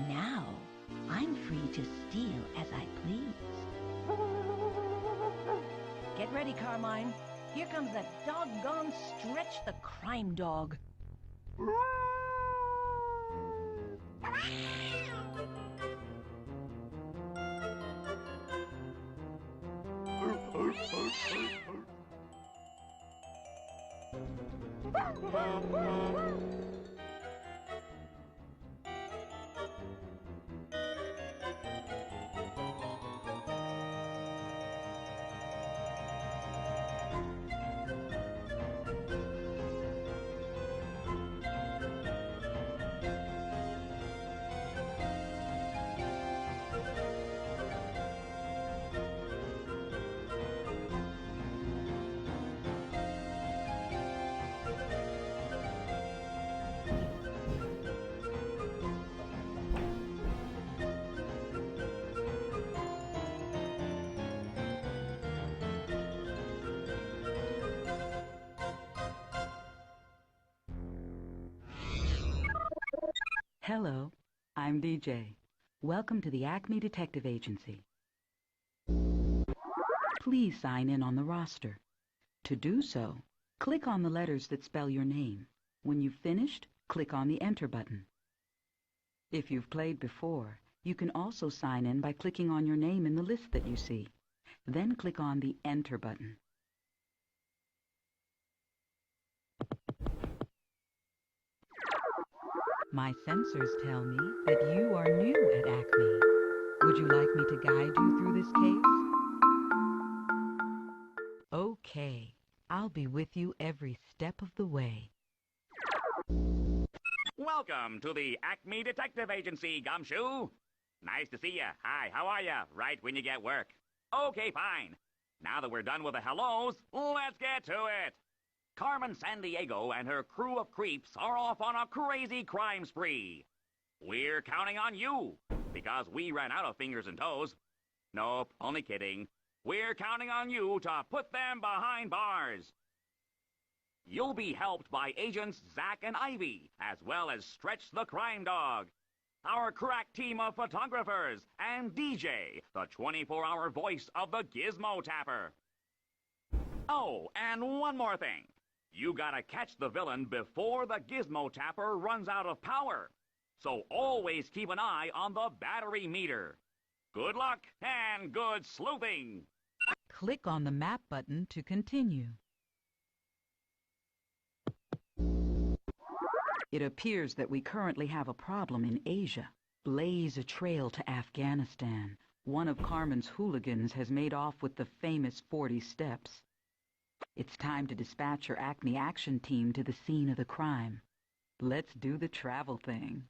Now, I'm free to steal as I please. Get ready, Carmine. Here comes that doggone Stretch the Crime Dog. Hello, I'm DJ. Welcome to the Acme Detective Agency. Please sign in on the roster. To do so, click on the letters that spell your name. When you've finished, click on the Enter button. If you've played before, you can also sign in by clicking on your name in the list that you see. Then click on the Enter button. My sensors tell me that you are new at Acme. Would you like me to guide you through this case? Okay, I'll be with you every step of the way. Welcome to the Acme Detective Agency, Gumshoe. Nice to see ya. Hi, how are ya? Right when you get work. Okay, fine. Now that we're done with the hellos, let's get to it. Carmen Sandiego and her crew of creeps are off on a crazy crime spree. We're counting on you, because we ran out of fingers and toes. Nope, only kidding. We're counting on you to put them behind bars. You'll be helped by agents Zack and Ivy, as well as Stretch the Crime Dog, our crack team of photographers, and DJ, the 24-hour voice of the Gizmo Tapper. Oh, and one more thing. You gotta catch the villain before the Gizmo Tapper runs out of power. So always keep an eye on the battery meter. Good luck and good sleuthing! Click on the map button to continue. It appears that we currently have a problem in Asia. Blaze a trail to Afghanistan. One of Carmen's hooligans has made off with the famous 40 steps. It's time to dispatch your Acme action team to the scene of the crime. Let's do the travel thing.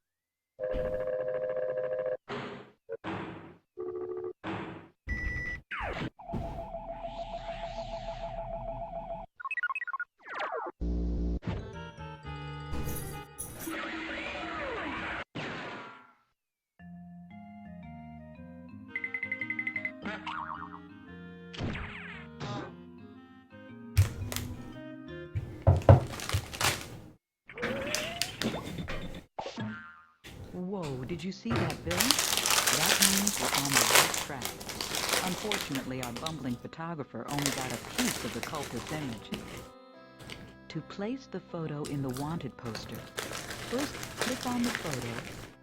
Whoa, did you see that, Bill? That means we're on the right track. Unfortunately, our bumbling photographer only got a piece of the cultist's image. To place the photo in the wanted poster, first click on the photo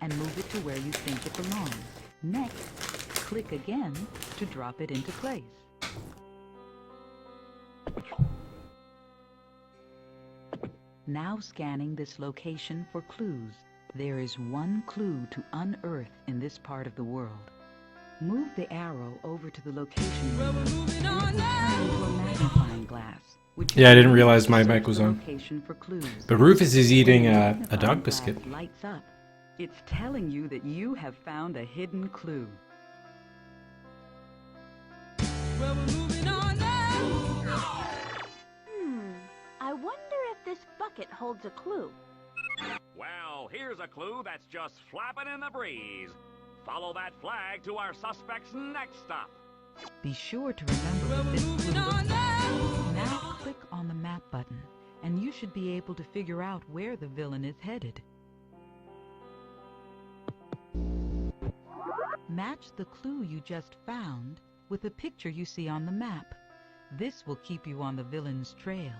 and move it to where you think it belongs. Next, click again to drop it into place. Now scanning this location for clues. There is one clue to unearth in this part of the world. Move the arrow over to the location and it will turn into a magnifying glass. Yeah, I didn't realize my mic was on. For clues. But Rufus is eating a dog biscuit. Lights up. It's telling you that you have found a hidden clue. Well, we're moving on now. I wonder if this bucket holds a clue. Well, here's a clue that's just flapping in the breeze. Follow that flag to our suspect's next stop. Be sure to remember what this clue looks like. Now click on the map button, and you should be able to figure out where the villain is headed. Match the clue you just found with the picture you see on the map. This will keep you on the villain's trail.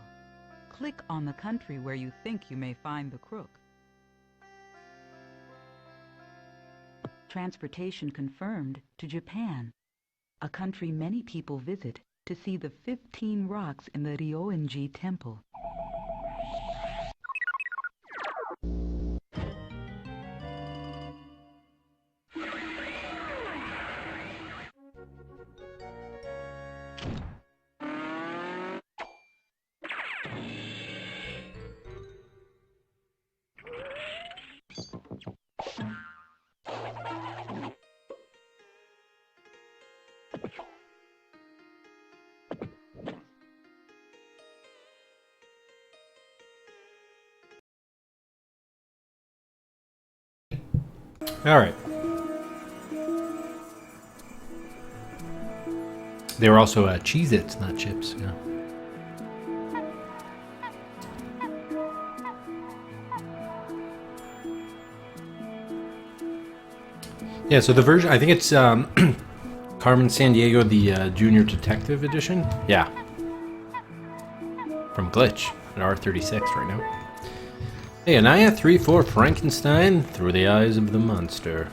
Click on the country where you think you may find the crook. Transportation confirmed to Japan, a country many people visit to see the 15 rocks in the Ryoenji temple. All right. They were also Cheez-Its, not chips. Yeah. Yeah. So the version, I think it's Carmen Sandiego, the Junior Detective Edition. Yeah. From Glitch at R36 right now. Hey, Anaya 3-4 Frankenstein through the eyes of the monster.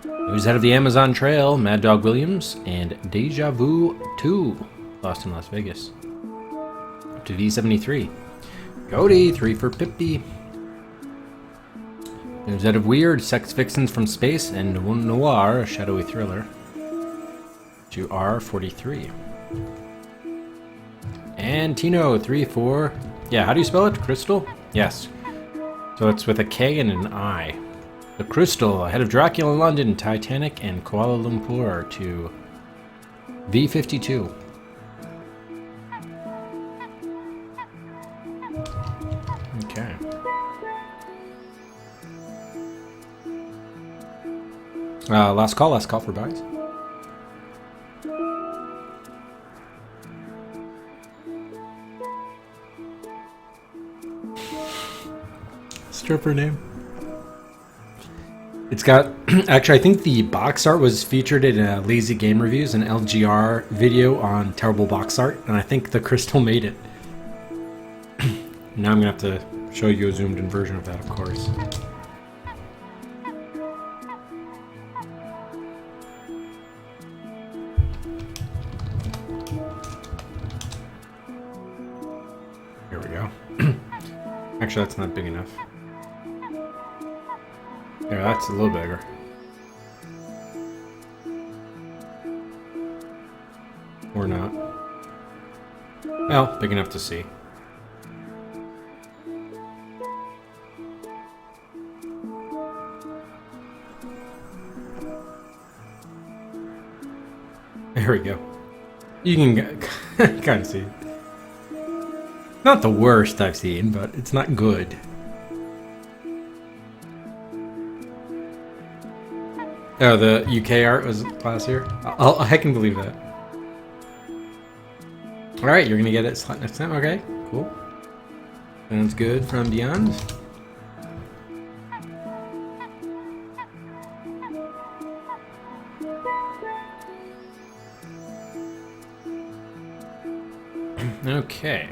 Who's head of the Amazon Trail? Mad Dog Williams and Deja Vu 2, Lost in Las Vegas. Up to V73. Cody 3 for Pippi. Who's head of Weird? Sex Vixens from Space and Noir, a shadowy thriller. To R43. And Tino 3-4. Yeah, how do you spell it? Crystal? Yes. So it's with a K and an I. The Crystal, ahead of Dracula London, Titanic, and Kuala Lumpur to V52. Last call for buys. Stripper name. It's got, actually, I think the box art was featured in Lazy Game Reviews, an LGR video on terrible box art, and I think the crystal made it. Now I'm gonna have to show you a zoomed in version of that, of course. Here we go. Actually, that's not big enough. Yeah, that's a little bigger. Or not. Well, big enough to see. There we go. You can kind of see it. Not the worst I've seen, but it's not good. Oh, the UK art was classier? I can believe that. Alright, you're gonna get it next time? Okay, cool. Sounds good from beyond. Okay.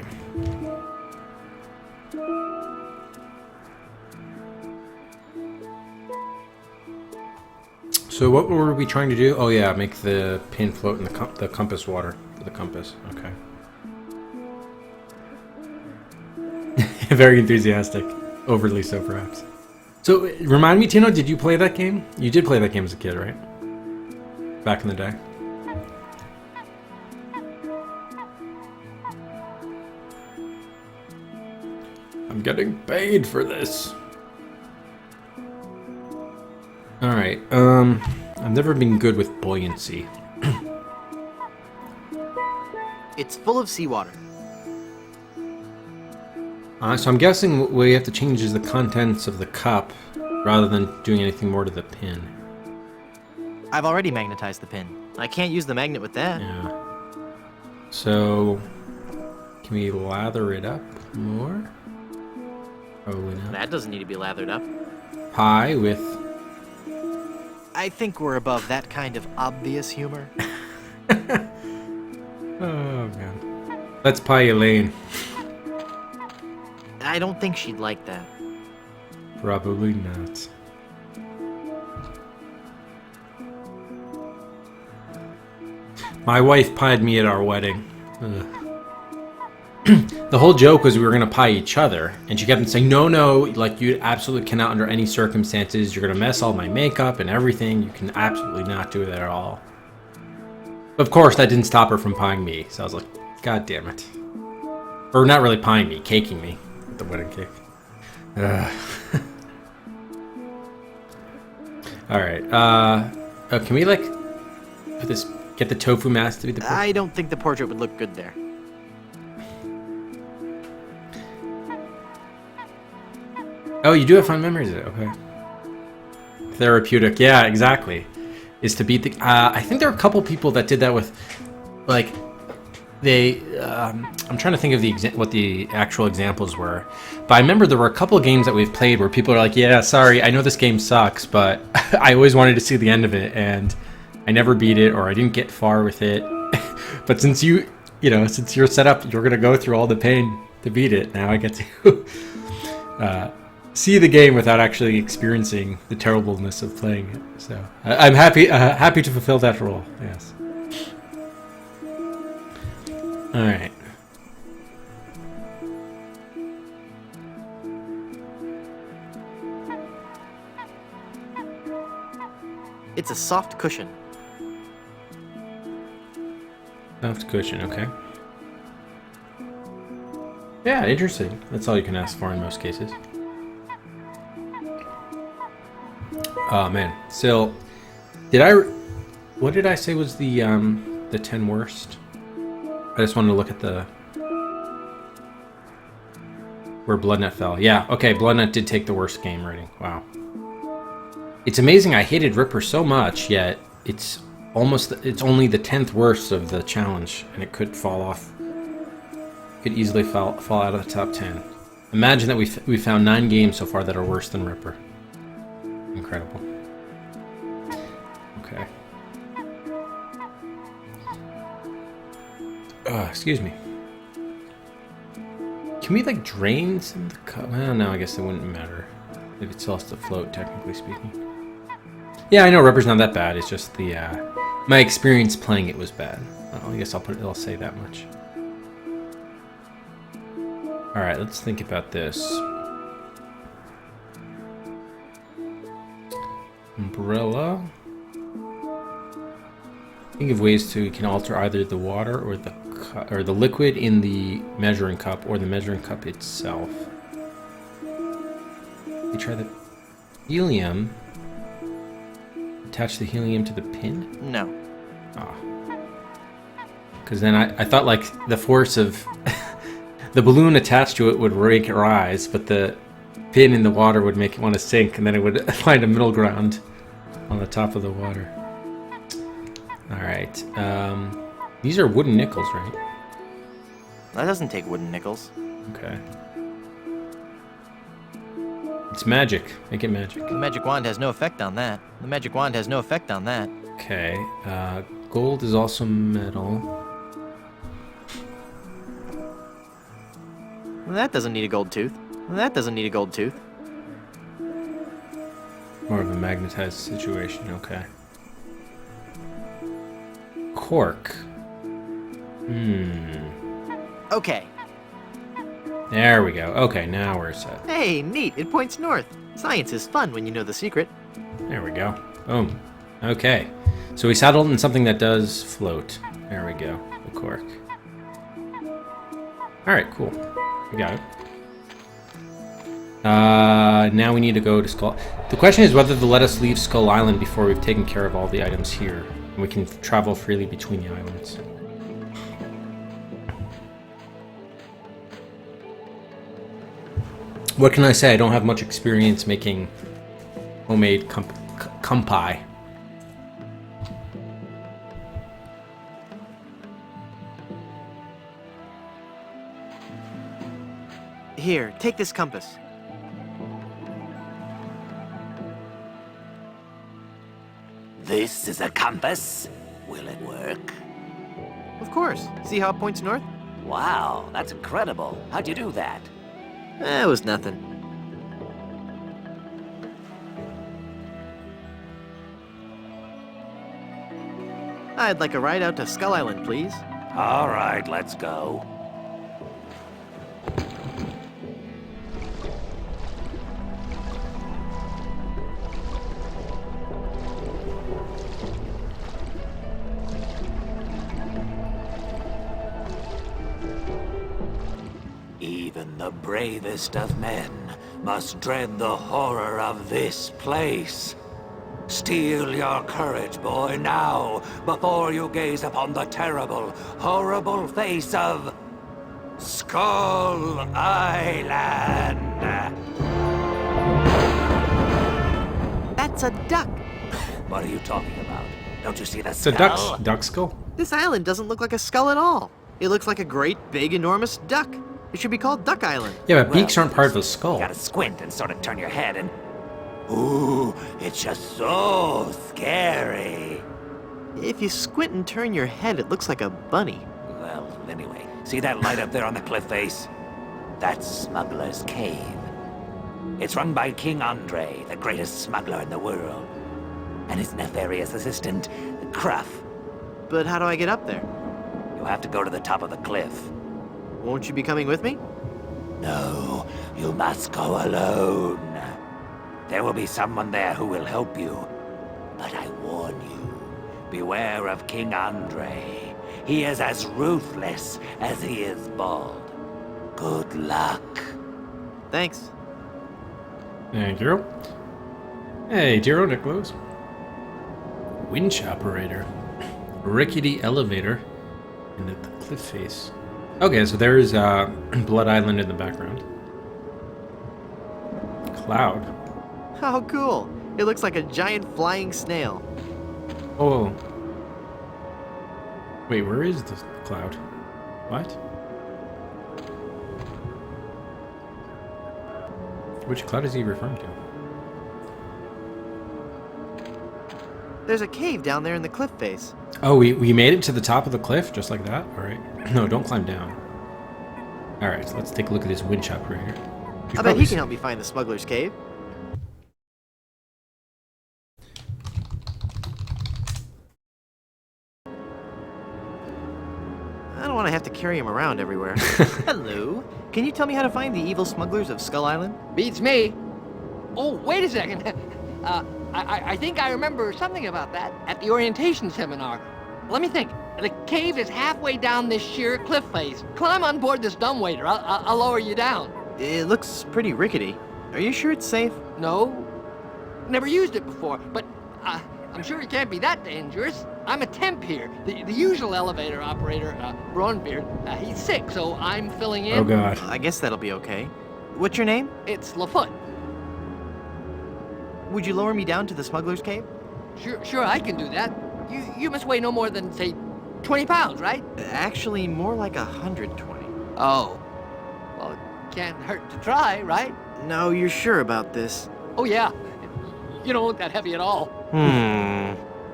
So what were we trying to do? Oh yeah, make the pin float in the compass water. The compass, okay. Very enthusiastic. Overly so, perhaps. So, remind me, Tino, did you play that game? You did play that game as a kid, right? Back in the day. I'm getting paid for this. Alright, I've never been good with buoyancy. It's full of seawater. So I'm guessing what we have to change is the contents of the cup, rather than doing anything more to the pin. I've already magnetized the pin. I can't use the magnet with that. Yeah. So, can we lather it up more? Probably not. That doesn't need to be lathered up. Pie with... I think we're above that kind of obvious humor. Oh, man. Let's pie Elaine. I don't think she'd like that. Probably not. My wife pied me at our wedding. The whole joke was we were going to pie each other, and she kept saying, no, like, you absolutely cannot under any circumstances. You're going to mess all my makeup and everything. You can absolutely not do that at all. Of course, that didn't stop her from pieing me, so I was like, God damn it. Or not really pieing me, caking me with the wedding cake. Alright, can we, like, put this, get the tofu mask to be the portrait? I don't think the portrait would look good there. Oh, you do have fond memories of it, okay. Therapeutic, yeah, exactly. Is to beat the... I think there are a couple people that did that with, like, they... I'm trying to think of what the actual examples were. But I remember there were a couple of games that we've played where people are like, yeah, sorry, I know this game sucks, but I always wanted to see the end of it, and I never beat it, or I didn't get far with it. But since since you're set up, you're going to go through all the pain to beat it, now I get to... see the game without actually experiencing the terribleness of playing it. So I'm happy to fulfill that role. Yes. All right. It's a soft cushion. Soft cushion, okay. Yeah, interesting. That's all you can ask for in most cases. Oh man, so what did I say was the 10 worst? I just wanted to look at where Bloodnet fell. Yeah, okay, Bloodnet did take the worst game rating. Wow. It's amazing I hated Ripper so much, yet it's only the 10th worst of the challenge, and it could fall off. Could easily fall out of the top 10. Imagine that we found 9 games so far that are worse than Ripper. Incredible. Okay. Excuse me. Can we like drain some of the cup? Well, no, I guess it wouldn't matter if it still has to float, technically speaking. Yeah, I know Ripper's not that bad. It's just the my experience playing it was bad. Well, I guess I'll say that much. All right, let's think about this. Umbrella. Think of ways we can alter either the water or the liquid in the measuring cup or the measuring cup itself. We try the helium. Attach the helium to the pin? No. Ah. Because then I thought like the force of the balloon attached to it would make it rise, but the pin in the water would make it want to sink, and then it would find a middle ground on the top of the water. Alright. These are wooden nickels, right? That doesn't take wooden nickels. Okay. It's magic. Make it magic. The magic wand has no effect on that. The magic wand has no effect on that. Okay. Gold is also metal. That doesn't need a gold tooth. That doesn't need a gold tooth. More of a magnetized situation. Okay. Cork. Okay. There we go. Okay, now we're set. Hey, neat. It points north. Science is fun when you know the secret. There we go. Boom. Okay. So we saddled in something that does float. There we go. The cork. Alright, cool. We got it. Now we need to go to Skull... The question is whether to let us leave Skull Island before we've taken care of all the items here. And we can travel freely between the islands. What can I say? I don't have much experience making homemade kumpai. Here, take this compass. This is a compass. Will it work? Of course. See how it points north? Wow, that's incredible. How'd you do that? It was nothing. I'd like a ride out to Skull Island, please. All right, let's go. Even the bravest of men must dread the horror of this place. Steel your courage, boy, now, before you gaze upon the terrible, horrible face of Skull Island. That's a duck. What are you talking about? Don't you see the It's a skull? duck skull. This island doesn't look like a skull at all. It looks like a great, big, enormous duck. It should be called Duck Island. Yeah, but beaks aren't part of the skull. You gotta squint and sort of turn your head and... Ooh, it's just so scary. If you squint and turn your head, it looks like a bunny. Well, anyway, see that light up there on the cliff face? That's Smuggler's Cave. It's run by King Andre, the greatest smuggler in the world. And his nefarious assistant, Cruff. But how do I get up there? You'll have to go to the top of the cliff. Won't you be coming with me? No, you must go alone. There will be someone there who will help you. But I warn you, beware of King Andre. He is as ruthless as he is bald. Good luck. Thanks. Thank you. Hey, Jiro Nicholas. Winch operator. Rickety elevator. And at the cliff face. Okay, so there's Blood Island in the background. Cloud. How cool. It looks like a giant flying snail. Oh. Wait, where is the cloud? What? Which cloud is he referring to? There's a cave down there in the cliff face. Oh, we made it to the top of the cliff, just like that? Alright. No, don't climb down. Alright, so let's take a look at this wind chopper here. I bet he can help me find the smuggler's cave. I don't want to have to carry him around everywhere. Hello. Can you tell me how to find the evil smugglers of Skull Island? Beats me. Oh, wait a second. I think I remember something about that at the orientation seminar. Let me think. The cave is halfway down this sheer cliff face. Climb on board this dumbwaiter. I'll lower you down. It looks pretty rickety. Are you sure it's safe? No. Never used it before, but I'm sure it can't be that dangerous. I'm a temp here. The usual elevator operator, Braunbeard, he's sick, so I'm filling in. Oh, God. I guess that'll be okay. What's your name? It's Lafoot. Would you lower me down to the smuggler's cave? Sure, I can do that. You must weigh no more than, say, 20 pounds, right? Actually, more like 120. Oh. Well, it can't hurt to try, right? No, you're sure about this? Oh, yeah. You don't look that heavy at all.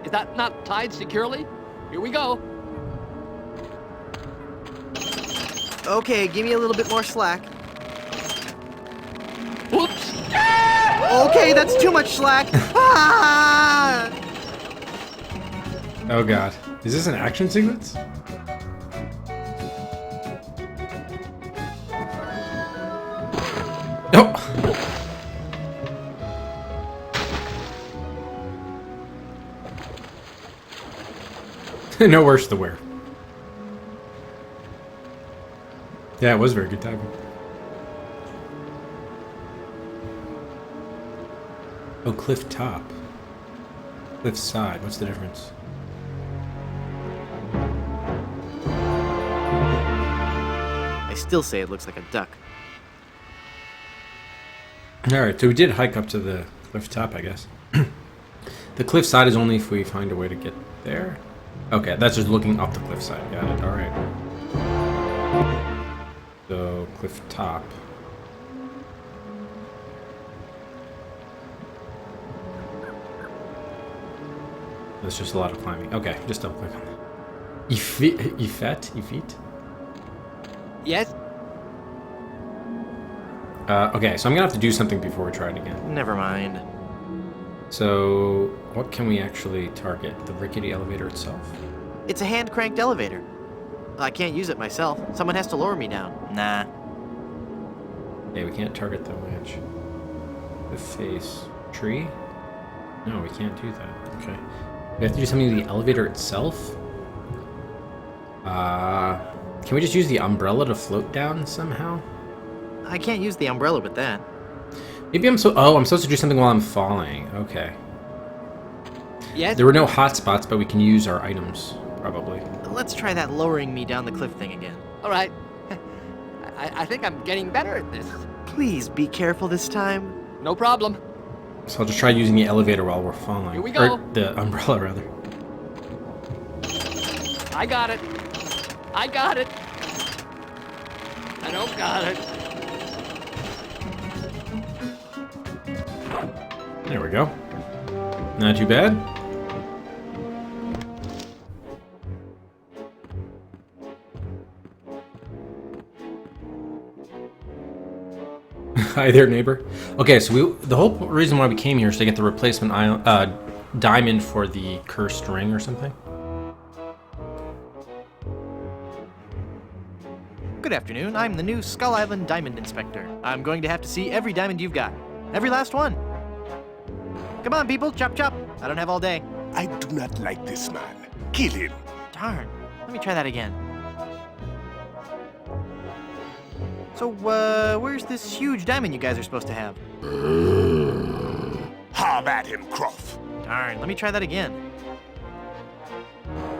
Is that not tied securely? Here we go. Okay, give me a little bit more slack. Whoops! Okay, that's too much slack. Ah! Oh, God. Is this an action sequence? Oh! No worse the wear. Yeah, it was very good timing. Oh, cliff top. Cliff side. What's the difference? I still say it looks like a duck. Alright, so we did hike up to the cliff top, I guess. The cliff side is only if we find a way to get there. Okay, that's just looking up the cliff side. Got it. Alright. So, cliff top. That's just a lot of climbing. Okay, just double click on that. Effete? Yes? Okay, so I'm gonna have to do something before we try it again. Never mind. So, what can we actually target? The rickety elevator itself? It's a hand-cranked elevator. I can't use it myself. Someone has to lower me down. Nah. Okay, we can't target the wedge. The face. Tree? No, we can't do that. Okay. We have to do something to the elevator itself? Can we just use the umbrella to float down somehow? I can't use the umbrella with that. Maybe I'm supposed to do something while I'm falling. Okay. Yes? There were no hot spots, but we can use our items, probably. Let's try that lowering me down the cliff thing again. All right. I think I'm getting better at this. Please be careful this time. No problem. So I'll just try using the elevator while we're falling. Here we go. Or the umbrella, rather. I got it. I got it. I don't got it. There we go. Not too bad. Hi there, neighbor. Okay, so the whole reason why we came here is to get the replacement diamond for the cursed ring or something. Good afternoon. I'm the new Skull Island Diamond Inspector. I'm going to have to see every diamond you've got. Every last one. Come on, people. Chop, chop. I don't have all day. I do not like this man. Kill him. Darn. Let me try that again. So, where's this huge diamond you guys are supposed to have? Have at him, Croft. Darn. Let me try that again.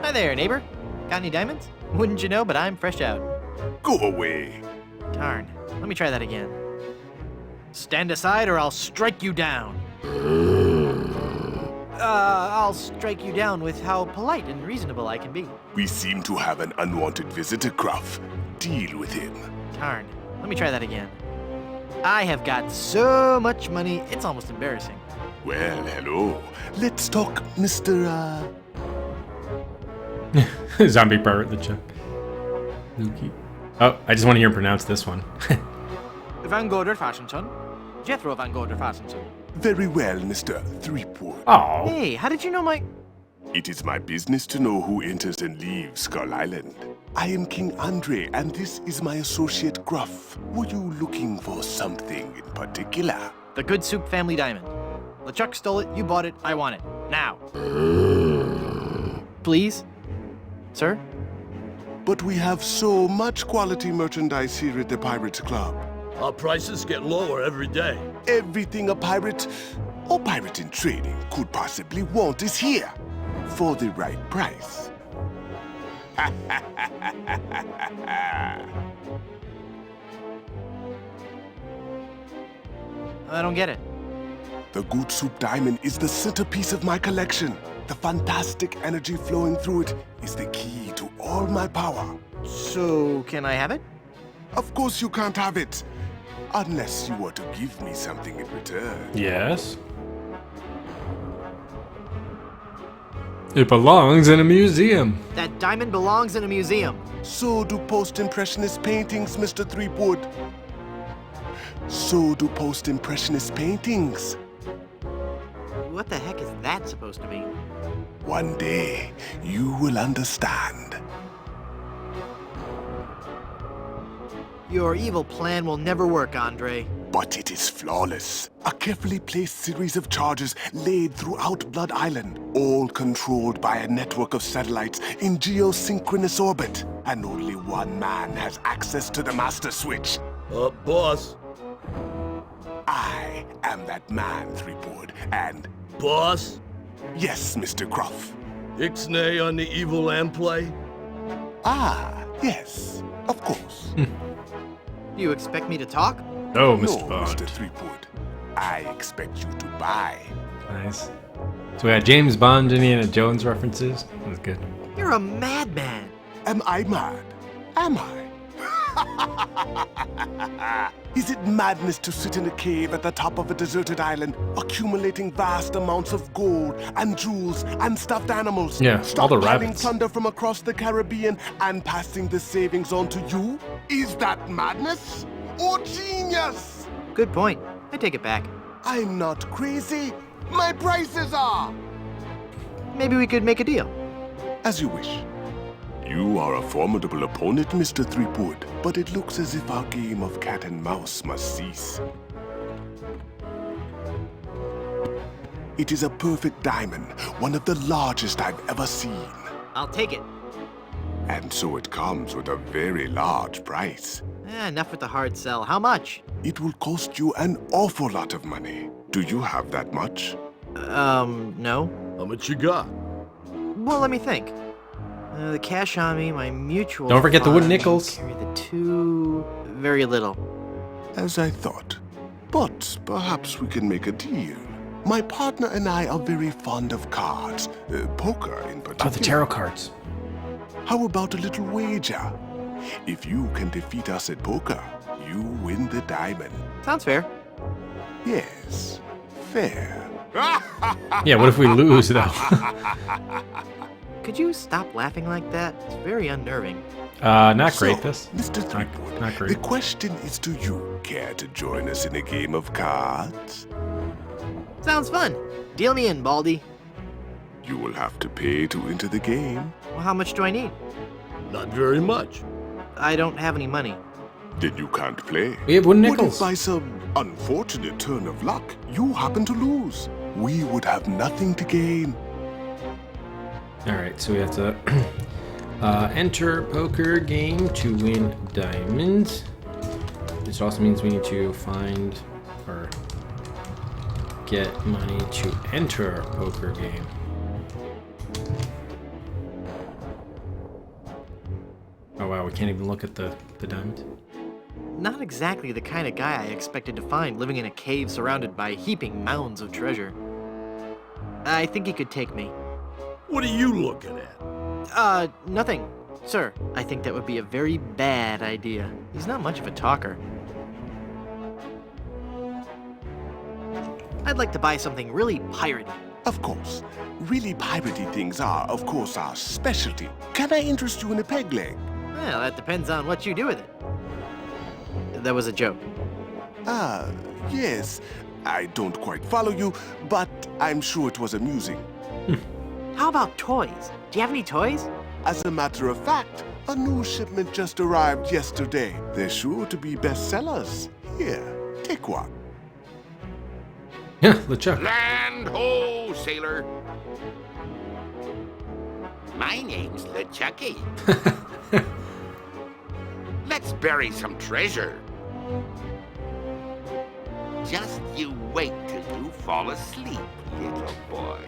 Hi there, neighbor. Got any diamonds? Wouldn't you know, but I'm fresh out. Go away. Darn. Let me try that again. Stand aside or I'll strike you down. I'll strike you down with how polite and reasonable I can be. We seem to have an unwanted visitor, Gruff. Deal with him. Darn. Let me try that again. I have got so much money, it's almost embarrassing. Well, hello. Let's talk, Mr. Zombie pirate the Chuck. Lukey. Oh, I just want to hear him pronounce this one. Van Gorder Fashionson. Jethro Van Gorder Fashionson. Very well, Mr. Threepwood. Oh. Hey, how did you know my... It is my business to know who enters and leaves Skull Island. I am King Andre, and this is my associate Gruff. Were you looking for something in particular? The Good Soup Family Diamond. LeChuck stole it, you bought it, I want it. Now. Please? Sir? But we have so much quality merchandise here at the Pirates Club. Our prices get lower every day. Everything a pirate or pirate in training could possibly want is here. For the right price. I don't get it. The Good Soup Diamond is the centerpiece of my collection. The fantastic energy flowing through it is the key to all my power. So, can I have it? Of course you can't have it. Unless you were to give me something in return. Yes. It belongs in a museum. That diamond belongs in a museum. So do post-impressionist paintings, Mr. Threepwood. So do post-impressionist paintings. What the heck is that supposed to mean? One day, you will understand. Your evil plan will never work, Andre. But it is flawless. A carefully placed series of charges laid throughout Blood Island, all controlled by a network of satellites in geosynchronous orbit. And only one man has access to the master switch. Boss. I am that man, Threepwood, and... Boss? Yes, Mr. Gruff. Ixnay on the evil lamb play? Ah, yes, of course. You expect me to talk? Oh, No, Mr. Bond. Mr. Threepwood. I expect you to buy. Nice. So we had James Bond, Indiana Jones references. That was good. You're a madman. Am I mad? Am I? Is it madness to sit in a cave at the top of a deserted island, accumulating vast amounts of gold and jewels and stuffed animals? Yeah, all the stockpiling rabbits. plunder from across the Caribbean and passing the savings on to you? Is that madness or genius? Good point. I take it back. I'm not crazy. My prices are. Maybe we could make a deal. As you wish. You are a formidable opponent, Mr. Threepwood, but it looks as if our game of cat and mouse must cease. It is a perfect diamond, one of the largest I've ever seen. I'll take it. And so it comes with a very large price. Enough with the hard sell. How much? It will cost you an awful lot of money. Do you have that much? No. How much you got? Well, let me think. The cash on me, my mutual Don't forget the wooden funds, nickels. Carry the two... Very little. As I thought. But perhaps we can make a deal. My partner and I are very fond of cards, poker in particular. Oh, the tarot cards. How about a little wager? If you can defeat us at poker, you win the diamond. Sounds fair. Yes, fair. Yeah, what if we lose, though? Could you stop laughing like that? It's very unnerving. Not So, great, this. Mr. Threepwood, Not the great. question is to you. Care to join us in a game of cards? Sounds fun. Deal me in, Baldy. You will have to pay to enter the game. Well, how much do I need? Not very much. I don't have any money. Then you can't play. We have wooden What if nickels. by some unfortunate turn of luck, you happen to lose? We would have nothing to gain. Alright, so we have to enter poker game to win diamonds. This also means we need to find or get money to enter poker game. Oh wow, we can't even look at the diamonds. Not exactly the kind of guy I expected to find living in a cave surrounded by heaping mounds of treasure. I think he could take me. What are you looking at? Nothing. Sir, I think that would be a very bad idea. He's not much of a talker. I'd like to buy something really piratey. Of course. Really piratey things are, of course, our specialty. Can I interest you in a peg leg? Well, that depends on what you do with it. That was a joke. Ah, yes. I don't quite follow you, but I'm sure it was amusing. How about toys? Do you have any toys? As a matter of fact, a new shipment just arrived yesterday. They're sure to be bestsellers. Here, take one. Yeah, LeChuck. Land ho, sailor. My name's LeChucky. Let's bury some treasure. Just you wait till you fall asleep, little boy.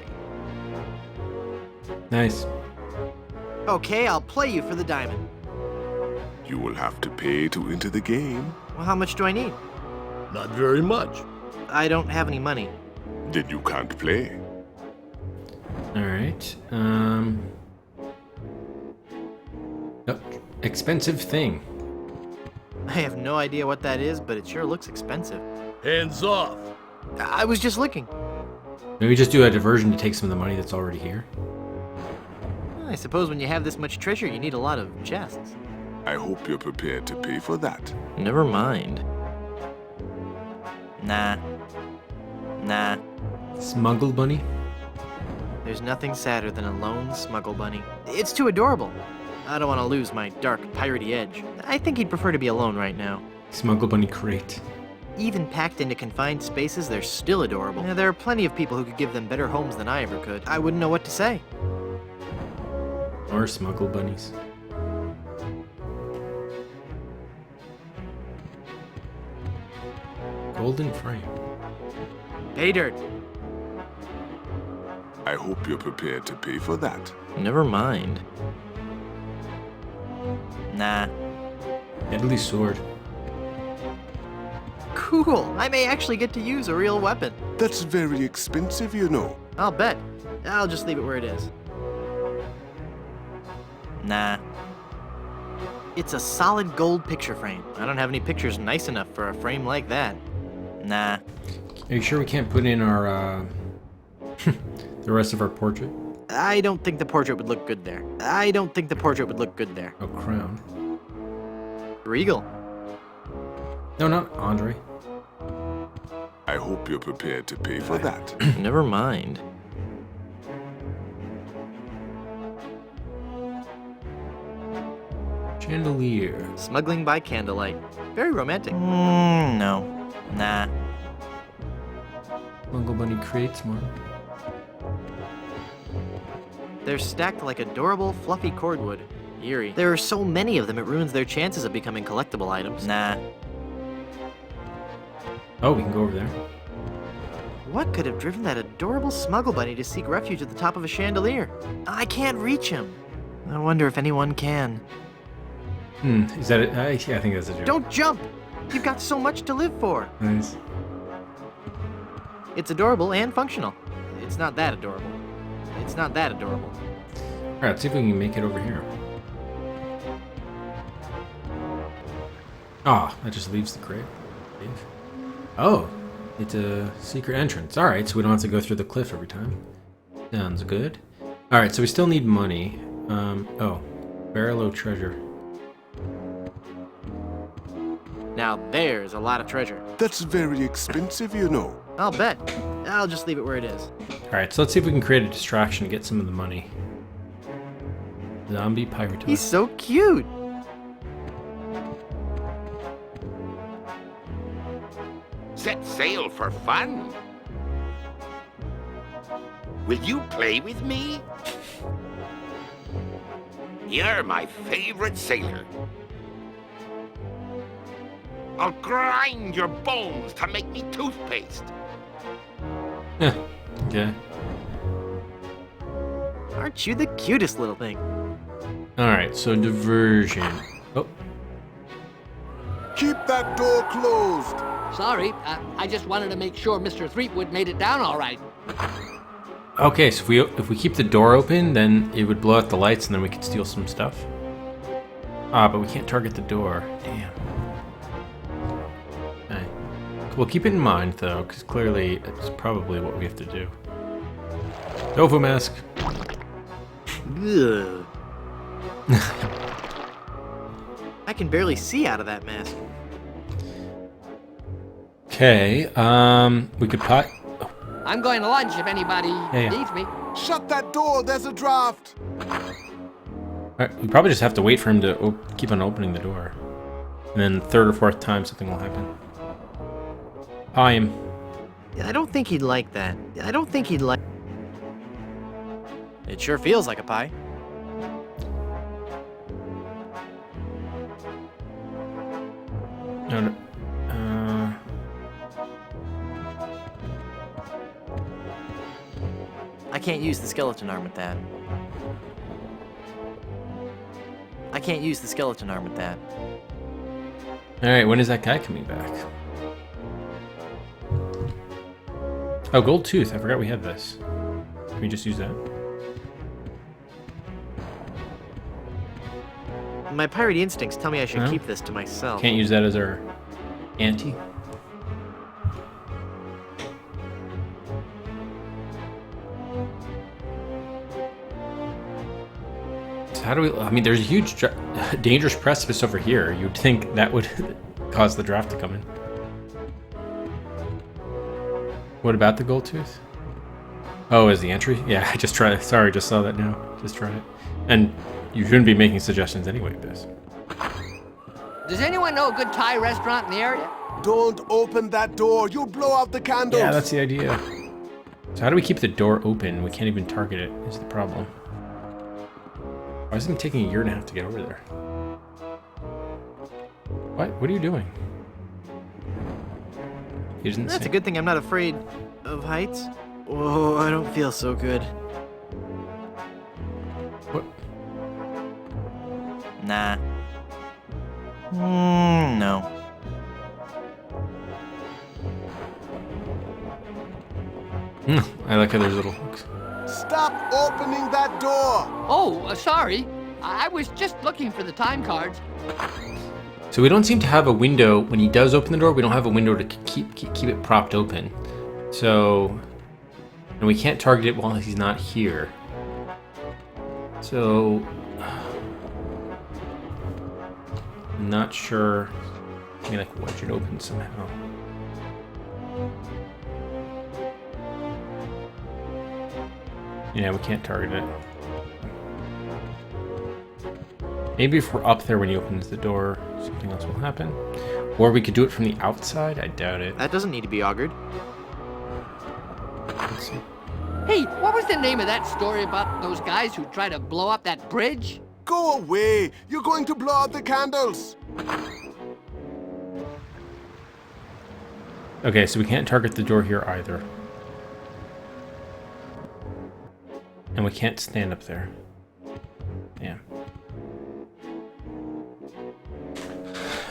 Nice. Okay, I'll play you for the diamond. You will have to pay to enter the game. Well, how much do I need? Not very much. I don't have any money. Then you can't play. All right. Oh, expensive thing. I have no idea what that is, but it sure looks expensive. Hands off. I was just looking. Maybe just do a diversion to take some of the money that's already here. I suppose when you have this much treasure, you need a lot of chests. I hope you're prepared to pay for that. Never mind. Nah. Nah. Smuggle bunny? There's nothing sadder than a lone smuggle bunny. It's too adorable. I don't want to lose my dark, piratey edge. I think he'd prefer to be alone right now. Smuggle bunny crate. Even packed into confined spaces, they're still adorable. There are plenty of people who could give them better homes than I ever could. I wouldn't know what to say. Or smuggle bunnies. Golden frame. Pay dirt. I hope you're prepared to pay for that. Never mind. Nah. Deadly sword. Cool. I may actually get to use a real weapon. That's very expensive, you know. I'll bet. I'll just leave it where it is. Nah. It's a solid gold picture frame. I don't have any pictures nice enough for a frame like that. Nah. Are you sure we can't put in our, the rest of our portrait? I don't think the portrait would look good there. I don't think the portrait would look good there. Oh, crown. Regal. No, not Andre. I hope you're prepared to pay for that. Never mind. Chandelier. Smuggling by candlelight. Very romantic. No. Nah. Smuggle bunny creates one. They're stacked like adorable, fluffy cordwood. Eerie. There are so many of them, it ruins their chances of becoming collectible items. Nah. Oh, we can go over there. What could have driven that adorable smuggle bunny to seek refuge at the top of a chandelier? I can't reach him. I wonder if anyone can. Is that it? Yeah, I think that's a joke. Don't jump! You've got so much to live for. Nice. It's adorable and functional. It's not that adorable. It's not that adorable. Alright, let's see if we can make it over here. Ah, that just leaves the crate. Oh, it's a secret entrance. Alright, so we don't have to go through the cliff every time. Sounds good. Alright, so we still need money. Oh, Barlow treasure. Now there's a lot of treasure. That's very expensive, you know. I'll bet. I'll just leave it where it is. Alright, so let's see if we can create a distraction to get some of the money. Zombie pirate. He's so cute. Set sail for fun. Will you play with me? You're my favorite sailor. I'll grind your bones to make me toothpaste. Yeah, okay. Aren't you the cutest little thing? Alright, so diversion. Oh. Keep that door closed. Sorry, I just wanted to make sure Mr. Threepwood made it down all right. Okay, so if we keep the door open, then it would blow out the lights, and then we could steal some stuff. But we can't target the door. Damn. Okay. We'll keep it in mind, though, because clearly it's probably what we have to do. Tofu mask. Ugh. I can barely see out of that mask. Okay, we could pot. I'm going to lunch if anybody needs me. Shut that door, there's a draft. Alright, we probably just have to wait for him to keep on opening the door. And then third or fourth time something will happen. Pie him. I don't think he'd like that. I don't think he'd like... It sure feels like a pie. No, no. I can't use the skeleton arm with that. I can't use the skeleton arm with that. Alright, when is that guy coming back? Oh, gold tooth. I forgot we had this. Can we just use that? My pirate instincts tell me I should keep this to myself. Can't use that as our ante? So how do we... I mean, there's a huge dangerous precipice over here. You'd think that would cause the draft to come in. What about the gold tooth? Oh, is the entry? Yeah, I just tried it. Sorry, just saw that now. Just try it. And you shouldn't be making suggestions anyway with this. Does anyone know a good Thai restaurant in the area? Don't open that door. You'll blow out the candles. Yeah, that's the idea. So how do we keep the door open? We can't even target it, is the problem. Why is it taking a year and a half to get over there? What? What are you doing? He doesn't That's say. a good thing I'm not afraid of heights. Oh, I don't feel so good. What? Nah. No. I like how there's little hooks. Stop opening that door. Oh, sorry. I was just looking for the time cards. So we don't seem to have a window. When he does open the door, we don't have a window to keep it propped open. So, and we can't target it while he's not here. So, I'm not sure. Maybe like wedge it open somehow. Yeah, we can't target it. Maybe if we're up there when he opens the door, something else will happen. Or we could do it from the outside. I doubt it. That doesn't need to be augured. Let's see. Hey, what was the name of that story about those guys who tried to blow up that bridge? Go away. You're going to blow out the candles. Okay, so we can't target the door here either. And we can't stand up there. Damn.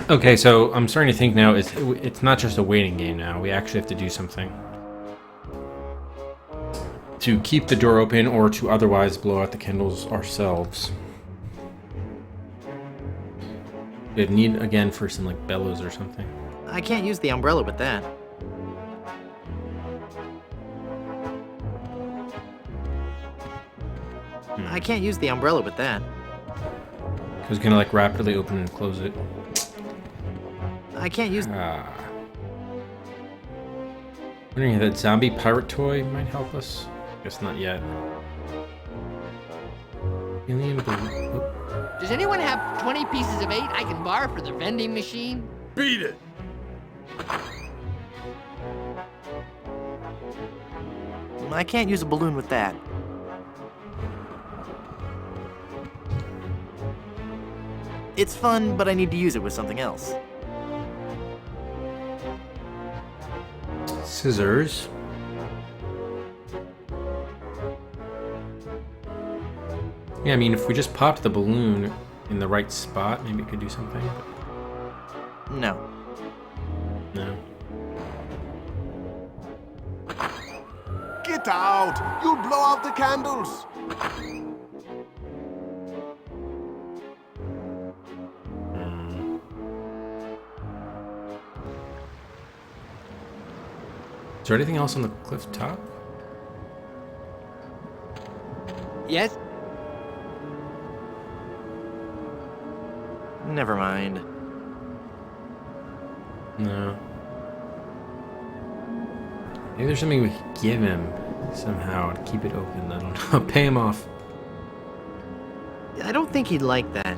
Okay, so I'm starting to think now it's not just a waiting game now. We actually have to do something to keep the door open or to otherwise blow out the candles ourselves. We have need again for some like bellows or something. I can't use the umbrella with that. I can't use the umbrella with that. Because it's gonna like rapidly open and close it. I can't use... Wondering if that zombie pirate toy might help us. Guess not yet. Alien blue. Does anyone have 20 pieces of 8 I can borrow for the vending machine? Beat it! I can't use a balloon with that. It's fun, but I need to use it with something else. Scissors. Yeah, I mean, if we just popped the balloon in the right spot, maybe it could do something. But... No. No. Get out. You'll Blow out the candles. Is there anything else on the cliff top? Yes? Never mind. No. Maybe there's something we could give him somehow to keep it open. I don't know. Pay him off. I don't think he'd like that.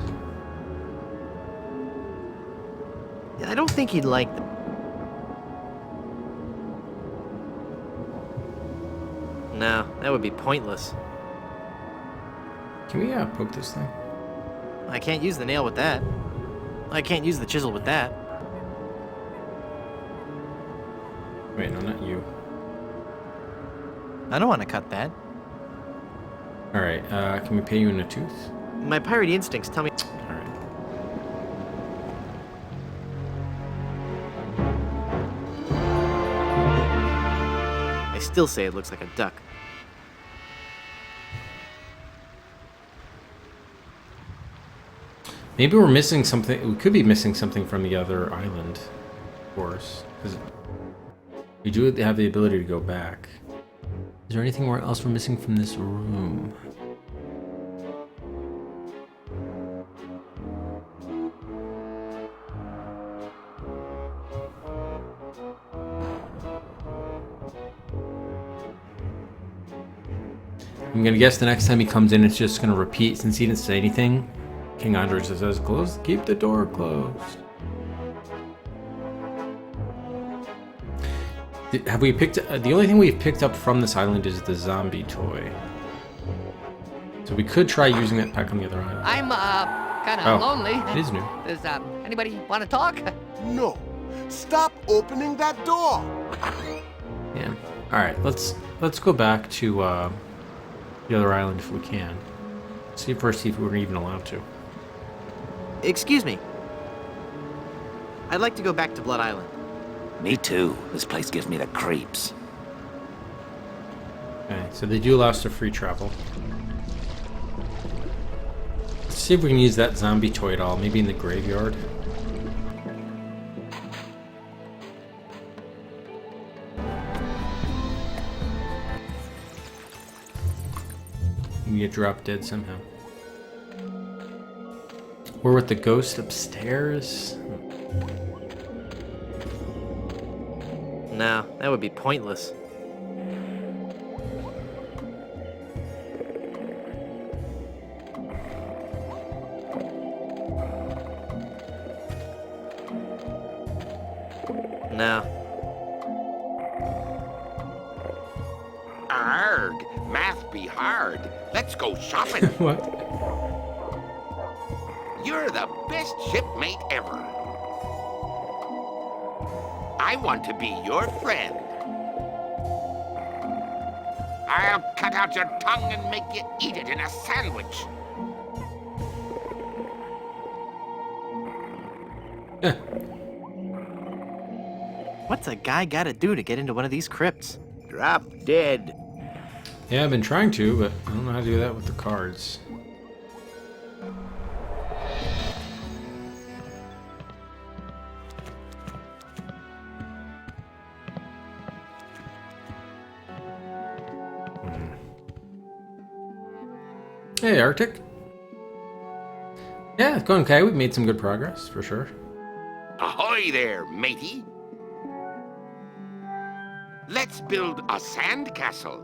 I don't think he'd like that. No, that would be pointless. Can we poke this thing? I can't use the nail with that. I can't use the chisel with that. Wait, no, not you. I don't want to cut that. Alright, can we pay you in a tooth? My pirate instincts tell me... Alright. I still say it looks like a duck. Maybe we're missing something. We could be missing something from the other island, of course. Because we do have the ability to go back. Is there anything else we're missing from this room? I'm gonna guess the next time he comes in, it's just gonna repeat. Since he didn't say anything, King Andre just says, "Close. Keep the door closed." Have we picked? The only thing we've picked up from this island is the zombie toy. So we could try using that back on the other island. I'm kind of lonely. It is new. Does anybody want to talk? No. Stop opening that door. Yeah. All right. Let's go back to the other island if we can. See if we're even allowed to. Excuse me. I'd like to go back to Blood Island. Me too. This place gives me the creeps. Okay, so they do allow us to free travel. Let's see if we can use that zombie toy at all. Maybe in the graveyard. We get dropped dead somehow. We're with the ghost upstairs. No, that would be pointless. No. Arg, math be hard. Let's go shopping. What? You're the best shipmate ever. I want to be your friend. I'll cut out your tongue and make you eat it in a sandwich. What's a guy gotta do to get into one of these crypts? Drop dead. Yeah, I've been trying to, but I don't know how to do that with the cards. Hey, Arctic. Yeah, it's going okay. We've made some good progress, for sure. Ahoy there, matey. Let's build a sandcastle.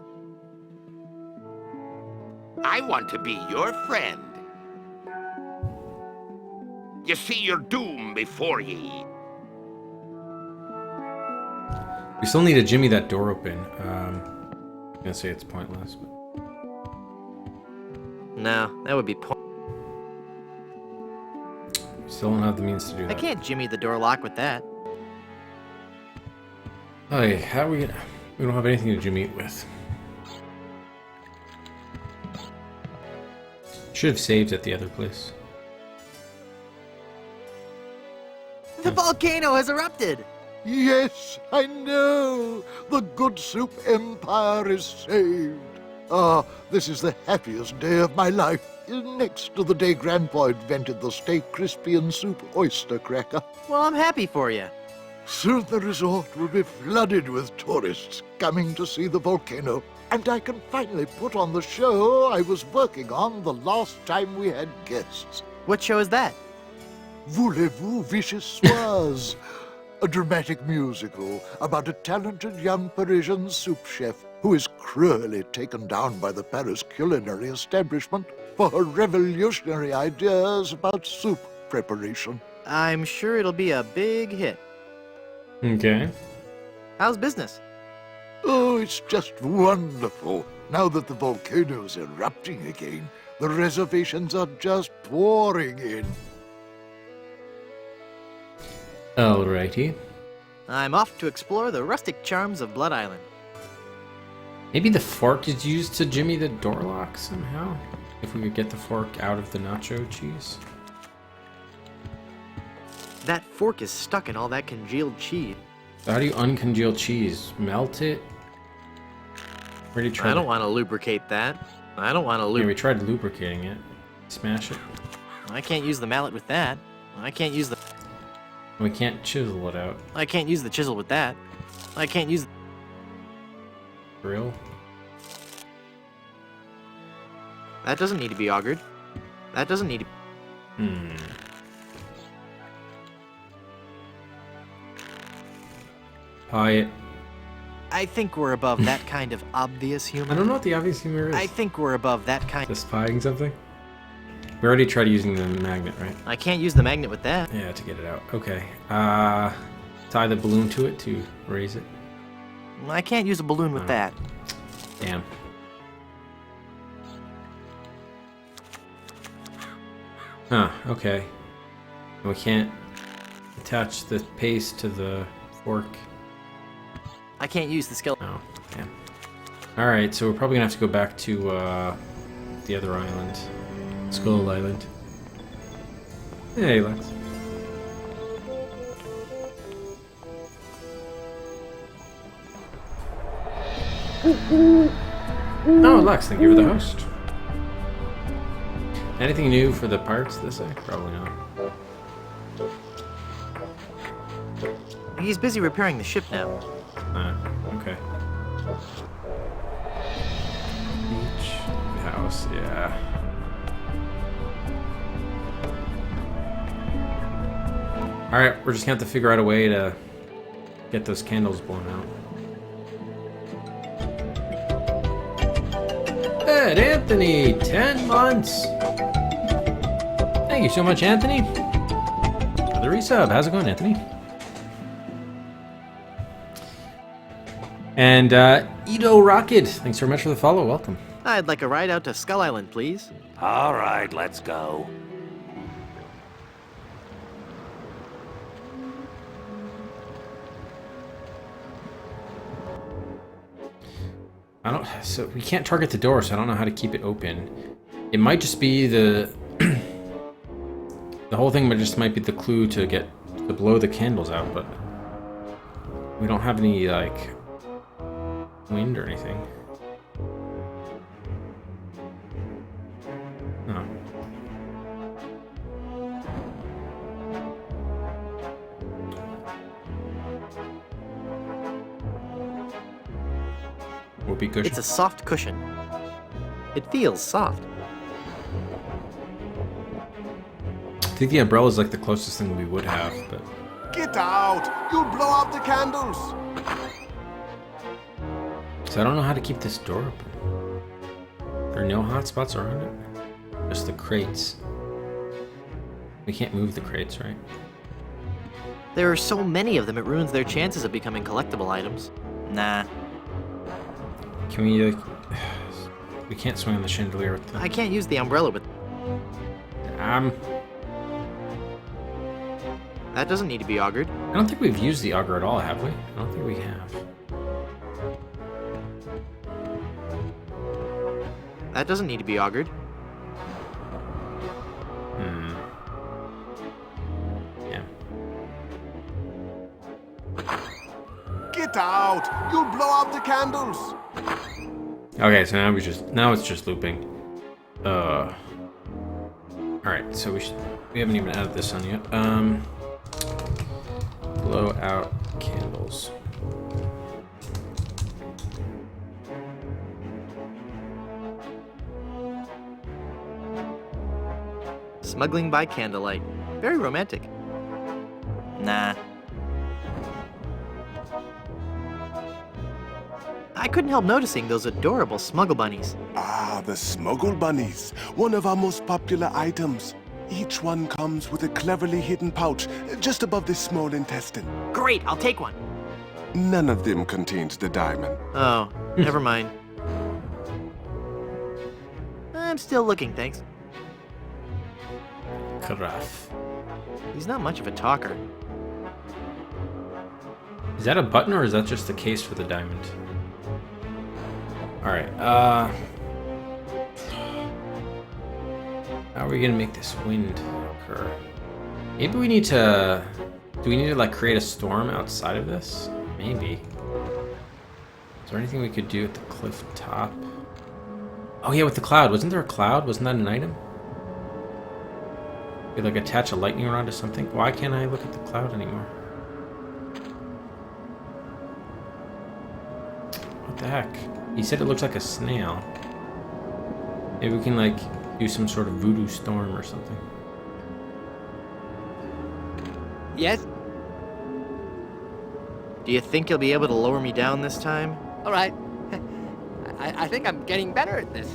I want to be your friend. You see your doom before ye. We still need to jimmy that door open. I'm gonna say it's pointless, but... No, that would be Still don't have the means to do that. I can't jimmy the door lock with that. Hey, how are we gonna... We don't have anything to jimmy it with. Should have saved at the other place. The volcano has erupted! Yes, I know. The Good Soup Empire is saved. Ah, this is the happiest day of my life. Next to the day Grandpa invented the Stay Crispy and Soup oyster cracker. Well, I'm happy for you. Soon the resort will be flooded with tourists coming to see the volcano, and I can finally put on the show I was working on the last time we had guests. What show is that? Voulez-vous Vichyssoise? A dramatic musical about a talented young Parisian soup chef who is cruelly taken down by the Paris culinary establishment for her revolutionary ideas about soup preparation. I'm sure it'll be a big hit. Okay. How's business? Oh, it's just wonderful. Now that the volcano's erupting again, the reservations are just pouring in. Alrighty. I'm off to explore the rustic charms of Blood Island. Maybe the fork is used to jimmy the door lock somehow? If we could get the fork out of the nacho cheese. That fork is stuck in all that congealed cheese. So how do you uncongeal cheese? Melt it? Already tried I don't want to lubricate that. I don't want to Yeah, we tried lubricating it. Smash it. I can't use the mallet with that. I can't use the... We can't chisel it out. I can't use the chisel with that. I can't use... Grill? That doesn't need to be augured. That doesn't need to... Pie it. I think we're above that kind of obvious humor. I don't know what the obvious humor is. I think we're above that kind... Just pieing something? We already tried using the magnet, right? I can't use the magnet with that. Yeah, to get it out. Okay. Tie the balloon to it to raise it. I can't use a balloon with that. Damn. Huh, okay. We can't attach the paste to the fork. I can't use the skeleton. Oh, damn. Alright, so we're probably gonna have to go back to the other island. Skull Island. Hey, Lex. Oh, Lex, thank you for the host. Anything new for the parts this day? Probably not. He's busy repairing the ship now. Okay. Beach house, yeah. Alright, we're just gonna have to figure out a way to get those candles blown out. Ed Anthony, 10 months! Thank you so much, Anthony. For the resub. How's it going, Anthony? And Edo Rocket, thanks very much for the follow. Welcome. I'd like a ride out to Skull Island, please. All right, let's go. So we can't target the door, so I don't know how to keep it open. It might just be the whole thing might be the clue to blow the candles out, but we don't have any like wind or anything. No. Whoopee cushion. It's a soft cushion. It feels soft. I think the umbrella is like the closest thing we would have, but... Get out! You'll blow out the candles! So I don't know how to keep this door open. There are no hotspots around it? Just the crates. We can't move the crates, right? There are so many of them, it ruins their chances of becoming collectible items. Nah. Can we, we can't swing on the chandelier with the... I can't use the umbrella with... That doesn't need to be augured. I don't think we've used the auger at all, have we? I don't think we have. That doesn't need to be augured. Yeah. Get out! You'll blow out the candles! Okay, so now it's just looping. All right, so we haven't even added this on yet. Blow out candles. Smuggling by candlelight. Very romantic. Nah. I couldn't help noticing those adorable smuggle bunnies. Ah, the smuggle bunnies. One of our most popular items. Each one comes with a cleverly hidden pouch just above the small intestine. Great, I'll take one. None of them contains the diamond. Oh, never mind. I'm still looking, thanks. Carafe. He's not much of a talker. Is that a button or is that just the case for the diamond? Alright, how are we gonna make this wind occur? Maybe we need to... Do we need to, like, create a storm outside of this? Maybe. Is there anything we could do at the cliff top? Oh yeah, with the cloud. Wasn't there a cloud? Wasn't that an item? We like attach a lightning rod to something? Why can't I look at the cloud anymore? What the heck? He said it looks like a snail. Maybe we can like do some sort of voodoo storm or something. Yes? Do you think you'll be able to lower me down this time? All right. I think I'm getting better at this.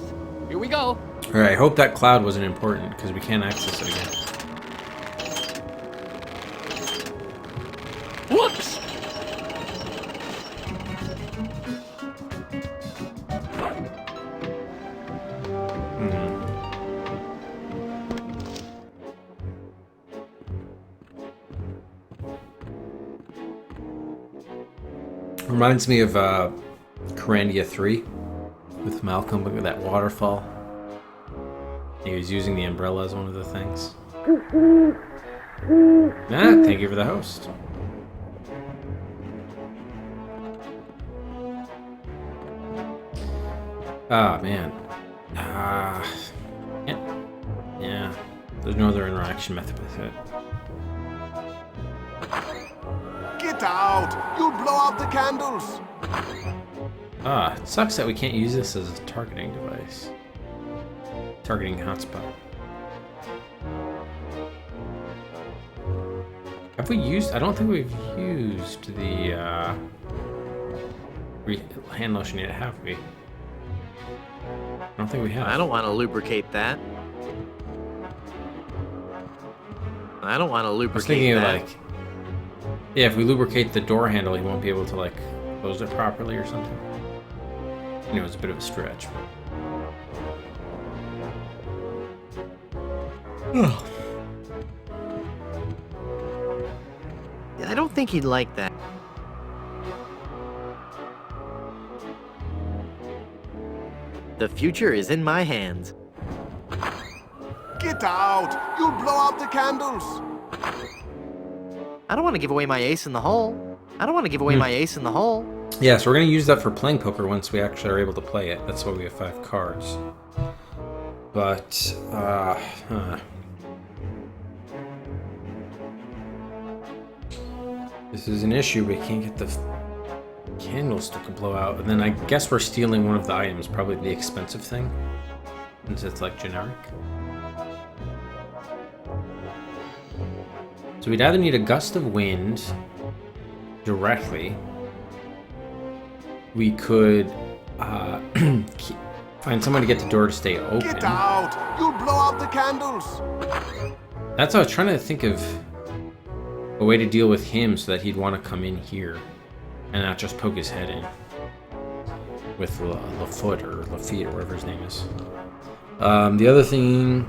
Here we go. Alright, I hope that cloud wasn't important because we can't access it again. Whoops! Reminds me of Corandia 3 with Malcolm. Look at that waterfall. He was using the umbrella as one of the things. Thank you for the host. Ah, man. Yeah. There's no other interaction method with it. Get out! You'll blow out the candles! It sucks that we can't use this as a targeting device. Targeting hotspot. Have we used... I don't think we've used the hand lotion yet, have we? I don't think we have. I don't want to lubricate that. I don't want to lubricate I was thinking that. of like... Yeah, if we lubricate the door handle, he won't be able to like close it properly or something. You know, it's a bit of a stretch. I don't think he'd like that. The future is in my hands. Get out! You'll blow out the candles! I don't want to give away my ace in the hole. I don't want to give away my ace in the hole. Yeah, so we're going to use that for playing poker once we actually are able to play it. That's why we have 5 cards. But, this is an issue. We can't get the candlestick to blow out. And then I guess we're stealing one of the items, probably the expensive thing, since it's like generic. So we'd either need a gust of wind directly. We could find someone to get the door to stay open. Get out! You'll blow out the candles! That's what I was trying to think of, a way to deal with him so that he'd want to come in here and not just poke his head in with Lafoot or Lafitte or whatever his name is. The other thing,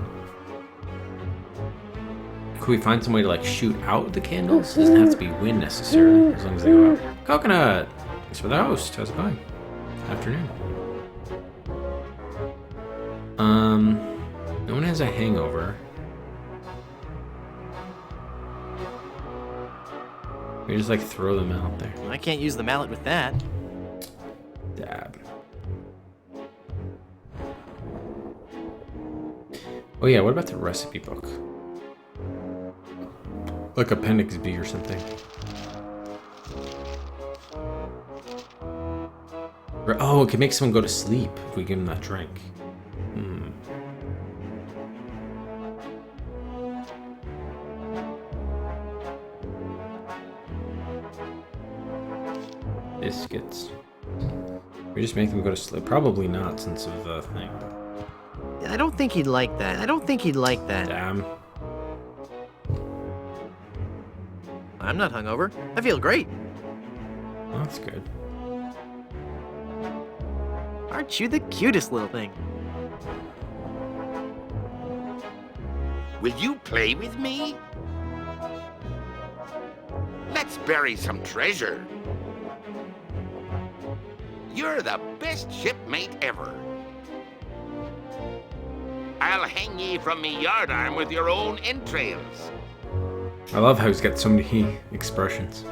could we find some way to like shoot out the candles? It doesn't have to be wind necessarily, as long as they go out. Coconut! Thanks for the host. How's it going? Afternoon. No one has a hangover. We just like throw them out there. I can't use the mallet with that. Dab. Oh yeah, what about the recipe book? Like Appendix B or something. Oh, it can make someone go to sleep if we give them that drink. Biscuits. We just make them go to sleep. Probably not, since of the thing. I don't think he'd like that. I don't think he'd like that. Damn. I'm not hungover. I feel great. Oh, that's good. Aren't you the cutest little thing? Will you play with me? Let's bury some treasure. You're the best shipmate ever. I'll hang ye from me yardarm with your own entrails. I love how he's got so many expressions.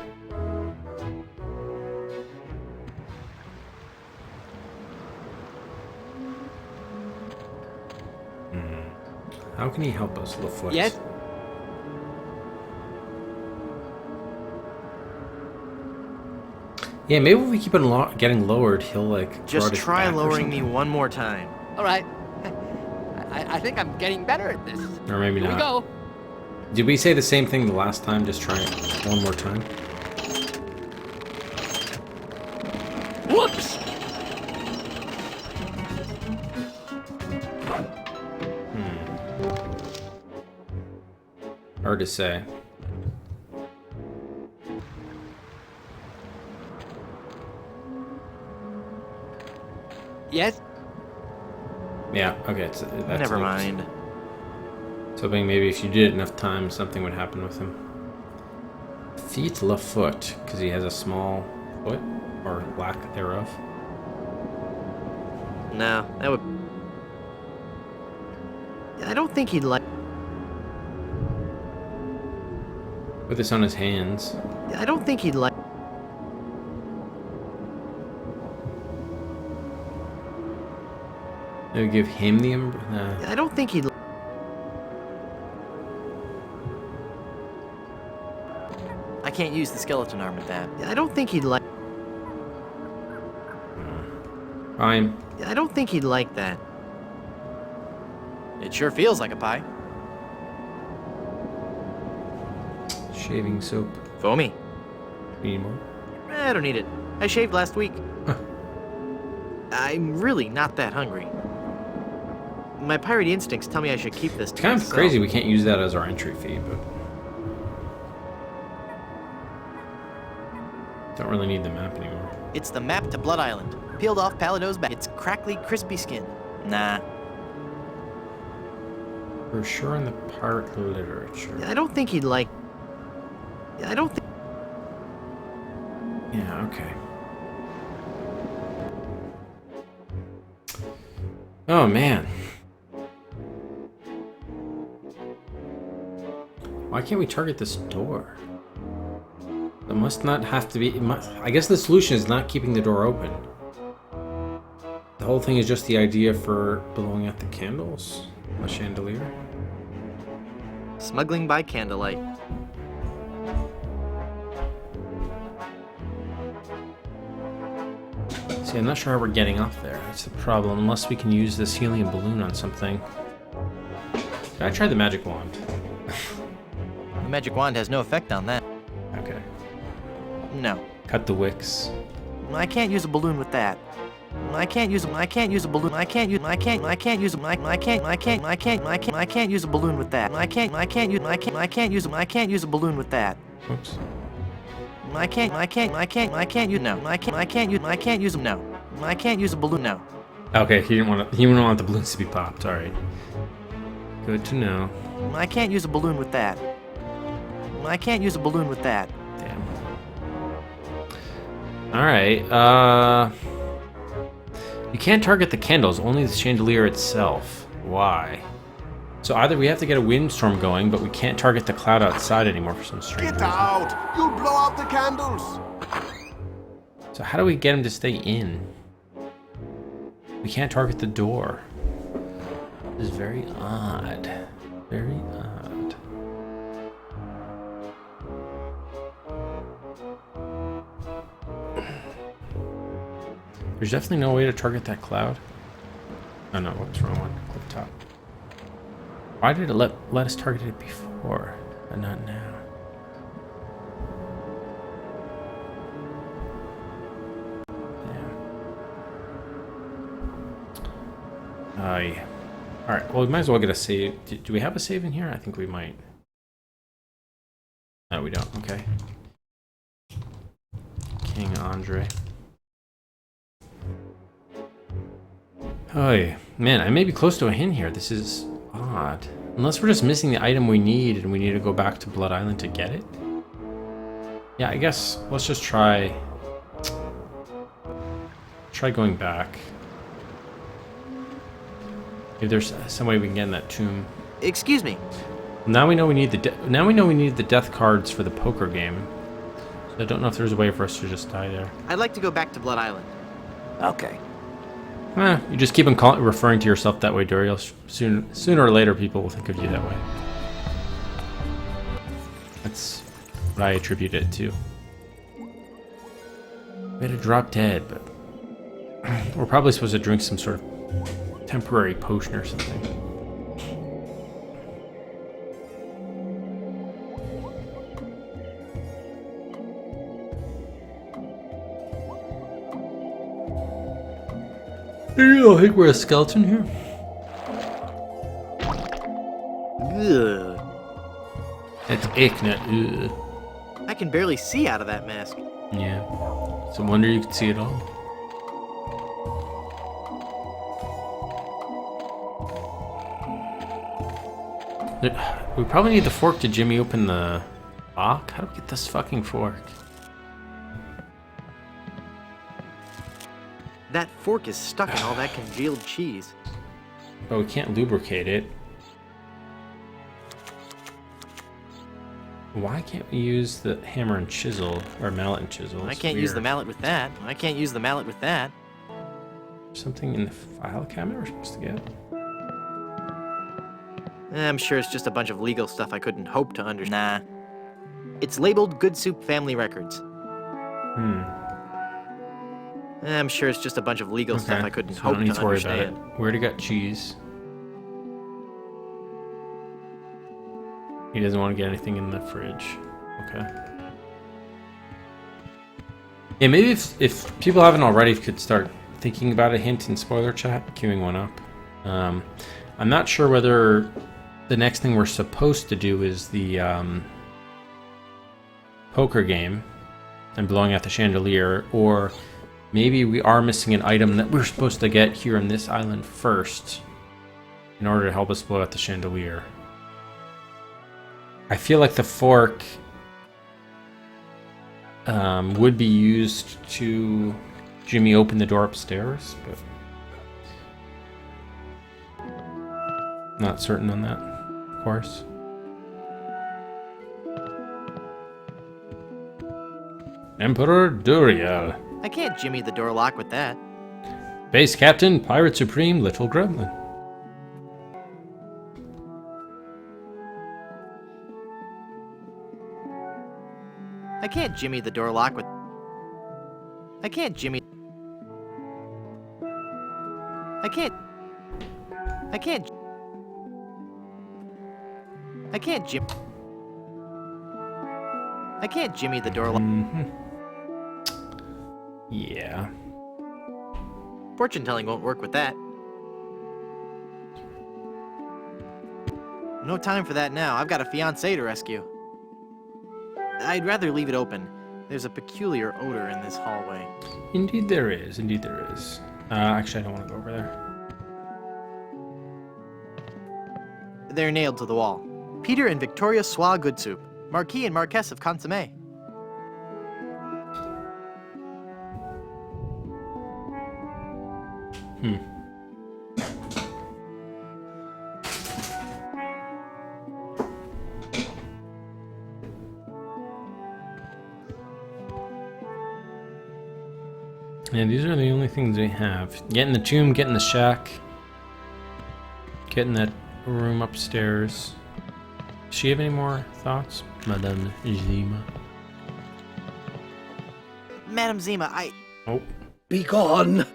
How can he help us, LaFoot? Yes. Yeah, maybe if we keep it getting lowered, he'll like. Just try lowering me one more time. All right. I think I'm getting better at this. Or maybe Here not. we go. Did we say the same thing the last time? Just try it one more time. Whoops. Hard to say. Yes. Yeah. Okay. That's Never mind. So maybe if you did it enough times, something would happen with him. Feet LaFoot, because he has a small foot, or lack thereof. No, that would. I don't think he'd like. Put this on his hands. I don't think he'd like. Maybe give him the umbrella. I don't think he'd. I can't use the skeleton arm with that. I don't think he'd like. Fine. I don't think he'd like that. It sure feels like a pie. Shaving soap. Foamy. Need more? I don't need it. I shaved last week. I'm really not that hungry. My pirate instincts tell me I should keep this to It's kind of myself. crazy we can't use that as our entry fee, but don't really need the map anymore. It's the map to Blood Island. Peeled off Palado's back. It's crackly, crispy skin. Nah. For sure in the pirate literature. I don't think he'd like. I don't think. Yeah, okay. Oh, man. Why can't we target this door? It must not have to be... I guess the solution is not keeping the door open. The whole thing is just the idea for blowing out the candles? A chandelier? Smuggling by candlelight. See, I'm not sure how we're getting off there. That's the problem. Unless we can use this helium balloon on something. I tried the magic wand. The magic wand has no effect on that. Okay. No. Cut the wicks. I can't use a balloon with that. I can't use a balloon. I can't use a balloon with that. I can't use a balloon with that. I can't use a balloon with that. Oops. I can't use a balloon. No. Okay, he didn't want the balloons to be popped. Alright. Good to know. I can't use a balloon with that. I can't use a balloon with that. Damn. Alright, you can't target the candles, only the chandelier itself. Why? So either we have to get a windstorm going, but we can't target the cloud outside anymore for some strange reason. Get out! You'll blow out the candles! So how do we get him to stay in? We can't target the door. This is very odd. Very odd. There's definitely no way to target that cloud. Oh no, what's wrong one? Clip top. Why did it let us target it before, but not now? Yeah. Alright, well we might as well get a save. Do we have a save in here? I think we might. No, we don't. Okay. King Andre. Oh, man, I may be close to a hint here. This is odd. Unless we're just missing the item we need and we need to go back to Blood Island to get it? Yeah, I guess let's just try going back. If there's some way we can get in that tomb. Excuse me. Now we know we need the death cards for the poker game. So I don't know if there's a way for us to just die there. I'd like to go back to Blood Island. Okay. You just keep on referring to yourself that way, Duriel. Sooner or later, people will think of you that way. That's what I attribute it to. We had to drop dead, but we're probably supposed to drink some sort of temporary potion or something. You don't think we're a skeleton here? Ugh. That's ick, not ugh. I can barely see out of that mask. Yeah. It's a wonder you can see it all. We probably need the fork to jimmy open the lock. How do we get this fucking fork? That fork is stuck in all that congealed cheese. But we can't lubricate it. Why can't we use the hammer and chisel, or mallet and chisel? I can't use the mallet with that. I can't use the mallet with that. Something in the file cabinet we're supposed to get? I'm sure it's just a bunch of legal stuff I couldn't hope to understand. Nah. It's labeled Good Soup Family Records. I'm sure it's just a bunch of legal stuff I couldn't hope to understand. We already got cheese. He doesn't want to get anything in the fridge. Okay. Yeah, maybe if people haven't already, could start thinking about a hint in spoiler chat, queuing one up. I'm not sure whether the next thing we're supposed to do is the poker game and blowing out the chandelier, or maybe we are missing an item that we're supposed to get here on this island first in order to help us blow out the chandelier. I feel like the fork would be used to jimmy open the door upstairs, but not certain on that, of course. Emperor Duriel. I can't jimmy the door lock with that. Base Captain, Pirate Supreme, Little Gremlin. I can't jimmy the door lock with... I can't jimmy... I can't... I can't... I can't jim... I can't jimmy the door lock... Yeah. Fortune telling won't work with that. No time for that now. I've got a fiancé to rescue. I'd rather leave it open. There's a peculiar odor in this hallway. Indeed there is. Indeed there is. Actually, I don't want to go over there. They're nailed to the wall. Peter and Victoria Sois Good Soup. Marquis and Marquess of Consommé. Yeah, these are the only things we have. Get in the tomb, get in the shack. Get in that room upstairs. Does she have any more thoughts, Madame Zima? Madam Zima, Oh. Be gone.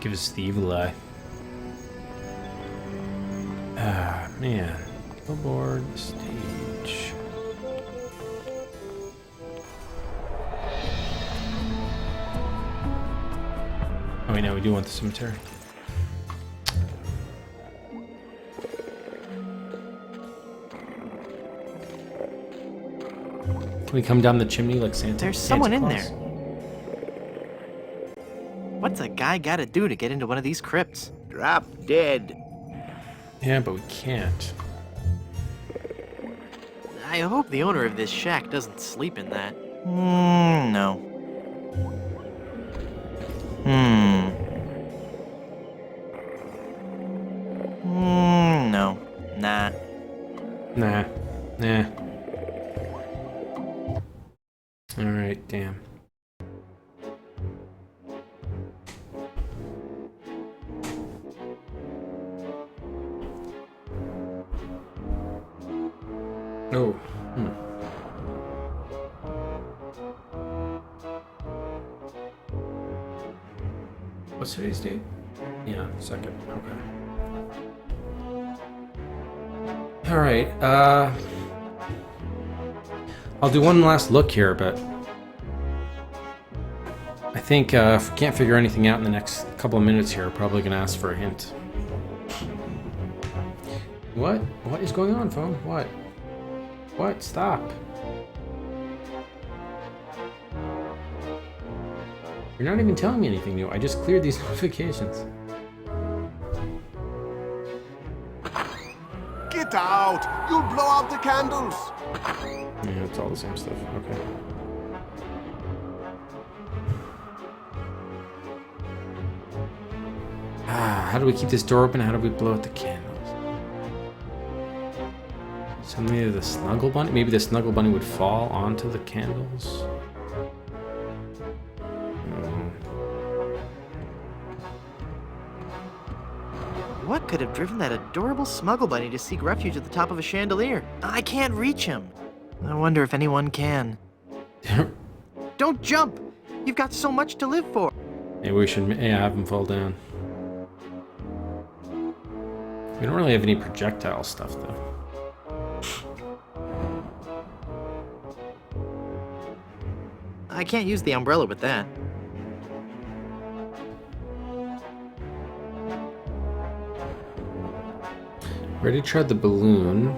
Give us the evil eye. Ah, man. Billboard stage. Oh wait, no, we do want the cemetery. Can we come down the chimney like Santa? There's someone in Claus? there. What's a guy gotta do to get into one of these crypts? Drop dead. Yeah, but we can't. I hope the owner of this shack doesn't sleep in that. No. No. Nah. Nah. Nah. Alright, damn. Oh. What's today's date? Yeah, 2nd. Okay. Alright, I'll do one last look here, but I think if we can't figure anything out in the next couple of minutes here, probably gonna ask for a hint. What? What is going on, phone? What? What? Stop. You're not even telling me anything new. I just cleared these notifications. Get out! You'll blow out the candles! Yeah, it's all the same stuff. Okay. How do we keep this door open? How do we blow out the candles? So maybe the snuggle bunny? Maybe the snuggle bunny would fall onto the candles? What could have driven that adorable smuggle bunny to seek refuge at the top of a chandelier? I can't reach him. I wonder if anyone can. Don't jump! You've got so much to live for. Maybe we should have him fall down. We don't really have any projectile stuff, though. I can't use the umbrella with that. We already tried the balloon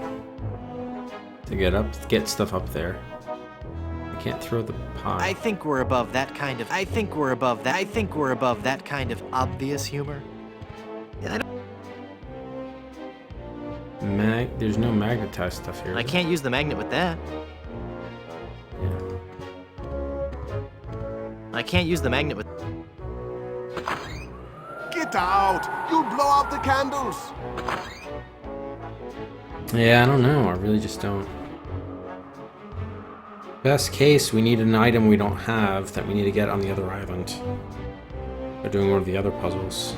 to get stuff up there. I can't throw the pie. I think we're above that kind of obvious humor. I don't... There's no magnetized stuff here. I can't use the magnet with that. Yeah. I can't use the magnet with... Get out! You'll blow out the candles! Yeah, I don't know. I really just don't. Best case, we need an item we don't have that we need to get on the other island. We're doing one of the other puzzles.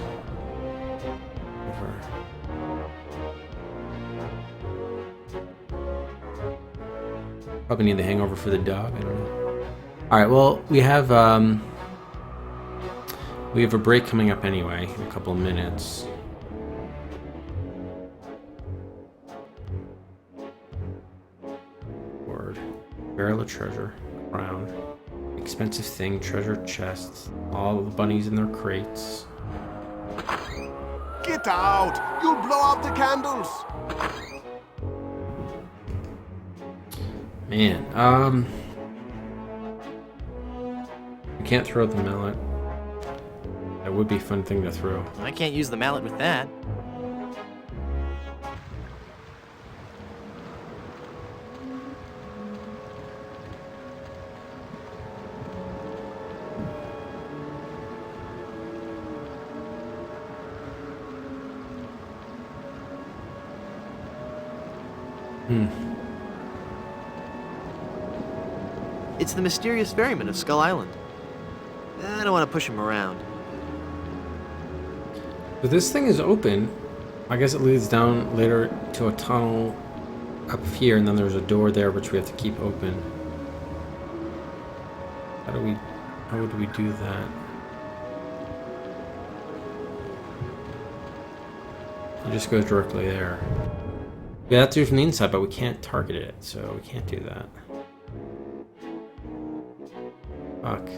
Probably need the hangover for the dog. I don't know. All right. Well, we have a break coming up anyway in a couple of minutes. Word. Barrel of treasure. Crown. Expensive thing. Treasure chests. All the bunnies in their crates. Get out! You'll blow out the candles! Man, I can't throw the mallet. That would be a fun thing to throw. I can't use the mallet with that. It's the mysterious ferryman of Skull Island. I don't want to push him around. But this thing is open. I guess it leads down later to a tunnel up here, and then there's a door there which we have to keep open. How would we do that? It just goes directly there. Yeah, that's from the inside, but we can't target it, so we can't do that. Fuck.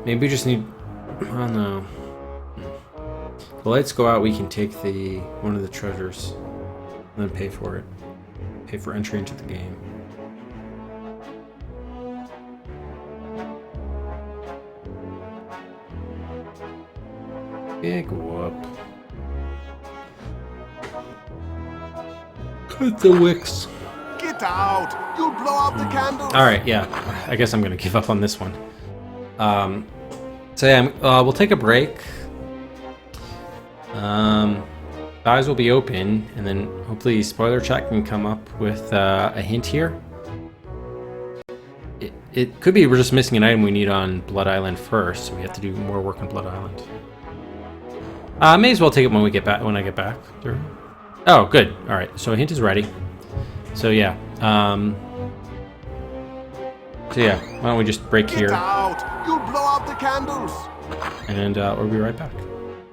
Maybe we just need... Oh no. The lights go out, we can take one of the treasures and then pay for it. Pay for entry into the game. Big whoop. Cut the wicks. Get out! You'll blow out the candles! Alright, yeah. I guess I'm gonna give up on this one. So yeah, we'll take a break. Eyes will be open, and then hopefully spoiler chat can come up with a hint here. It could be we're just missing an item we need on Blood Island first, so we have to do more work on Blood Island. May as well take it when I get back. Oh, good. All right. So a hint is ready. So yeah. Why don't we just break here? Get out! You'll blow out the candles! And we'll be right back.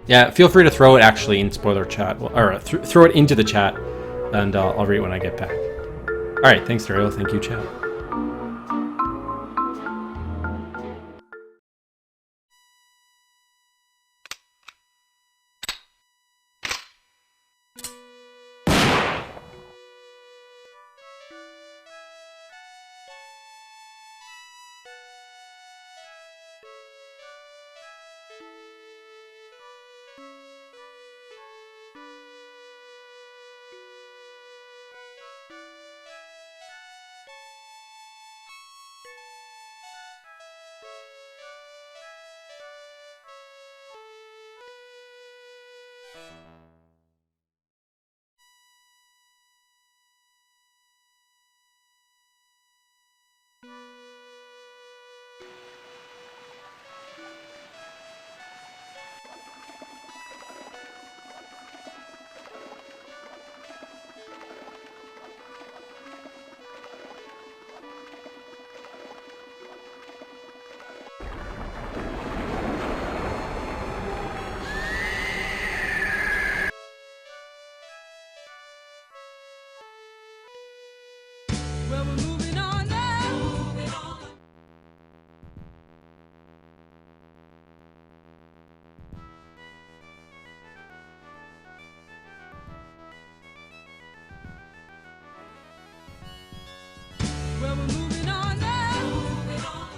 Yeah, feel free to throw it actually in spoiler chat, or throw it into the chat, and I'll read it when I get back. All right. Thanks, Daryl. Thank you, chat. Well, we're moving on now. Moving on. Well, we're moving on now. Moving on.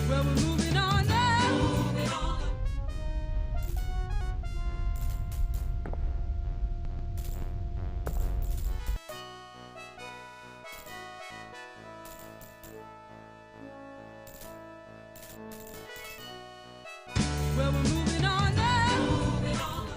Well, we're moving on now. Moving on. Well, we're moving on now. Moving on.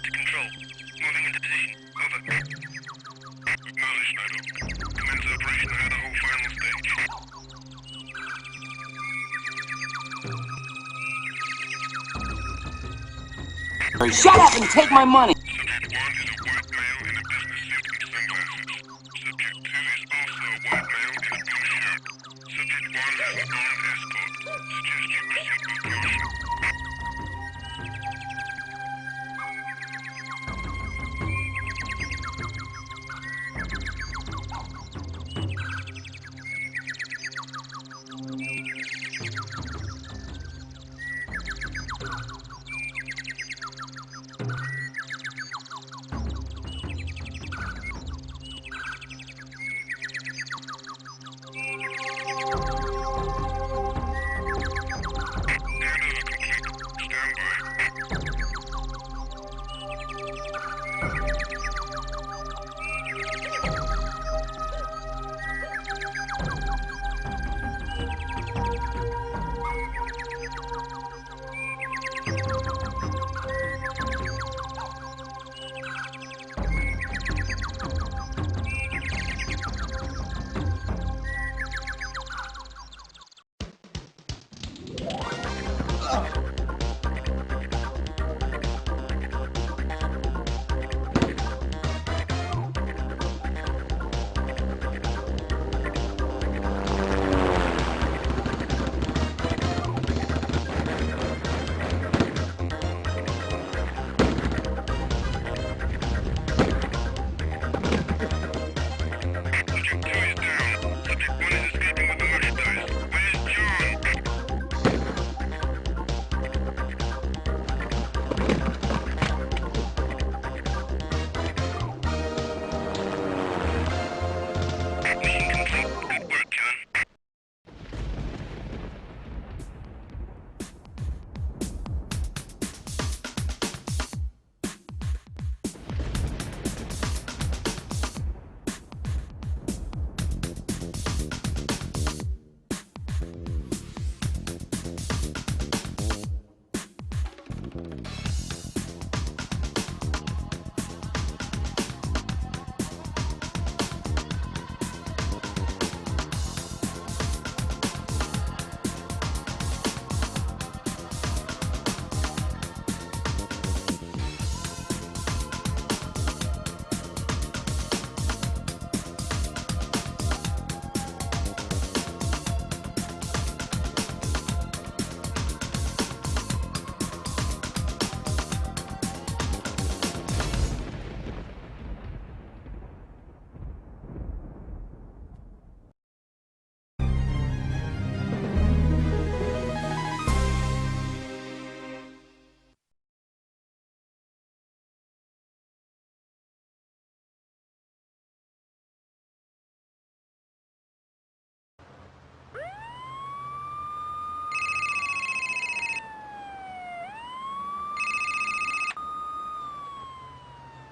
to control. Moving into position. Over. Acknowledged, Nighthawk. Commence operation Idaho final stage. Shut up and take my money! Subject 1 is a white male in a business suit and sunglasses. Subject 2 is also a white male in a blue shirt. Subject 1 has an armed escort. Suggest you proceed with caution.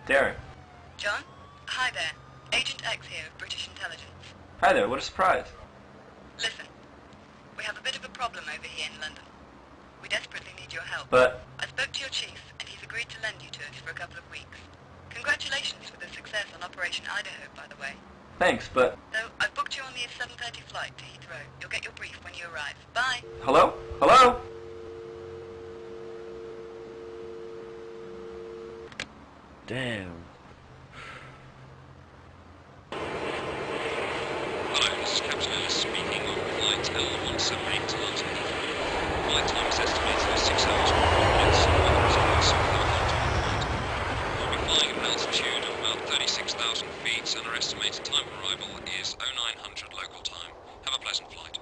Derek. John? Hi there. Agent X here of British Intelligence. Hi there, what a surprise. Listen, we have a bit of a problem over here in London. We desperately need your help. But... I spoke to your chief, and he's agreed to lend you to us for a couple of weeks. Congratulations for the success on Operation Idaho, by the way. Thanks, but... So, I've booked you on the 7:30 flight to Heathrow. You'll get your brief when you arrive. Bye. Hello? Hello? Damn. Hello, this is Captain Ellis speaking on flight L178 to London Heathrow. Flight time is estimated at 6 hours and 1 minutes, and weather is also we'll be flying at an altitude of about 36,000 feet, and our estimated time of arrival is 0900 local time. Have a pleasant flight.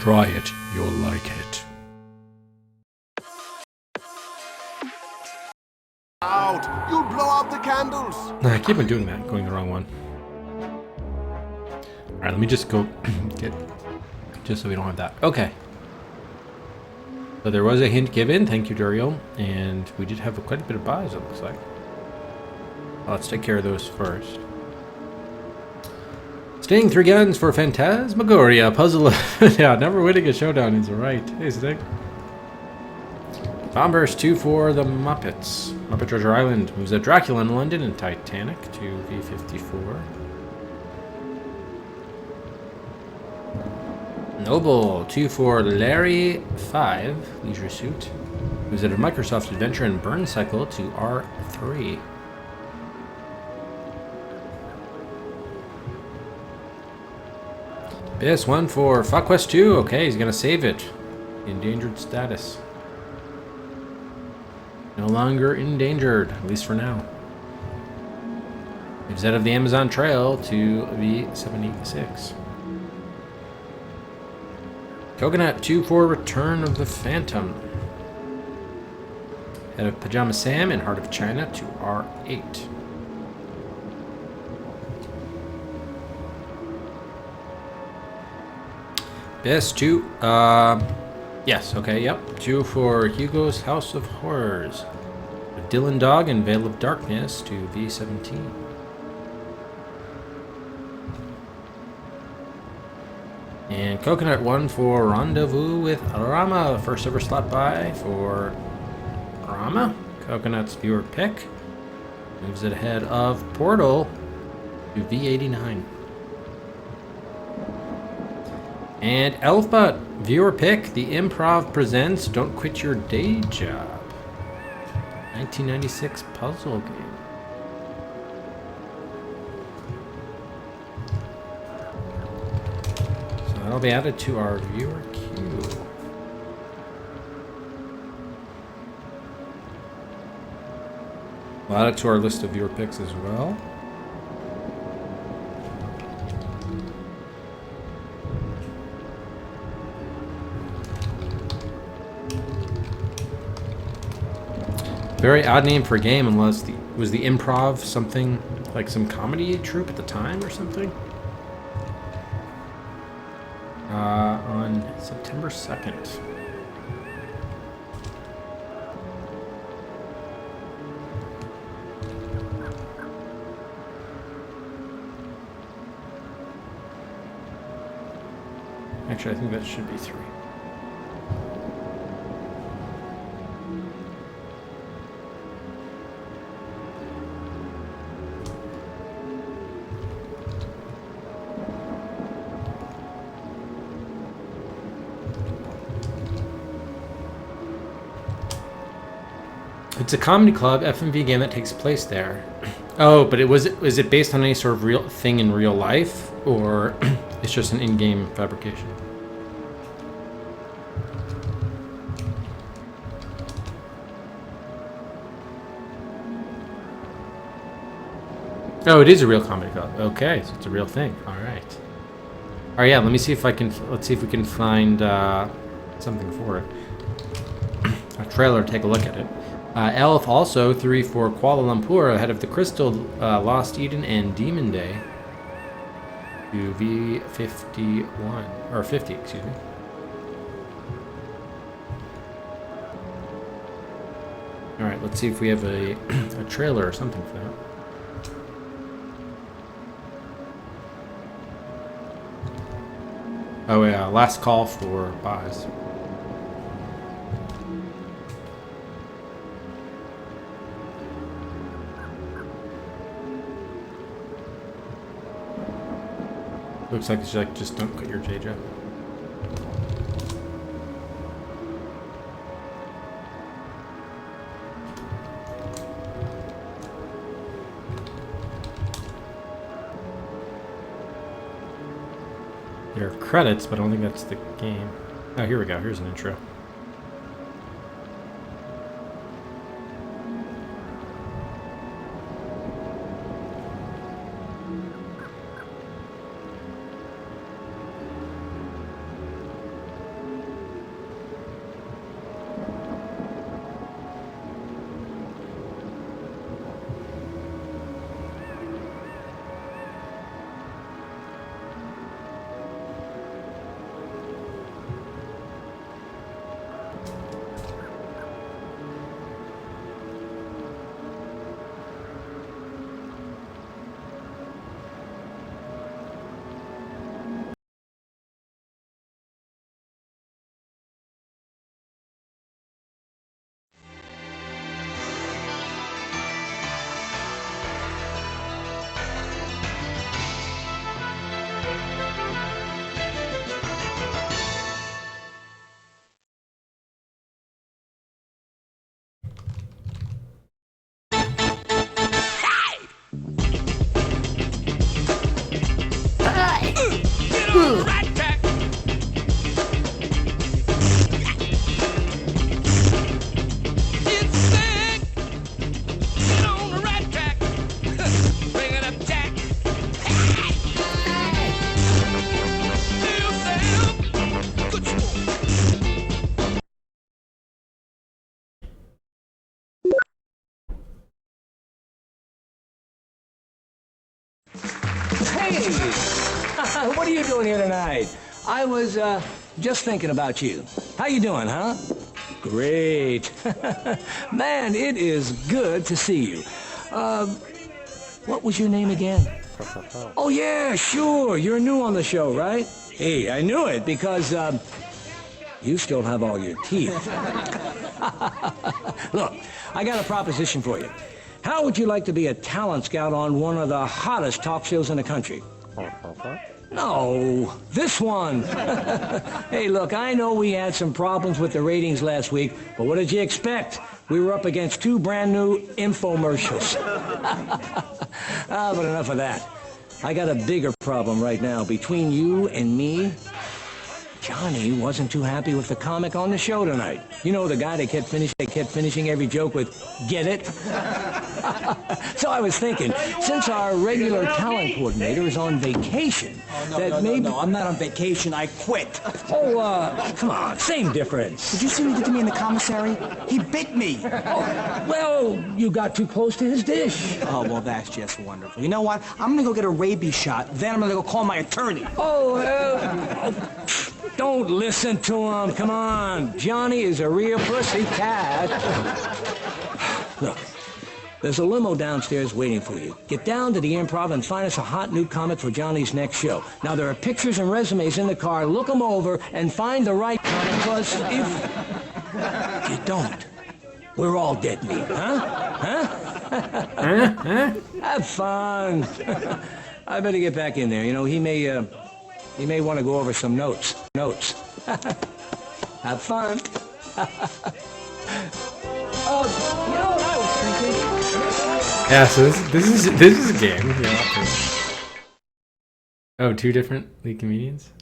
Try it, you'll like it. Out! You'll blow out the candles! I keep on doing that, going the wrong one. Alright, let me just go get... just so we don't have that. Okay. So there was a hint given, thank you, Dario. And we did have quite a bit of buys, it looks like. Let's take care of those first. Staying 3 guns for Phantasmagoria. Puzzle. Yeah, never winning a showdown is right. Hey, Stick. Bombers 2 for the Muppets. Muppet Treasure Island moves a Dracula in London and Titanic to V54. Noble 2 for Larry 5 Leisure Suit moves out of Microsoft Adventure and Burn Cycle to R3. Abyss 1 for Fuck Quest 2. Okay, he's gonna save it. Endangered status. No longer endangered, at least for now. Moves out of the Amazon Trail to V76. Coconut 2 for Return of the Phantom. Head of Pajama Sam and Heart of China to R8. Best 2. Yes, okay, yep. 2 for Hugo's House of Horrors. Dylan Dog and Veil of Darkness to V17. And Coconut 1 for Rendezvous with Rama. First ever slot buy for Rama. Coconut's viewer pick. Moves it ahead of Portal to V89. And Elfbot, viewer pick, The Improv presents Don't Quit Your Day Job. 1996 puzzle game. So that'll be added to our viewer queue. We'll add it to our list of viewer picks as well. Very odd name for a game, unless was the Improv something like some comedy troupe at the time or something? On September 2nd. Actually, I think that should be 3. It's a comedy club FMV game that takes place there. Oh, but is it based on any sort of real thing in real life, or it's just an in-game fabrication? Oh, it is a real comedy club. Okay, so it's a real thing. All right. All right, yeah. Let me see if I can. Let's see if we can find something for it. A trailer. Take a look at it. Elf also 3 for Kuala Lumpur ahead of the Crystal, Lost Eden, and Demon Day to V51 or 50, excuse me. All right, let's see if we have a trailer or something for that. Oh yeah, last call for buys. Looks like it's like just don't quit your day job. There are credits, but I don't think that's the game. Oh, here we go. Here's an intro. Hey! What are you doing here tonight? I was, just thinking about you. How you doing, huh? Great. Man, it is good to see you. What was your name again? Oh, yeah, sure. You're new on the show, right? Hey, I knew it because, you still have all your teeth. Look, I got a proposition for you. How would you like to be a talent scout on one of the hottest talk shows in the country? No, this one. Hey, look, I know we had some problems with the ratings last week, but what did you expect? We were up against 2 brand new infomercials. But enough of that. I got a bigger problem right now. Between you and me, Johnny wasn't too happy with the comic on the show tonight. You know, the guy that kept finishing every joke with, "Get it?" So I was thinking, since our regular talent coordinator is on vacation, No, I'm not on vacation. I quit. Oh, come on, same difference. Did you see what he did to me in the commissary? He bit me. Oh, well, you got too close to his dish. Oh, well, that's just wonderful. You know what? I'm gonna go get a rabies shot, then I'm gonna go call my attorney. Don't listen to him. Come on. Johnny is a real pussy cat. Look, there's a limo downstairs waiting for you. Get down to the Improv and find us a hot new comic for Johnny's next show. Now, there are pictures and resumes in the car. Look them over and find the right comic, because if you don't, we're all dead meat, huh? Have fun. I better get back in there. You know, he may want to go over some notes. Have fun. Oh, you know what I was thinking? Yeah, so this is a game. Yeah. Oh, 2 different lead comedians?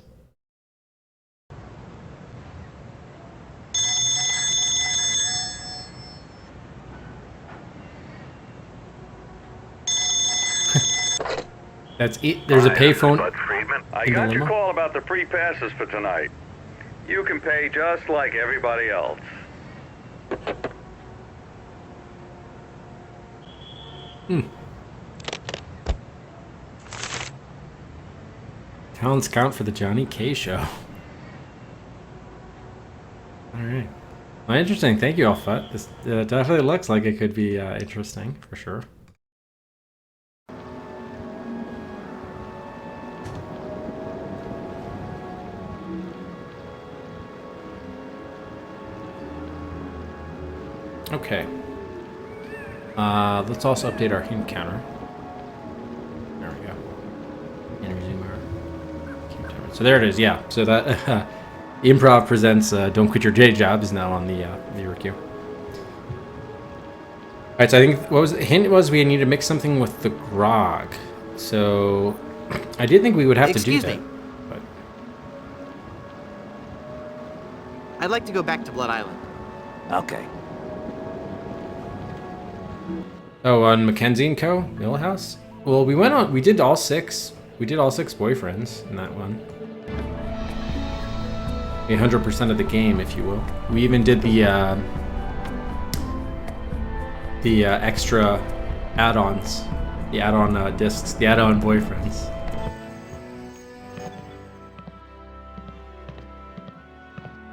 That's it. There's a payphone. I got your call about the free passes for tonight. You can pay just like everybody else. Talent scout for the Johnny K show. Alright. Well, interesting. Thank you, Alpha. This definitely looks like it could be interesting, for sure. Okay. Let's also update our hint counter. There we go. And resume our hint counter. So there it is, yeah. So that Improv presents Don't Quit Your Day Job is now on the viewer queue. Alright, so I think what was the hint was we need to mix something with the grog. So I did think we would have to do that. But I'd like to go back to Blood Island. Okay. Oh, on Mackenzie & Co. Millhouse? Well, we did all 6. We did all 6 boyfriends in that one. 100% of the game, if you will. We even did the extra add-ons. The add-on discs. The add-on boyfriends.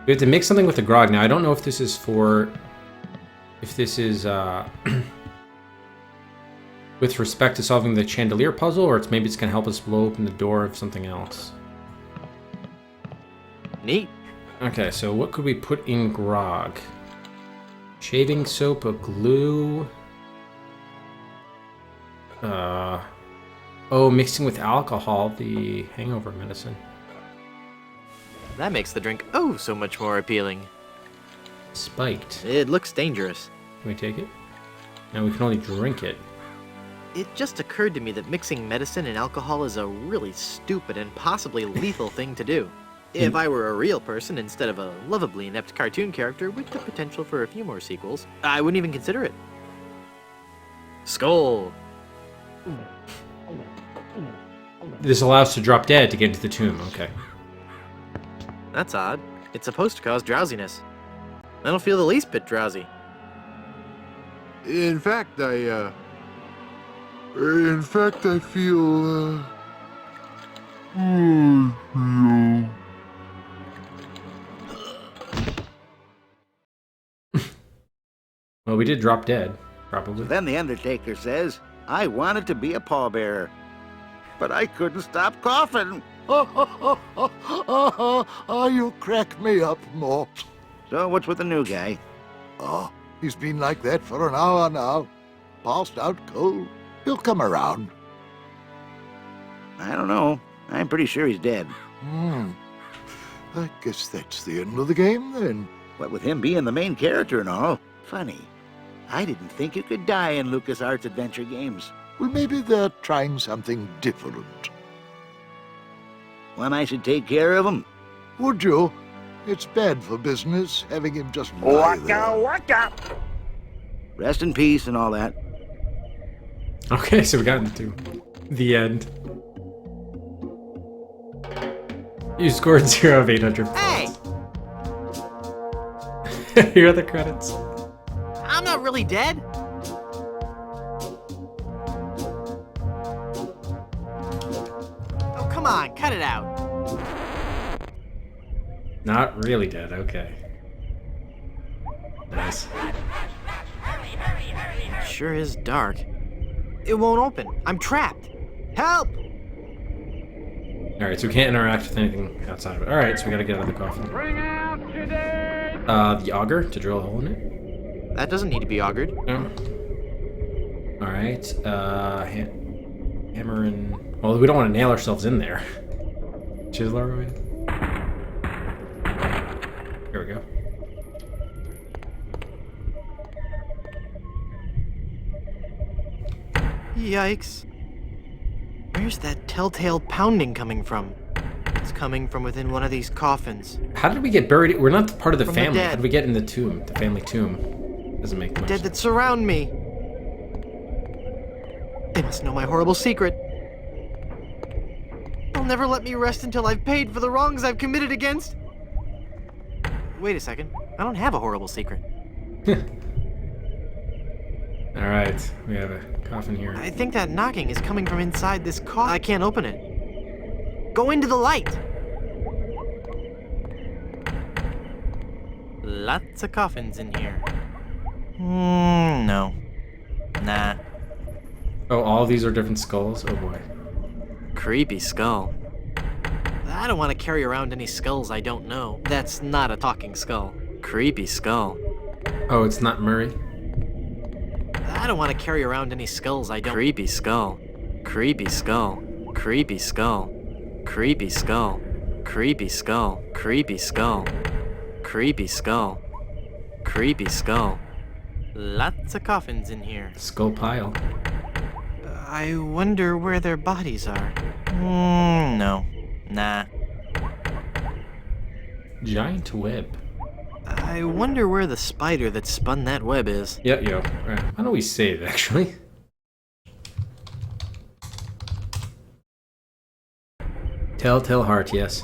We have to make something with the grog. Now, I don't know if this is for... If this is... with respect to solving the chandelier puzzle, or maybe it's going to help us blow open the door of something else. Neat. Okay, so what could we put in grog? Shaving soap, a glue. Oh, mixing with alcohol, the hangover medicine. That makes the drink oh so much more appealing. Spiked. It looks dangerous. Can we take it? No, we can only drink it. It just occurred to me that mixing medicine and alcohol is a really stupid and possibly lethal thing to do. If I were a real person instead of a lovably inept cartoon character with the potential for a few more sequels, I wouldn't even consider it. Skull! This allows to drop dead to get into the tomb. Okay. That's odd. It's supposed to cause drowsiness. I don't feel the least bit drowsy. In fact, I feel, Well, we did drop dead, probably. Then the Undertaker says, I wanted to be a pallbearer, but I couldn't stop coughing. Oh, you crack me up, Mort. So what's with the new guy? Oh, he's been like that for an hour now. Passed out cold. He'll come around. I don't know. I'm pretty sure he's dead. I guess that's the end of the game, then. What with him being the main character and all. Funny. I didn't think you could die in LucasArts adventure games. Well, maybe they're trying something different. When I should take care of him? Would you? It's bad for business, having him just lie there. Waka! Rest in peace and all that. Okay, so we got into the end. You scored 0 of 800. Hey! Here are the credits. I'm not really dead. Oh, come on, cut it out. Not really dead, okay. Nice. Sure is dark. It won't open. I'm trapped. Help! Alright, so we can't interact with anything outside of it. Alright, so we gotta get out of the coffin. The auger to drill a hole in it? That doesn't need to be augured. No. Alright, hammer and... Well, we don't want to nail ourselves in there. Chisel our way. Here we go. Yikes. Where's that telltale pounding coming from? It's coming from within one of these coffins. How did we get buried? We're not part of the From family. the dead. How did we get in the tomb? The family tomb. Doesn't make much Dead that surround me. They must know my horrible secret. They'll never let me rest until I've paid for the wrongs I've committed against. Wait a second. I don't have a horrible secret. Alright, we have a coffin here. I think that knocking is coming from inside this coffin. I can't open it. Go into the light. Lots of coffins in here. No. Nah. Oh, all of these are different skulls? Oh boy. Creepy skull. I don't want to carry around any skulls I don't know. That's not a talking skull. Creepy skull. Oh, it's not Murray? I don't want to carry around any skulls I don't. Creepy skull. Creepy skull. Creepy skull. Creepy skull. Creepy skull. Creepy skull. Creepy skull. Creepy skull. Lots of coffins in here. Skull pile. I wonder where their bodies are. No. Nah. Giant web. I wonder where the spider that spun that web is. Yep, yo. Right. Why don't we save, actually? Telltale heart, yes.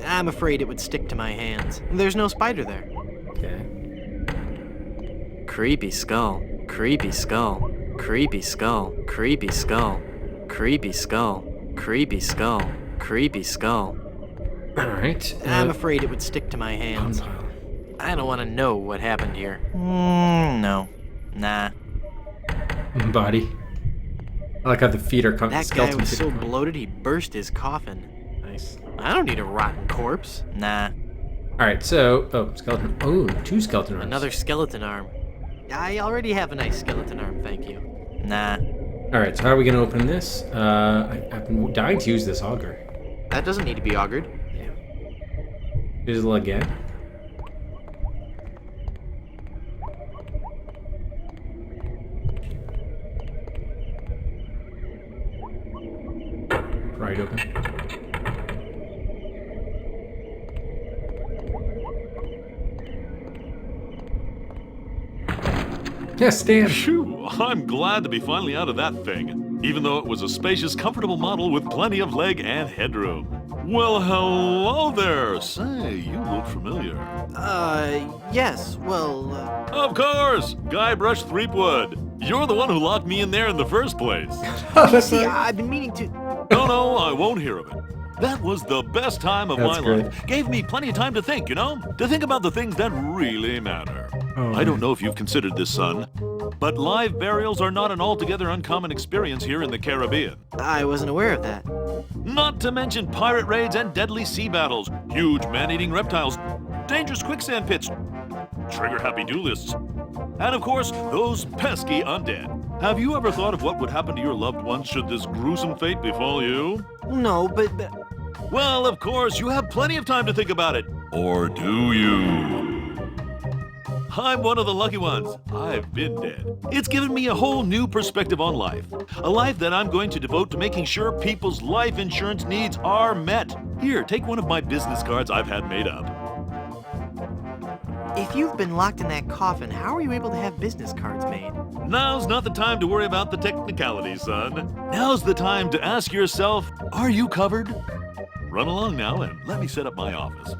I'm afraid it would stick to my hands. There's no spider there. Okay. Creepy skull. Creepy skull. Creepy skull. Creepy skull. Creepy skull. Creepy skull. Creepy skull. Alright. I'm afraid it would stick to my hands. I don't want to know what happened here. No. Nah. Body. I like how the feet are That guy was so bloated he burst his coffin. Nice. I don't need a rotten corpse. Nah. Alright, so... Oh, skeleton. Oh, 2 skeleton arms. Another skeleton arm. I already have a nice skeleton arm, thank you. Nah. Alright, so how are we going to open this? I've been dying to use this auger. That doesn't need to be augured. Fizzle again. Right open. Yes, Dan. Phew, I'm glad to be finally out of that thing, even though it was a spacious, comfortable model with plenty of leg and headroom. Well, hello there. Say, you look familiar. Yes, well, Of course! Guybrush Threepwood. You're the one who locked me in there in the first place. see, I've been meaning to... No, I won't hear of it. That was the best time of That's my great. life. Gave me plenty of time to think, you know? To think about the things that really matter. Oh, I don't know if you've considered this, son, but live burials are not an altogether uncommon experience here in the Caribbean. I wasn't aware of that. Not to mention pirate raids and deadly sea battles, huge man-eating reptiles, dangerous quicksand pits, trigger-happy duelists, and of course, those pesky undead. Have you ever thought of what would happen to your loved ones should this gruesome fate befall you? No, but... Well, of course, you have plenty of time to think about it. Or do you? I'm one of the lucky ones. I've been dead. It's given me a whole new perspective on life. A life that I'm going to devote to making sure people's life insurance needs are met. Here, take one of my business cards I've had made up. If you've been locked in that coffin, how are you able to have business cards made? Now's not the time to worry about the technicalities, son. Now's the time to ask yourself, are you covered? Run along now and let me set up my office.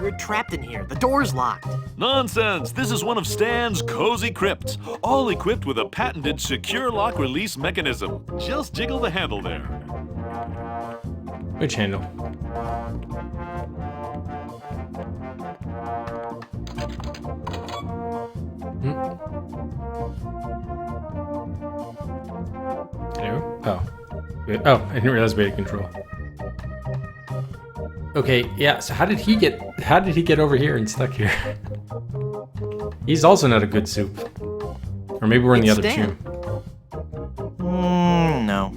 You're trapped in here. The door's locked. Nonsense! This is one of Stan's cozy crypts, all equipped with a patented secure lock release mechanism. Just jiggle the handle there. Which handle? Hello? Oh. Oh, I didn't realize we had control. Okay, yeah, so how did he get over here and stuck here? He's also not a good soup. Or maybe we're in the other Stan. tomb. No.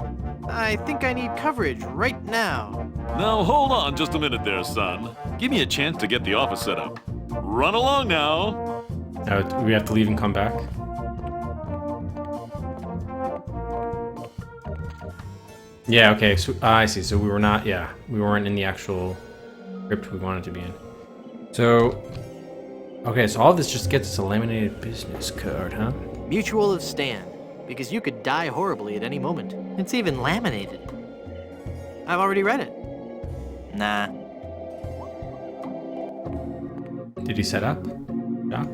I think I need coverage right now. Now hold on just a minute there, son. Give me a chance to get the office set up. Run along now. We have to leave and come back? Yeah, okay, so I see. So we were not, we weren't in the actual crypt we wanted to be in. So, okay, so all this just gets us a laminated business card, huh? Mutual of Stan, because you could die horribly at any moment. It's even laminated. I've already read it. Nah. Did he set up? Shop?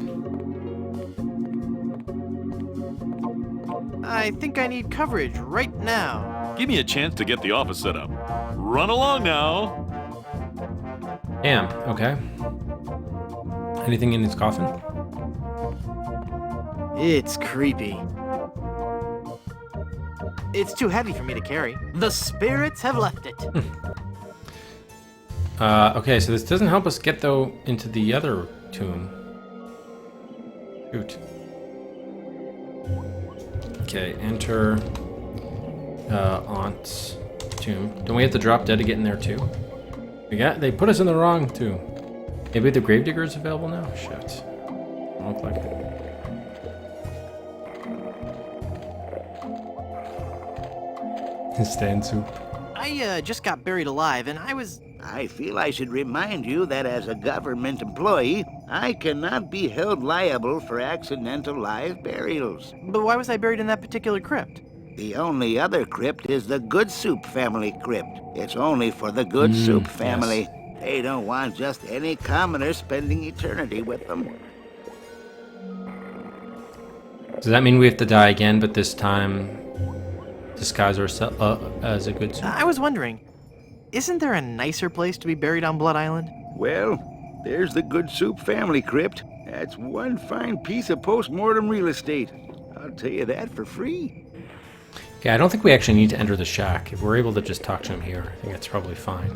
I think I need coverage right now. Give me a chance to get the office set up. Run along now. Damn, okay. Anything in his coffin? It's creepy. It's too heavy for me to carry. The spirits have left it. Okay, so this doesn't help us get, though, into the other tomb. Shoot. Okay, enter Aunt's tomb. Don't we have to drop dead to get in there, too? They put us in the wrong tomb. Maybe the Gravedigger is available now? Shit. Don't look like it. Stan soup. I just got buried alive, and I feel I should remind you that as a government employee, I cannot be held liable for accidental live burials. But why was I buried in that particular crypt? The only other crypt is the Good Soup family crypt. It's only for the Good Soup family. Yes. They don't want just any commoner spending eternity with them. Does that mean we have to die again, but this time disguise ourselves as a good soup? I was wondering, isn't there a nicer place to be buried on Blood Island? Well, there's the Good Soup family crypt. That's one fine piece of post-mortem real estate. I'll tell you that for free. Okay, I don't think we actually need to enter the shack. If we're able to just talk to him here, I think that's probably fine.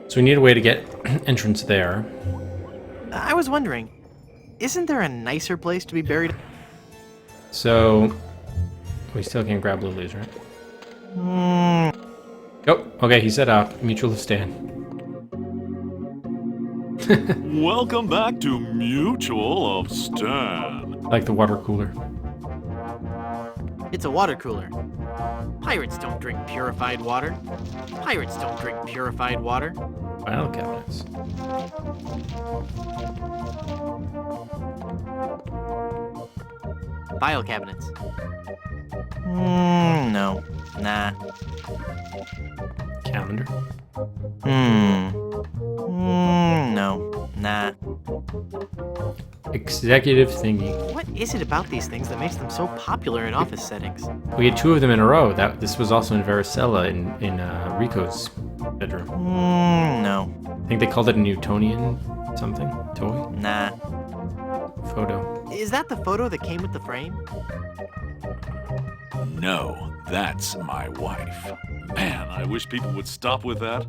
So we need a way to get entrance there. I was wondering, isn't there a nicer place to be buried? So we still can't grab lilies, right? Oh, okay, he set up. Mutual of Stan. Welcome back to Mutual of Stan. Like the water cooler. It's a water cooler. Pirates don't drink purified water. Pirates don't drink purified water. File cabinets. File cabinets. No. Nah. Calendar. No. Nah. Executive thingy. What is it about these things that makes them so popular in office settings? We had 2 of them in a row. This was also in Varicella in Rico's bedroom. No. I think they called it a Newtonian something toy. Nah. Photo. Is that the photo that came with the frame? No, that's my wife. Man, I wish people would stop with that.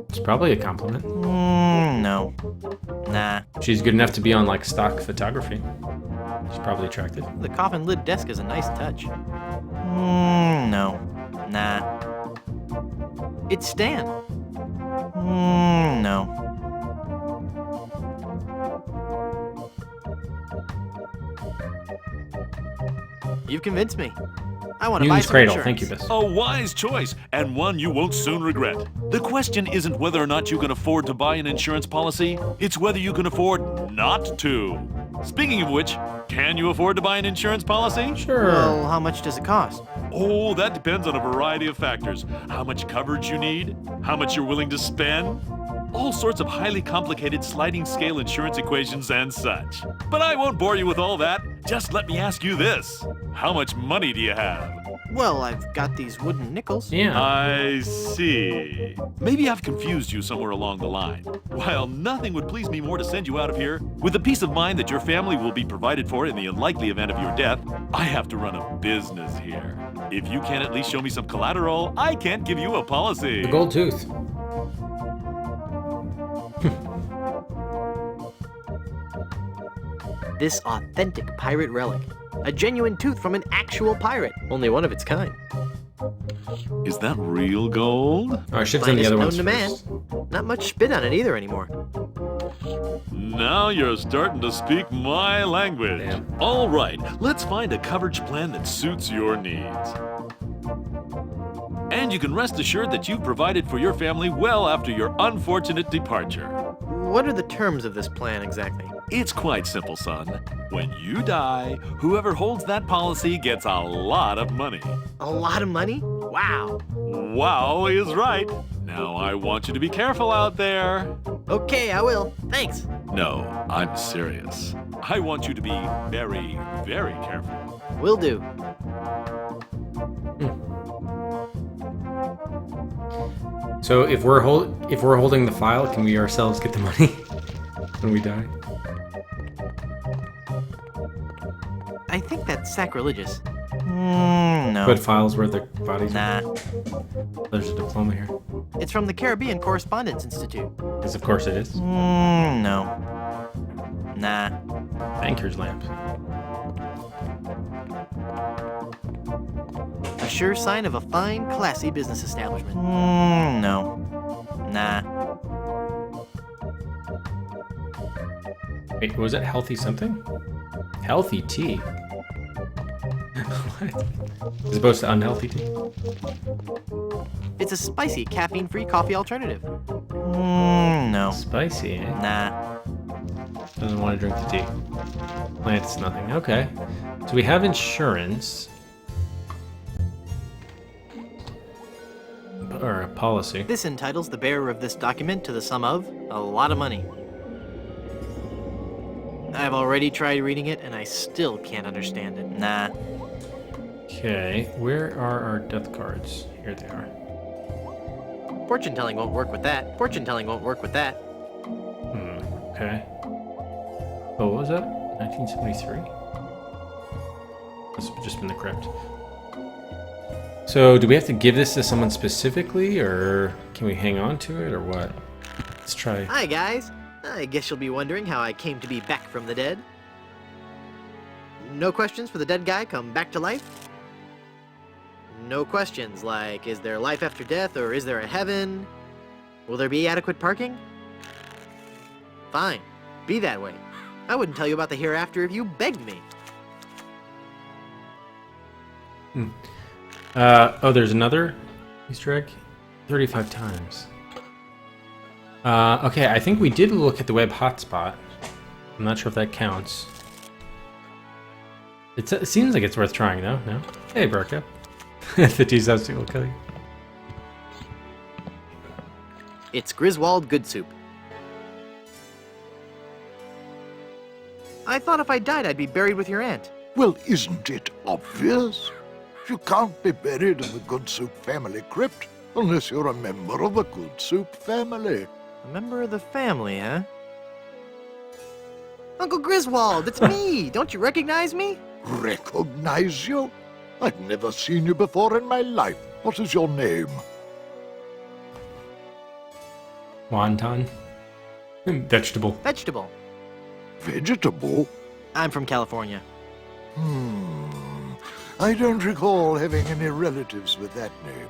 It's probably a compliment. No. Nah. She's good enough to be on like stock photography. She's probably attractive. The coffin lid desk is a nice touch. No. Nah. It's Stan. No. You've convinced me. I want to buy Newton's some Cradle. insurance. Thank you, Biss. A wise choice, and one you won't soon regret. The question isn't whether or not you can afford to buy an insurance policy, it's whether you can afford not to. Speaking of which, can you afford to buy an insurance policy? Sure. Well, how much does it cost? Oh, that depends on a variety of factors. How much coverage you need, how much you're willing to spend, all sorts of highly complicated sliding scale insurance equations and such. But I won't bore you with all that. Just let me ask you this. How much money do you have? Well, I've got these wooden nickels. Yeah. I see. Maybe I've confused you somewhere along the line. While nothing would please me more to send you out of here, with the peace of mind that your family will be provided for in the unlikely event of your death, I have to run a business here. If you can't at least show me some collateral, I can't give you a policy. The gold tooth. This authentic pirate relic. A genuine tooth from an actual pirate. Only one of its kind. Is that real gold? Oh, I should have done the Finest other known ones to man. first. Not much spit on it either anymore. Now you're starting to speak my language. Damn. All right, let's find a coverage plan that suits your needs. And you can rest assured that you've provided for your family well after your unfortunate departure. What are the terms of this plan exactly? It's quite simple, son. When you die, whoever holds that policy gets a lot of money. A lot of money? Wow. Wow is right. Now I want you to be careful out there. Okay, I will. Thanks. No, I'm serious. I want you to be very, very careful. Will do. So if we're holding the file, can we ourselves get the money when we die? I think that's sacrilegious. No. Put files where the bodies Nah. are. There's a diploma here. It's from the Caribbean Correspondence Institute. Yes, of course it is. No. Nah. Banker's lamp. A sure sign of a fine, classy business establishment. No. Nah. Wait, was it healthy something? Healthy tea? What? As opposed to unhealthy tea? It's a spicy, caffeine-free coffee alternative. No. Spicy, eh? Nah. Doesn't want to drink the tea. Plants nothing. Okay. So we have insurance. Or a policy. This entitles the bearer of this document to the sum of a lot of money. I've already tried reading it, and I still can't understand it. Nah. Okay, where are our death cards? Here they are. Fortune telling won't work with that. Fortune telling won't work with that. Okay. Oh, what was that? 1973? Must have just been the crypt. So, do we have to give this to someone specifically, or can we hang on to it, or what? Let's try. Hi, guys. I guess you'll be wondering how I came to be back from the dead. No questions for the dead guy come back to life? No questions like, is there life after death, or is there a heaven? Will there be adequate parking? Fine. Be that way. I wouldn't tell you about the hereafter if you begged me. Oh, there's another Easter egg? 35 times. Okay, I think we did look at the web hotspot. I'm not sure if that counts. It seems like it's worth trying, though, no? Hey, Burka. The T-Subs will kill you. It's Griswold Good Soup. I thought if I died, I'd be buried with your aunt. Well, isn't it obvious? You can't be buried in the Good Soup family crypt unless you're a member of the Good Soup family. A member of the family, huh? Uncle Griswold, it's me! Don't you recognize me? Recognize you? I've never seen you before in my life. What is your name? Wonton. Vegetable. Vegetable. Vegetable? I'm from California. I don't recall having any relatives with that name.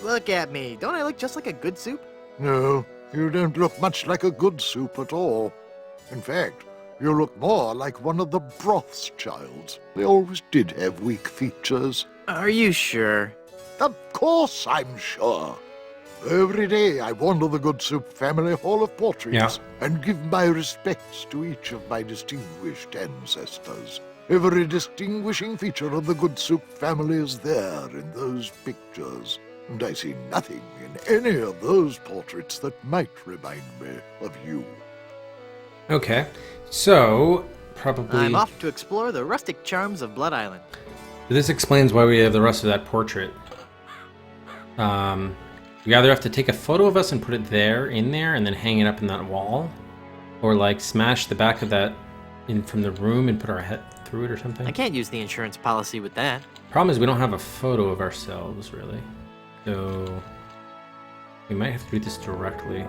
Look at me. Don't I look just like a good soup? No, you don't look much like a good soup at all. In fact, you look more like one of the broth's childs. They always did have weak features. Are you sure? Of course I'm sure. Every day I wander the Good Soup family hall of portraits and give my respects to each of my distinguished ancestors. Every distinguishing feature of the Good Soup family is there in those pictures, and I see nothing in any of those portraits that might remind me of you. Okay, so probably... I'm off to explore the rustic charms of Blood Island. This explains why we have the rest of that portrait. We either have to take a photo of us and put it in there, and then hang it up in that wall, or like smash the back of that in from the room and put our head through it or something. I can't use the insurance policy with that. Problem is we don't have a photo of ourselves, really. So we might have to do this directly.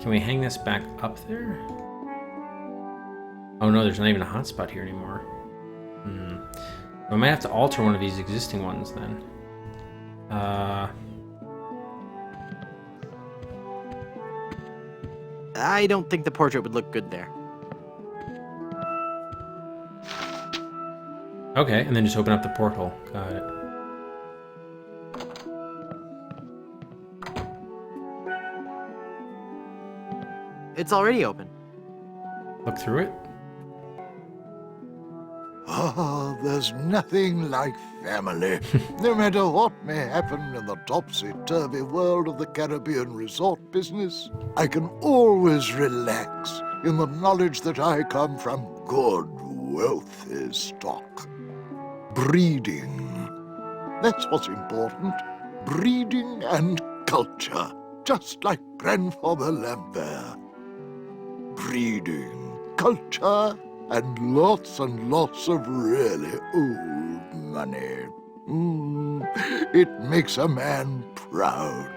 Can we hang this back up there? Oh no, there's not even a hotspot here anymore. We might have to alter one of these existing ones then. I don't think the portrait would look good there. Okay, and then just open up the porthole. Got it. It's already open. Look through it. Ah, there's nothing like family. No matter what may happen in the topsy-turvy world of the Caribbean resort business, I can always relax in the knowledge that I come from good, wealthy stock. Breeding. That's what's important. Breeding and culture. Just like Grandfather Lambert. Breeding, culture, and lots of really old money. It makes a man proud.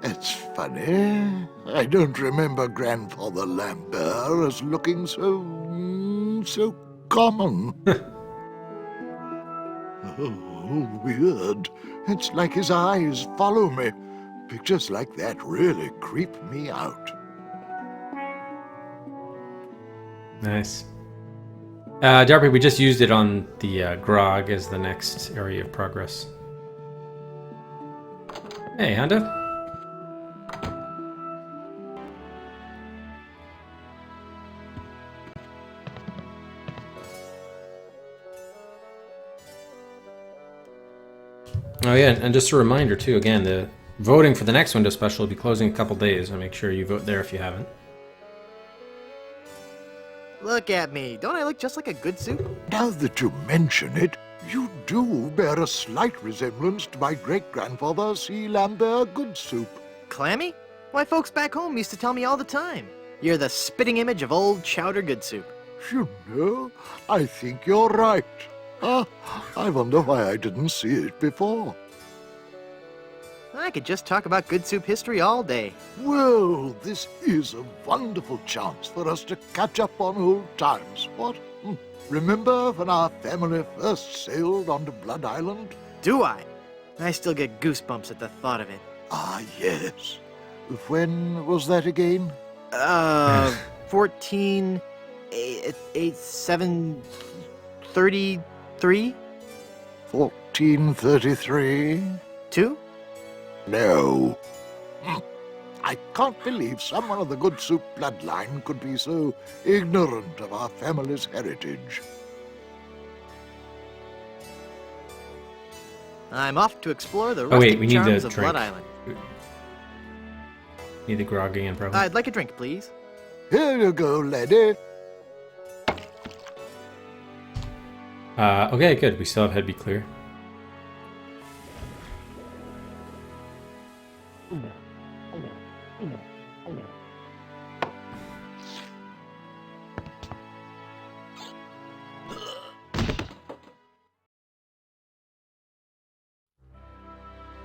It's funny. I don't remember Grandfather Lambert as looking so common. Oh, weird. It's like his eyes follow me. Pictures like that really creep me out. Nice. Darby, we just used it on the grog as the next area of progress. Hey, Honda. Oh yeah, and just a reminder too, again, the voting for the next window special will be closing a couple days, so make sure you vote there if you haven't. Look at me. Don't I look just like a good soup? Now that you mention it, you do bear a slight resemblance to my great-grandfather C. Lambert Good Soup. Clammy? Why, folks back home used to tell me all the time. You're the spitting image of old Chowder Good Soup. You know, I think you're right. I wonder why I didn't see it before. I could just talk about good soup history all day. Well, this is a wonderful chance for us to catch up on old times, what? Remember when our family first sailed onto Blood Island? Do I? I still get goosebumps at the thought of it. Ah, yes. When was that again? 14... 733? 1433? 2? No. I can't believe someone of the Good Soup bloodline could be so ignorant of our family's heritage. I'm off to explore the rustic we need charms the of drink. Blood Island. Need the grog again, probably. I'd like a drink, please. Here you go, lady. Okay, good. We still have head be clear.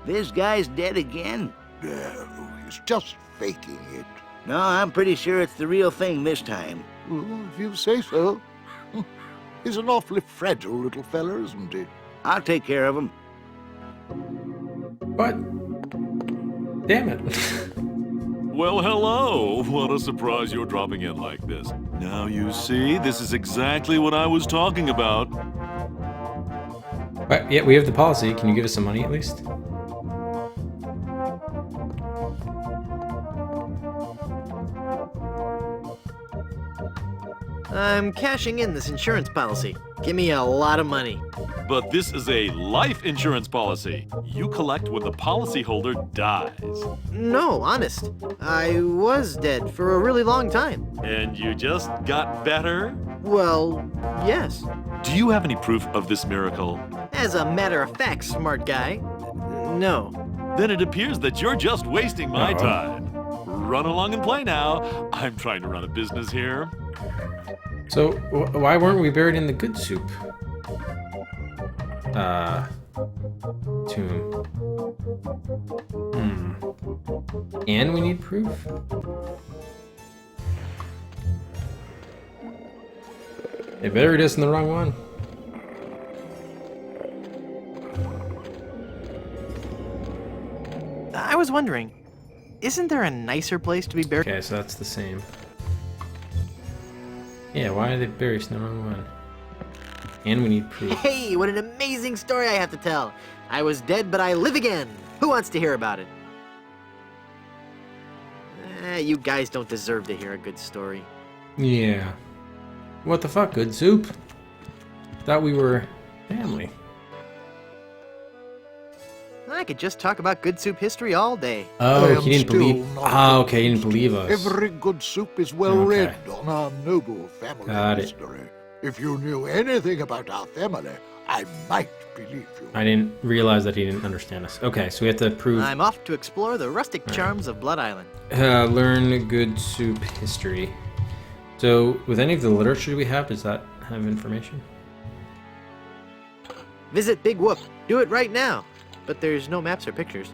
This guy's dead again? No, he's just faking it. No, I'm pretty sure it's the real thing this time. Well, if you say so. He's an awfully fragile little fella, isn't he? I'll take care of him. What? Damn it. Well, hello. What a surprise you're dropping in like this. Now you see, this is exactly what I was talking about. Right, yeah, we have the policy. Can you give us some money at least? I'm cashing in this insurance policy. Give me a lot of money. But this is a life insurance policy. You collect when the policyholder dies. No, honest. I was dead for a really long time. And you just got better? Well, yes. Do you have any proof of this miracle? As a matter of fact, smart guy, no. Then it appears that you're just wasting my time. Run along and play now. I'm trying to run a business here. So, why weren't we buried in the Good Soup? Tomb. And we need proof? They buried us in the wrong one. I was wondering, isn't there a nicer place to be buried? Okay, so that's the same. Yeah, why are they buried us in the wrong one? And we need proof. Hey, what an amazing story I have to tell. I was dead, but I live again. Who wants to hear about it? You guys don't deserve to hear a good story. Yeah. What the fuck, Good Soup? Thought we were family. I could just talk about Good Soup history all day. Oh, he didn't believe. Oh, okay, he didn't believe us. Every Good Soup is well read on our noble family history. If you knew anything about our family, I might believe you. I didn't realize that he didn't understand us. Okay, so we have to prove. I'm off to explore the rustic charms of Blood Island. Learn Good Soup history. So, with any of the literature we have, does that have information? Visit Big Whoop. Do it right now. But there's no maps or pictures.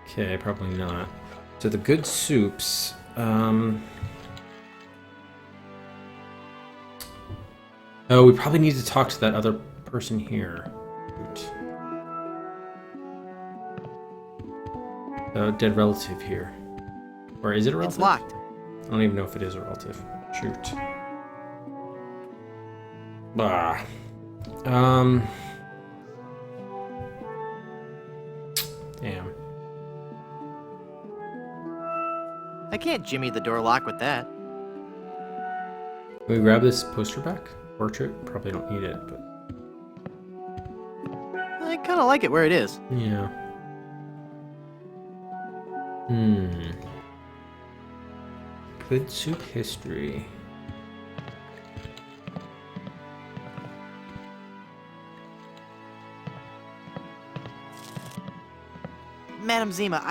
Okay, probably not. So the Good Soups. Oh, we probably need to talk to that other person here. The dead relative here. Or is it a relative? It's locked. I don't even know if it is a relative. Shoot. Bah. Damn. I can't jimmy the door lock with that. Can we grab this poster back? Portrait? Probably don't need it, but... I kind of like it where it is. Yeah. Good Soup history. Madam Zima,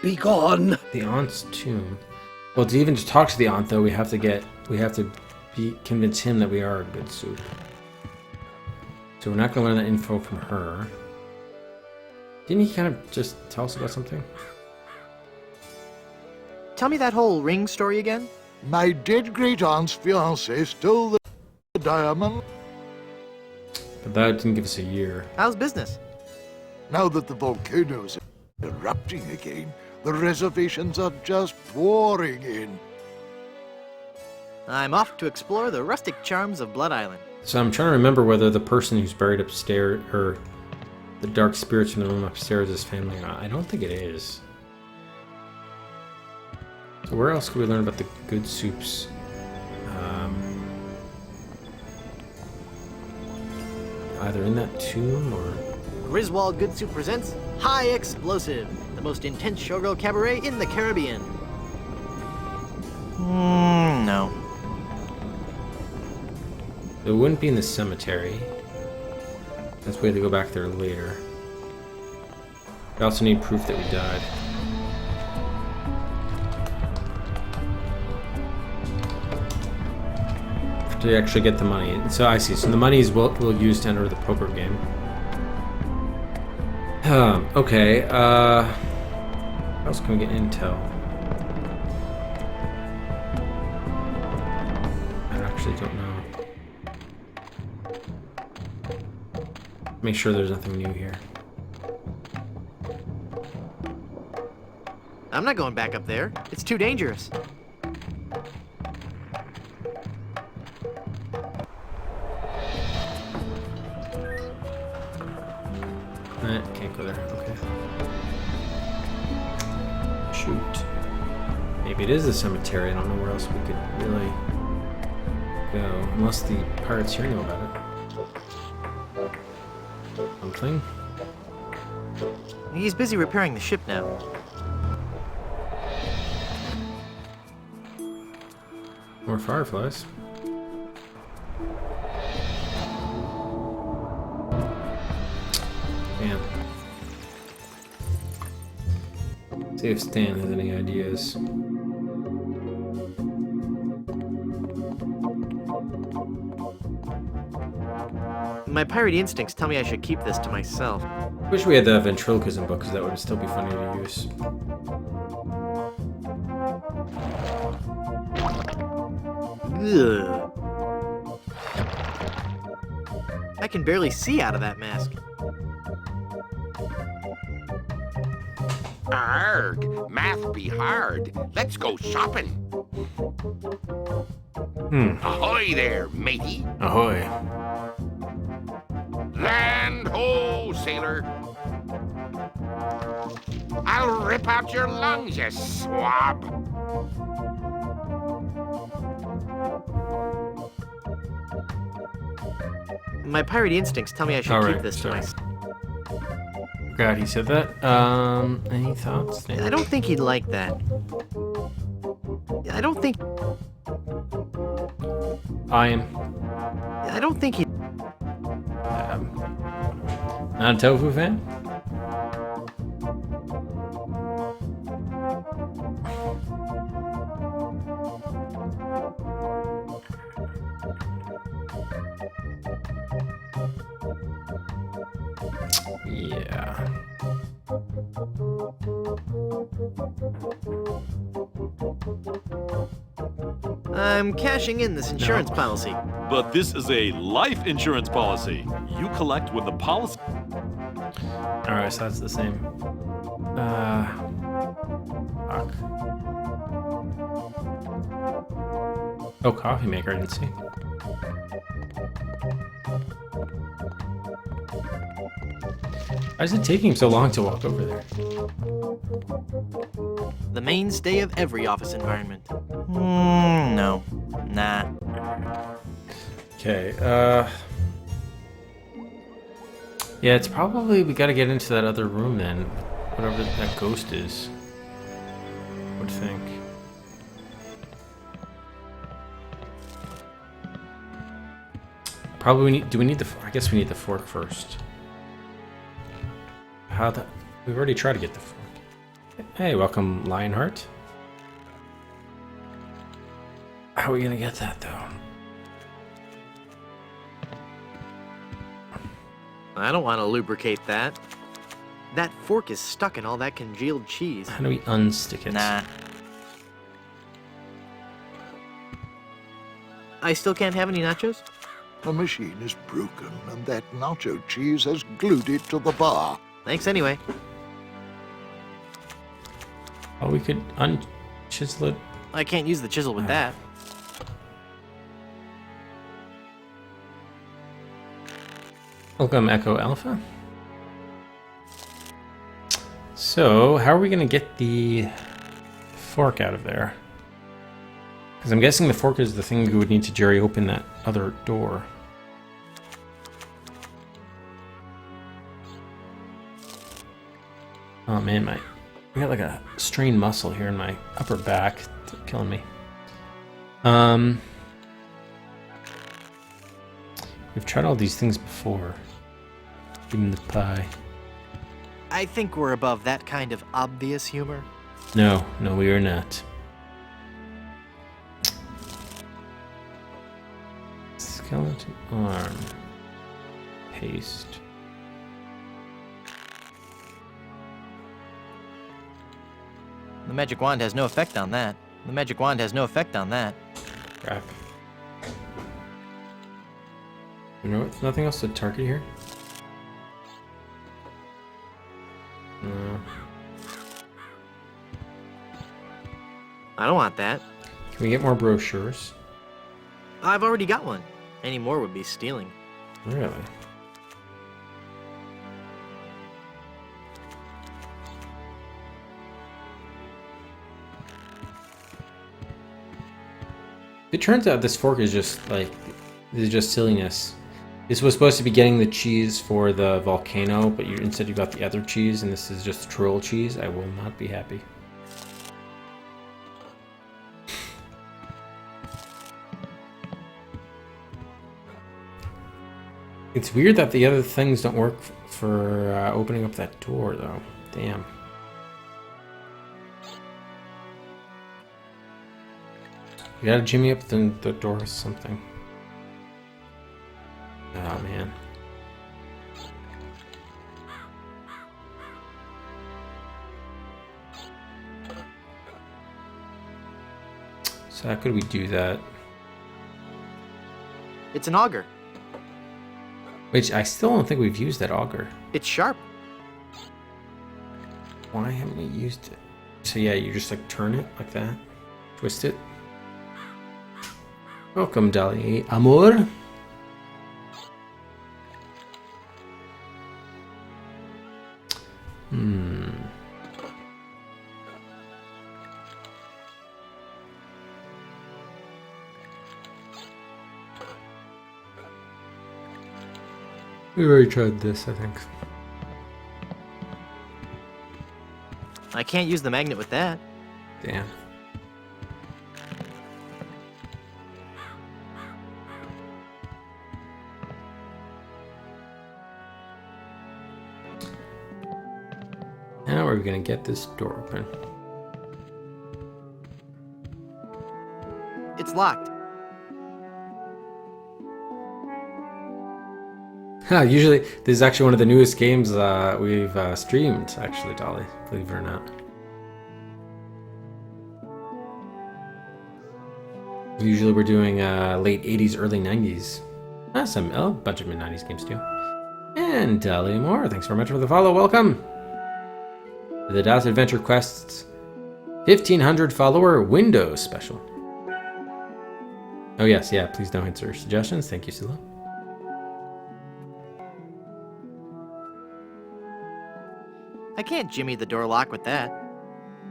Be gone! The aunt's tomb. Well, to even just talk to the aunt, though, we have to convince him that we are a Good Soup. So we're not going to learn that info from her. Didn't he kind of just tell us about something? Tell me that whole ring story again. My dead great-aunt's fiancé stole the diamond. But that didn't give us a year. How's business? Now that the volcano's erupting again, the reservations are just pouring in. I'm off to explore the rustic charms of Blood Island. So I'm trying to remember whether the person who's buried upstairs, or the dark spirits in the room upstairs, is family or not. I don't think it is. So where else could we learn about the good soups? Either in that tomb or... Griswold Good Soup presents High Explosive, the most intense showgirl cabaret in the Caribbean. No. It wouldn't be in the cemetery. That's we have to go back there later. We also need proof that we died. To actually get the money. So I see. So the money is we'll use to enter the poker game. Okay. How else can we get intel? I actually don't know. Make sure there's nothing new here. I'm not going back up there. It's too dangerous. Can't go there. Okay. Shoot. Maybe it is the cemetery. I don't know where else we could really go. Unless the pirates here know about it. Something. He's busy repairing the ship now. More fireflies. Damn. See if Stan has any ideas. My pirate instincts tell me I should keep this to myself. Wish we had the ventriloquism book, because that would still be funny to use. Ugh. I can barely see out of that mask. Arg, math be hard. Let's go shopping. Ahoy there, matey. Ahoy. Land ho, sailor. I'll rip out your lungs, you swab. My pirate instincts tell me I should keep this to myself. God, he said that. Any thoughts? Stan? I don't think he'd like that. I don't think... I am. I don't think he... Not a tofu fan? Yeah. I'm cashing in this insurance policy. But this is a life insurance policy. You collect when the policy... Alright, so that's the same. Fuck. Oh, coffee maker, I didn't see. Why is it taking him so long to walk over there? The mainstay of every office environment. No. Nah. Okay, yeah, it's probably we gotta get into that other room then. Whatever that ghost is. I would think. Probably we need, do we need the, I guess we need the fork first. How the, we've already tried to get the fork. Hey, welcome Lionheart. How are we gonna get that though? I don't want to lubricate that. That fork is stuck in all that congealed cheese. How do we unstick it? Nah. I still can't have any nachos? The machine is broken, and that nacho cheese has glued it to the bar. Thanks anyway. Oh, we could unchisel it. I can't use the chisel with that. Welcome, Echo Alpha. So, how are we going to get the fork out of there? Because I'm guessing the fork is the thing we would need to jerry open that other door. Oh man, I got like a strained muscle here in my upper back. It's killing me. We've tried all these things before. Even the pie. I think we're above that kind of obvious humor. No, we are not. Skeleton arm. Paste. The magic wand has no effect on that. The magic wand has no effect on that. Crap. You know what? Nothing else to target here? No. I don't want that. Can we get more brochures? I've already got one. Any more would be stealing. Really? It turns out this fork is just like, this is just silliness. This was supposed to be getting the cheese for the volcano, but instead you got the other cheese, and this is just troll cheese. I will not be happy. It's weird that the other things don't work for opening up that door, though. Damn. You gotta jimmy up the door or something. Oh, man. So how could we do that? It's an auger. Which I still don't think we've used that auger. It's sharp. Why haven't we used it? So yeah, you just like turn it like that. Twist it. Welcome, Dali Amor. We already tried this, I think. I can't use the magnet with that. Damn. How are we gonna get this door open? It's locked. Usually, this is actually one of the newest games we've streamed, actually, Dolly, believe it or not. Usually we're doing late 80s, early 90s. A bunch of mid-90s games too. And Dolly Moore, thanks very much for the follow, welcome! To the DOS Adventure Quest's 1500 follower Windows special. Oh yes, yeah, please don't answer suggestions, thank you, Silo. I can't jimmy the door lock with that.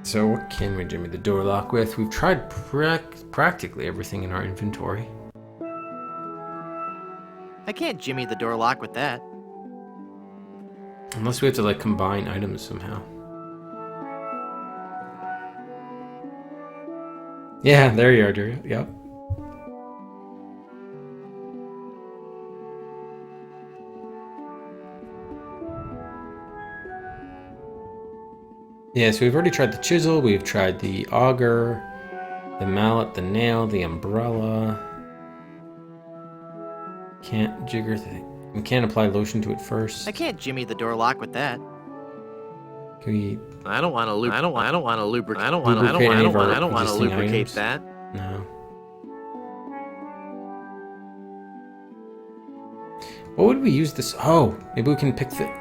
So what can we jimmy the door lock with? We've tried practically everything in our inventory. I can't jimmy the door lock with that. Unless we have to like combine items somehow. Yeah, there you are, Dario. Yep. Yeah, so we've already tried the chisel, we've tried the auger, the mallet, the nail, the umbrella. Can't jigger thing. We can't apply lotion to it first. I can't jimmy the door lock with that. Can we? I don't want to lubricate. I don't want to lubricate. I don't want to lubricate that. No. What would we use this? Oh, maybe we can pick the,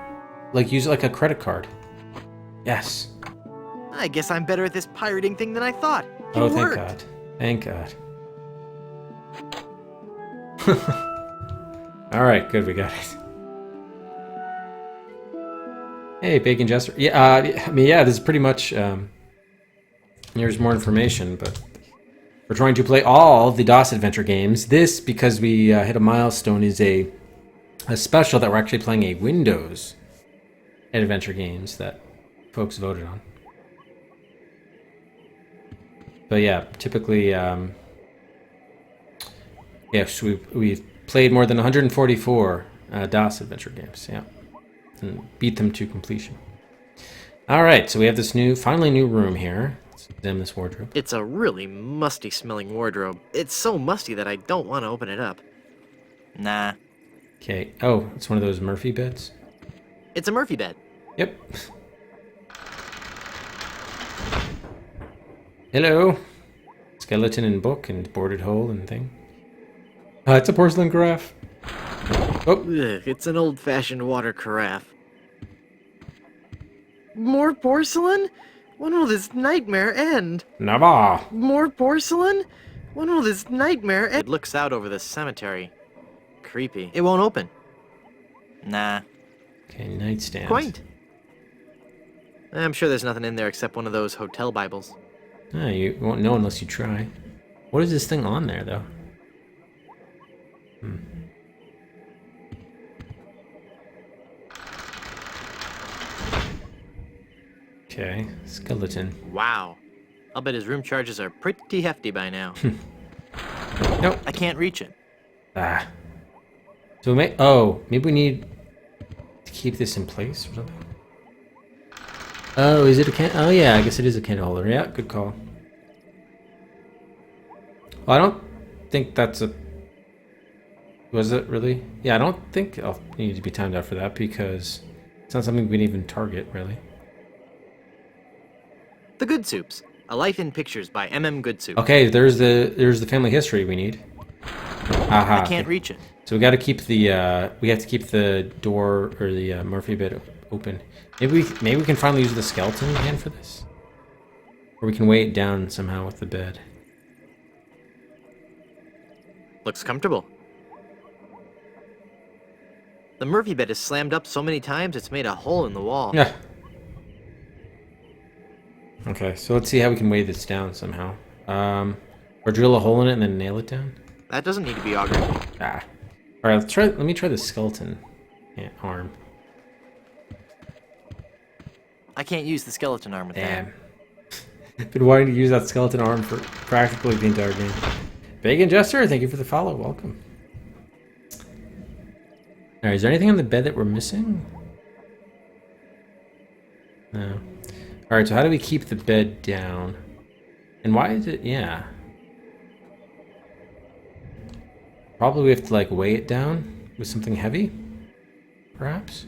like use it like a credit card. Yes. I guess I'm better at this pirating thing than I thought. It Oh, worked. thank God. Thank God. All right, good, we got it. Hey, Bacon Jester. Yeah, I mean, yeah, this is pretty much, here's more information, but we're trying to play all the DOS adventure games. This, because we hit a milestone, is a special that we're actually playing a Windows adventure games that folks voted on. But yeah, typically, yes, we've played more than 144 DOS adventure games, yeah, and beat them to completion. All right, so we have this finally new room here. Let's examine this wardrobe. It's a really musty smelling wardrobe. It's so musty that I don't want to open it up. Nah. Okay. Oh, it's one of those Murphy beds. It's a Murphy bed. Yep. Hello. Skeleton and book and boarded hole and thing. It's a porcelain carafe. Oh. Ugh, it's an old-fashioned water carafe. More porcelain? When will this nightmare end? Never. More porcelain? When will this nightmare end? It looks out over the cemetery. Creepy. It won't open. Nah. Okay, nightstand. Quaint. I'm sure there's nothing in there except one of those hotel Bibles. Ah, you won't know unless you try. What is this thing on there, though? Okay, skeleton. Wow. I'll bet his room charges are pretty hefty by now. Nope. I can't reach it. Ah. So maybe we need to keep this in place or something. Oh, is it a can? Oh yeah, I guess it is a candle holder. Yeah, good call. Well, I don't think that's a. Was it really? Yeah, I don't think I'll need to be timed out for that because it's not something we can even target really. The Good Soups. A Life in Pictures by M.M. Goodsoup. Okay, there's the family history we need. Aha. I can't reach it. So we got to keep the we have to keep the door or the Murphy bed open. Maybe we can finally use the skeleton hand for this, or we can weigh it down somehow with the bed. Looks comfortable. The Murphy bed is slammed up so many times it's made a hole in the wall. Yeah. Okay, so let's see how we can weigh this down somehow. Or drill a hole in it and then nail it down. That doesn't need to be augured. Ah. All right, let me try the skeleton arm. I can't use the skeleton arm with that. Damn. Been wanting to use that skeleton arm for practically the entire game. Bacon Jester, thank you for the follow. Welcome. All right, is there anything on the bed that we're missing? No. All right, so how do we keep the bed down? And why is it? Yeah. Probably we have to like weigh it down with something heavy, perhaps.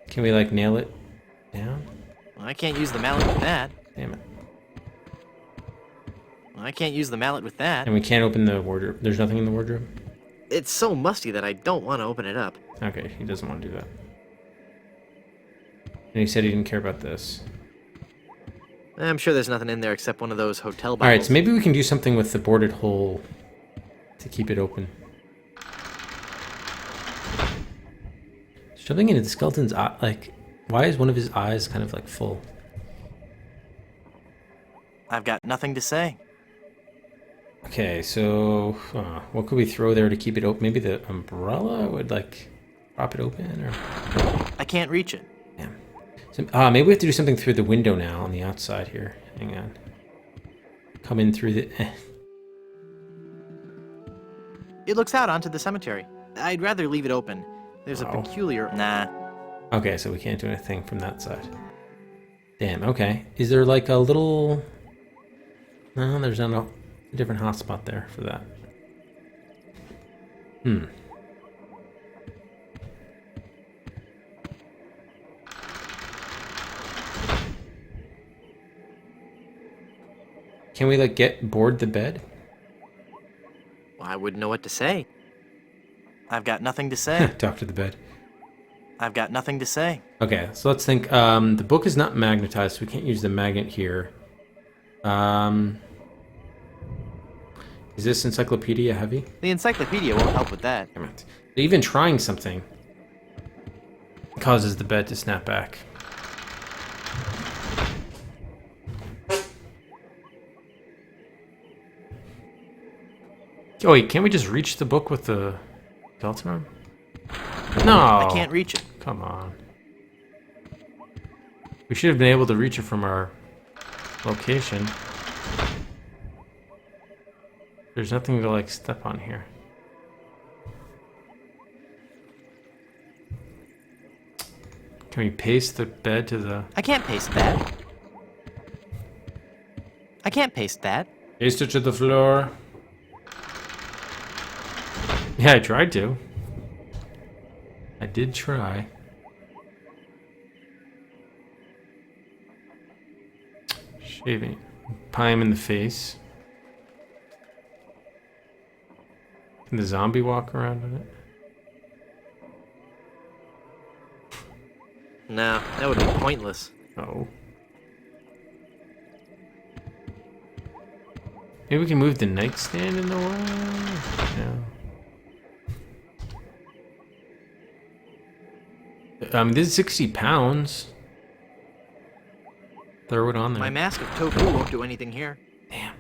Can we like nail it down? Well, I can't use the mallet with that. Damn it. Well, I can't use the mallet with that. And we can't open the wardrobe. There's nothing in the wardrobe? It's so musty that I don't want to open it up. Okay, he doesn't want to do that. And he said he didn't care about this. I'm sure there's nothing in there except one of those hotel Bibles. Alright, so maybe we can do something with the boarded hole to keep it open. Shoving into the skeleton's eye, like, why is one of his eyes kind of like full? I've got nothing to say. Okay, so what could we throw there to keep it open? Maybe the umbrella would like prop it open, or I can't reach it. Yeah. So, maybe we have to do something through the window now on the outside here. Hang on. Come in through the. It looks out onto the cemetery. I'd rather leave it open. There's a peculiar. Nah. Okay, so we can't do anything from that side. Damn. Okay. Is there like a little? No, there's not a different hotspot there for that. Can we like board the bed? Well, I wouldn't know what to say. I've got nothing to say. Talk to the bed. I've got nothing to say. Okay, so let's think. The book is not magnetized, so we can't use the magnet here. Is this encyclopedia heavy? The encyclopedia won't help with that. Damn it. Even trying something causes the bed to snap back. Oh wait, can't we just reach the book with the skeleton arm? No! I can't reach it. Come on. We should have been able to reach it from our location. There's nothing to like step on here. Can we paste the bed to the... I can't paste that. I can't paste that. Paste it to the floor. Yeah, I tried to. I did try. Shaving. Pie him in the face. Can the zombie walk around in it? No, that would be pointless. Oh. Maybe we can move the nightstand in the way? No. This is 60 pounds. Throw it on there. My mask of tofu won't do anything here. Damn.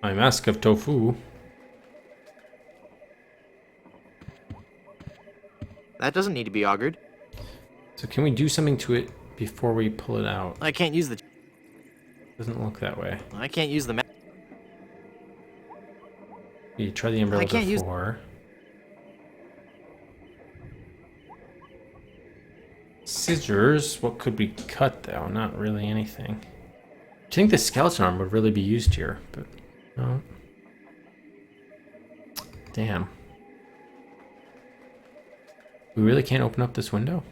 My mask of tofu. That doesn't need to be augured. So can we do something to it before we pull it out? I can't use the... Doesn't look that way. I can't use the... You try the umbrella before. Scissors. What could we cut though? Not really anything. I think the skeleton arm would really be used here, but no. Damn. We really can't open up this window?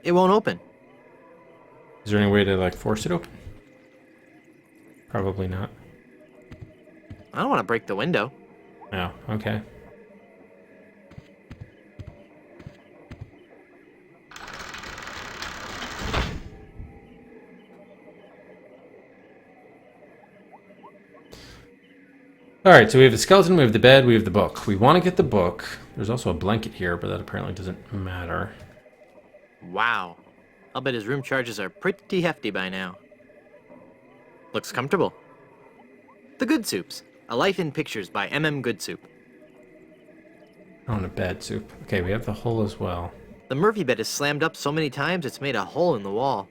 It won't open. Is there any way to like force it open? Probably not. I don't want to break the window. Oh, okay. Alright, so we have the skeleton, we have the bed, we have the book. We want to get the book. There's also a blanket here, but that apparently doesn't matter. Wow. I'll bet his room charges are pretty hefty by now. Looks comfortable. The Good Soups. A Life in Pictures by M.M. Good Soup. Oh, and a bed soup. Okay, we have the hole as well. The Murphy bed is slammed up so many times it's made a hole in the wall.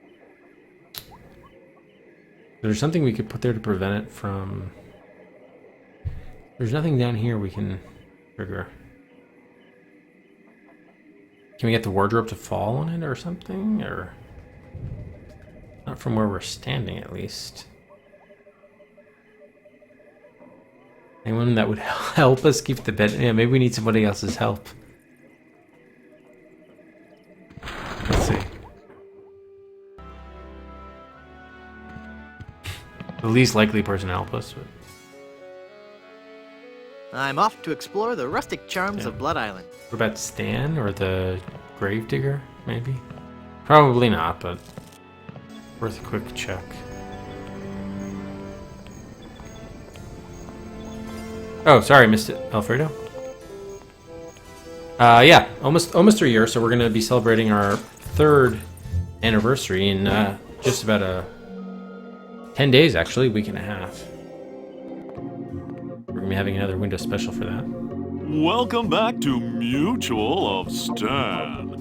There's something we could put there to prevent it from... There's nothing down here we can trigger. Can we get the wardrobe to fall on it or something? Or not from where we're standing, at least. Anyone that would help us keep the bed? Yeah, maybe we need somebody else's help. Let's see. The least likely person to help us. But... I'm off to explore the rustic charms of Blood Island. What about Stan or the Gravedigger, maybe? Probably not, but worth a quick check. Oh, sorry, missed it, Alfredo. Yeah, almost a year, so we're going to be celebrating our 3rd anniversary in just about 10 days, actually, week and a half. We're going to be having another window special for that. Welcome back to Mutual of Stan.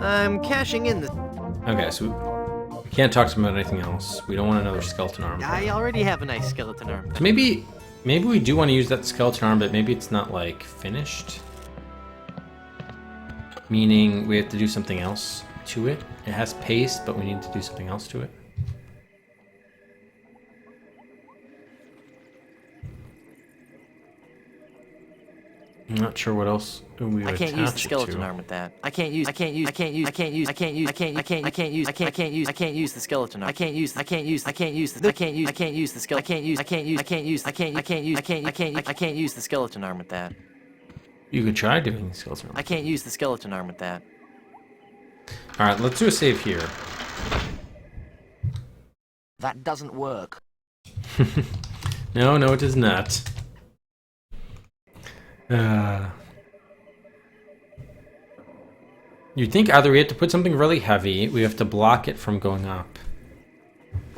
I'm cashing in the... Okay, so we can't talk to him about anything else. We don't want another skeleton arm. I already have a nice skeleton arm. So maybe we do want to use that skeleton arm, but maybe it's not, like, finished. Meaning we have to do something else to it. It has paste, but we need to do something else to it. I'm not sure what else we would I can't use the skeleton to. arm with that. I can't use the skeleton arm. I can't use the skeleton arm with that. You could try doing the skeleton arm. I can't use the skeleton arm with that. Alright, let's do a save here. That doesn't work. No, it does not. You'd think either we have to put something really heavy, we have to block it from going up.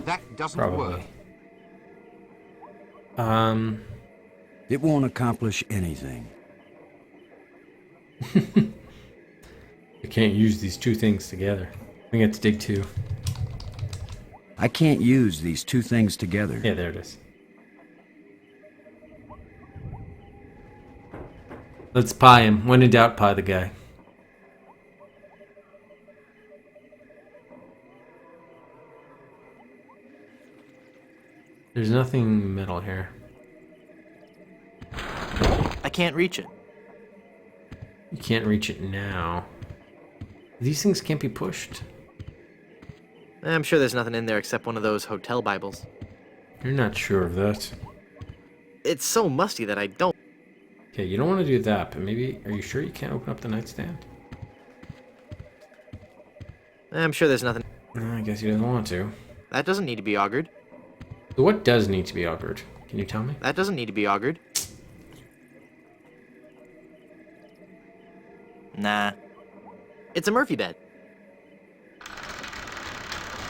That doesn't Probably. work. It won't accomplish anything. I can't use these two things together. I think it's dig 2. I can't use these two things together. Yeah, there it is. Let's pie him. When in doubt, pie the guy. There's nothing metal here. I can't reach it. You can't reach it now. These things can't be pushed. I'm sure there's nothing in there except one of those hotel Bibles. You're not sure of that. It's so musty that I don't. Okay, you don't want to do that, but maybe... Are you sure you can't open up the nightstand? I'm sure there's nothing. I guess he doesn't want to. That doesn't need to be augured. So what does need to be augured? Can you tell me? That doesn't need to be augured. Nah. It's a Murphy bed.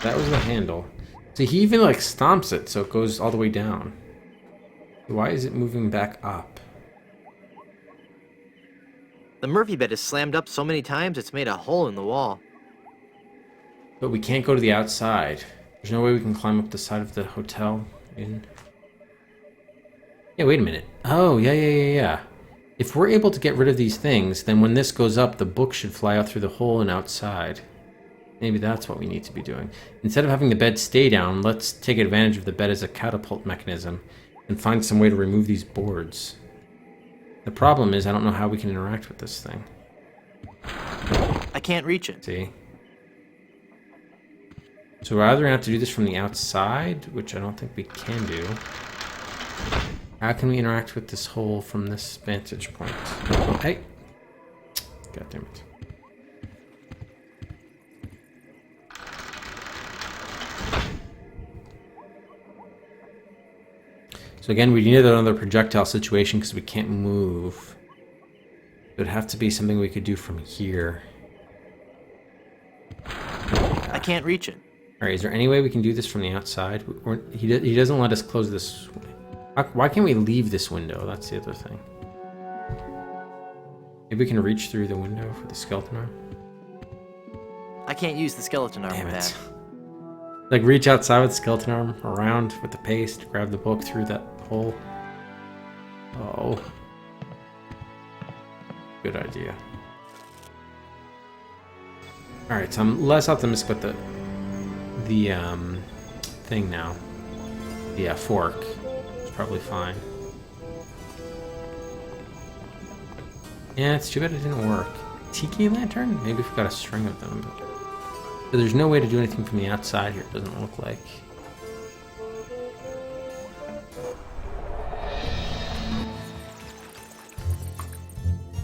That was the handle. So he even like stomps it so it goes all the way down. Why is it moving back up? The Murphy bed is slammed up so many times it's made a hole in the wall. But we can't go to the outside. There's no way we can climb up the side of the hotel. Yeah, wait a minute. Oh, yeah. If we're able to get rid of these things, then when this goes up, the book should fly out through the hole and outside. Maybe that's what we need to be doing. Instead of having the bed stay down, let's take advantage of the bed as a catapult mechanism and find some way to remove these boards. The problem is I don't know how we can interact with this thing. I can't reach it. See? So we're either going to have to do this from the outside, which I don't think we can do. How can we interact with this hole from this vantage point? Oh, hey! God damn it. So again, we need another projectile situation because we can't move. It would have to be something we could do from here. I can't reach it. Alright, is there any way we can do this from the outside? He doesn't let us close this. Why can't we leave this window? That's the other thing. Maybe we can reach through the window for the skeleton arm? I can't use the skeleton arm Damn with it. that. Like reach outside with the skeleton arm, around with the paste, grab the book through that hole. Oh. Good idea. Alright, so I'm less optimistic with the thing now. The fork. It's probably fine. Yeah, it's too bad it didn't work. Tiki lantern? Maybe if we got a string of them. But there's no way to do anything from the outside here, it doesn't look like.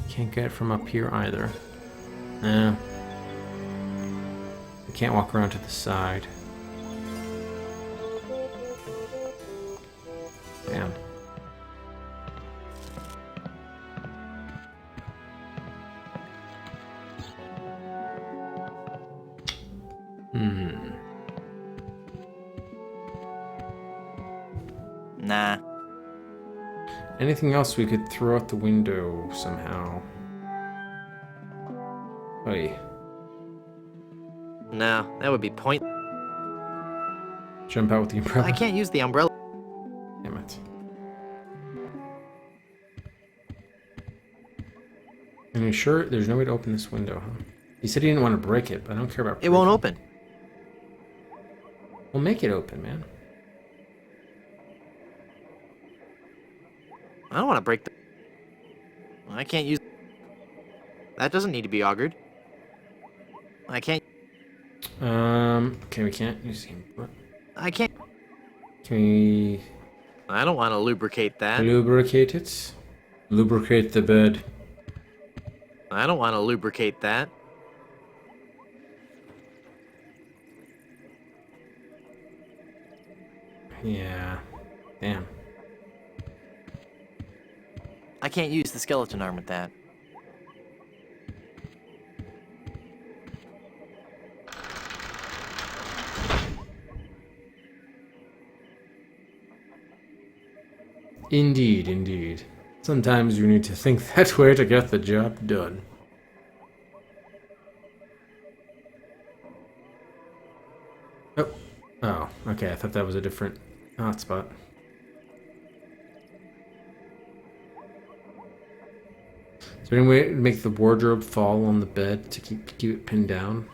Can't get it from up here either. Nah. We can't walk around to the side. Damn. Nah. Anything else we could throw out the window somehow? Oy. No, that would be point. Jump out with the umbrella. I can't use the umbrella. Damn it. Are you sure there's no way to open this window, huh? He said he didn't want to break it, but I don't care about It won't open. We'll make it open, man. I don't want to break the... I can't use... That doesn't need to be augured. I can't... Okay, we can't use the... I can't... Can we... I don't want to lubricate that. Lubricate it? Lubricate the bed. I don't want to lubricate that. Yeah. Damn. I can't use the skeleton arm with that. Indeed, indeed. Sometimes you need to think that way to get the job done. Oh. Oh, okay. I thought that was a different hotspot. Is there any way to make the wardrobe fall on the bed to keep it pinned down?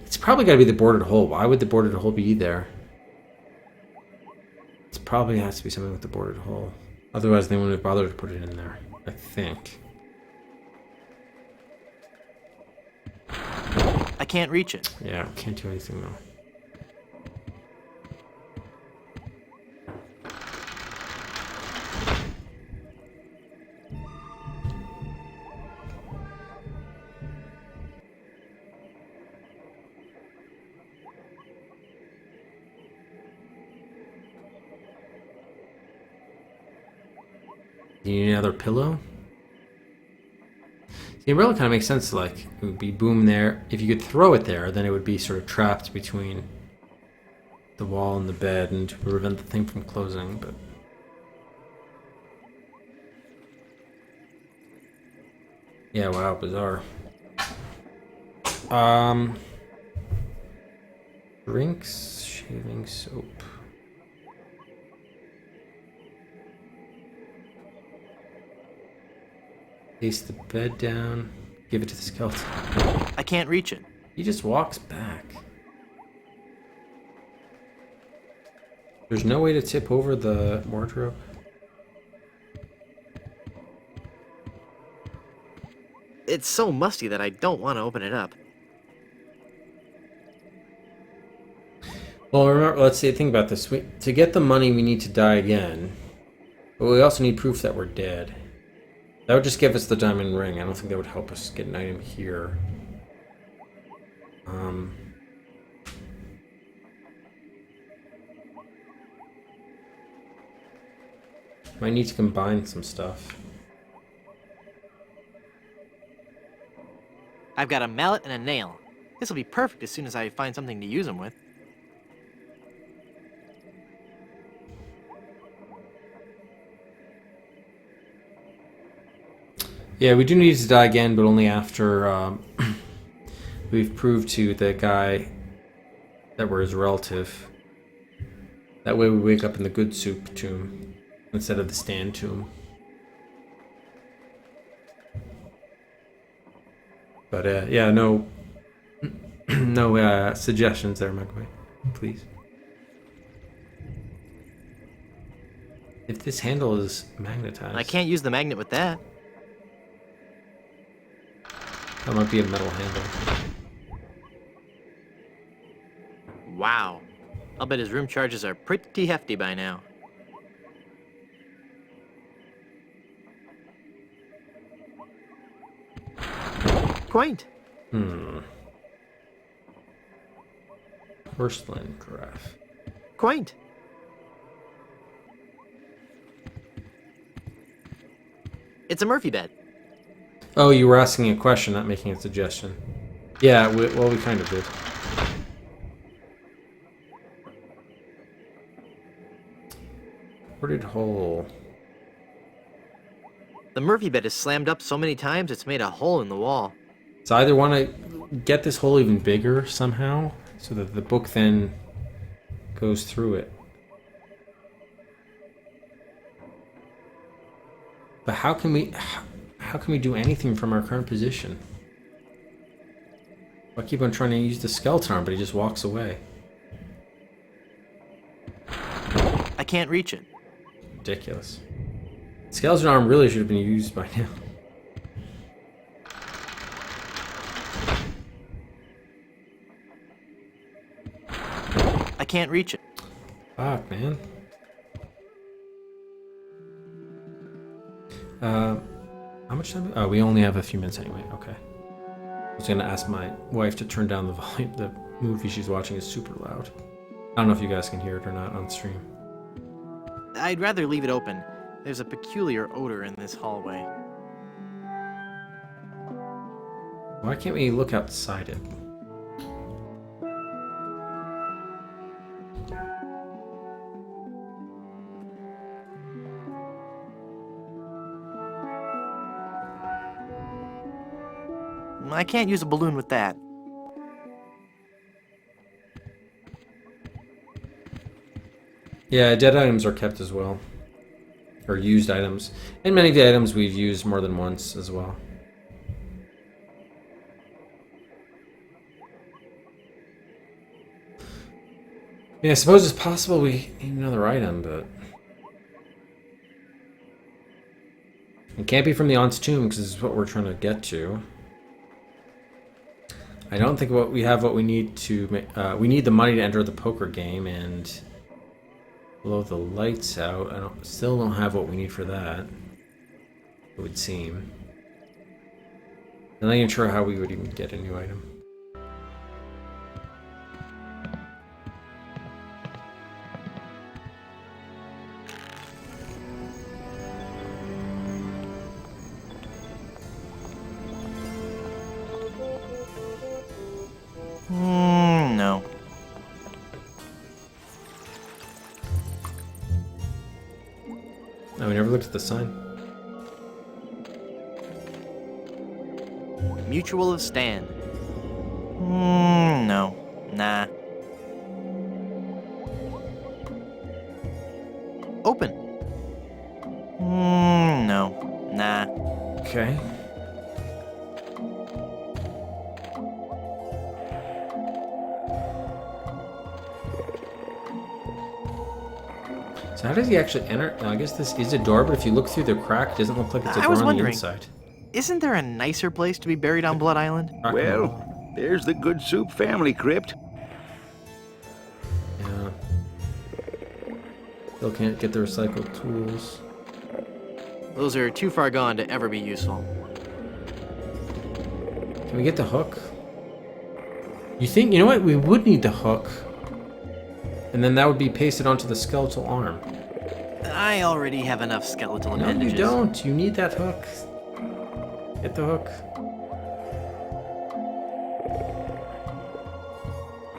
It's probably got to be the boarded hole. Why would the boarded hole be there? It probably has to be something with the boarded hole. Otherwise, they wouldn't have bothered to put it in there, I think. I can't reach it. Yeah, can't do anything though. You need another pillow? The umbrella kind of makes sense, like, it would be boom there. If you could throw it there, then it would be sort of trapped between the wall and the bed and to prevent the thing from closing, but... Yeah, wow, bizarre. Drinks, shaving soap. Place the bed down. Give it to the skeleton. I can't reach it. He just walks back. There's no way to tip over the wardrobe. It's so musty that I don't want to open it up. Well, remember, let's see, think about this. To get the money, we need to die again. But we also need proof that we're dead. That would just give us the diamond ring. I don't think that would help us get an item here. Might need to combine some stuff. I've got a mallet and a nail. This will be perfect as soon as I find something to use them with. Yeah, we do need to die again, but only after we've proved to the guy that we're his relative. That way we wake up in the good soup tomb instead of the stand tomb. But yeah, no suggestions there, Megway, please. If this handle is magnetized, I can't use the magnet with that. That might be a metal handle. Wow. I'll bet his room charges are pretty hefty by now. Quaint. Porcelain carafe. Quaint. It's a Murphy bed. Oh, you were asking a question, not making a suggestion. Yeah, well, we kind of did. Boarded hole. The Murphy bed is slammed up so many times it's made a hole in the wall. So I either want to get this hole even bigger somehow, so that the book then goes through it. But how can we do anything from our current position? I keep on trying to use the skeleton arm, but he just walks away. I can't reach it. Ridiculous. Skeleton arm really should have been used by now. I can't reach it. Fuck, man. How much time? Oh, we only have a few minutes anyway. Okay. I was gonna ask my wife to turn down the volume. The movie she's watching is super loud. I don't know if you guys can hear it or not on stream. I'd rather leave it open. There's a peculiar odor in this hallway. Why can't we look outside it? I can't use a balloon with that. Yeah, dead items are kept as well. Or used items. And many of the items we've used more than once as well. Yeah, I suppose it's possible we need another item, but... It can't be from the aunt's tomb, because this is what we're trying to get to. I don't think what we need to... we need the money to enter the poker game, and... blow the lights out. Still don't have what we need for that. It would seem. I'm not even sure how we would even get a new item. No. No, we never looked at the sign. Mutual of Stan. No. Nah. Open. No. Nah. Okay. So how does he actually enter? Now, I guess this is a door, but if you look through the crack, it doesn't look like it's a door on the inside. Isn't there a nicer place to be buried on Blood Island? Well, there's the Good Soup family crypt. Yeah. Still can't get the recycled tools. Those are too far gone to ever be useful. Can we get the hook? You know what? We would need the hook. And then that would be pasted onto the skeletal arm. I already have enough skeletal No, appendages. you don't. You need that hook. Get the hook.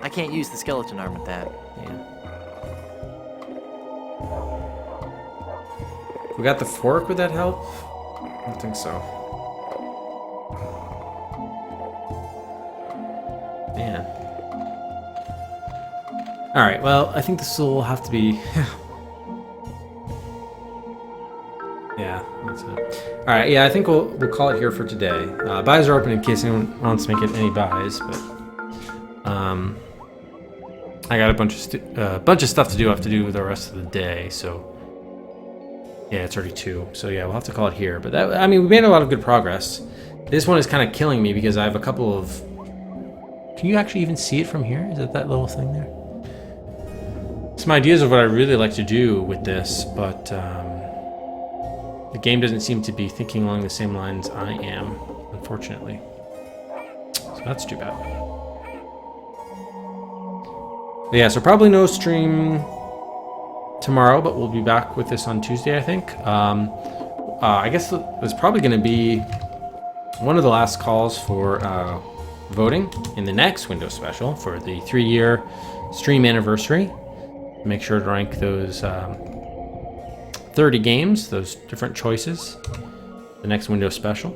I can't use the skeleton arm with that. Yeah. We got the fork. Would that help? I don't think so. Man. Alright, well, I think this will have to be... yeah, that's it. Alright, yeah, I think we'll call it here for today. Buys are open in case anyone wants to make any buys, but... I got a bunch of stuff to do I have to do the rest of the day, so... Yeah, it's already 2, so yeah, we'll have to call it here. But that, I mean, we made a lot of good progress. This one is kind of killing me because I have a couple of... Can you actually even see it from here? Is it that little thing there? Some ideas of what I really like to do with this, but the game doesn't seem to be thinking along the same lines I am, unfortunately. So that's too bad. But yeah, so probably no stream tomorrow, but we'll be back with this on Tuesday, I think. I guess it was probably going to be one of the last calls for voting in the next Windows Special for the 3-year stream anniversary. Make sure to rank those 30 games, those different choices, the next Windows Special.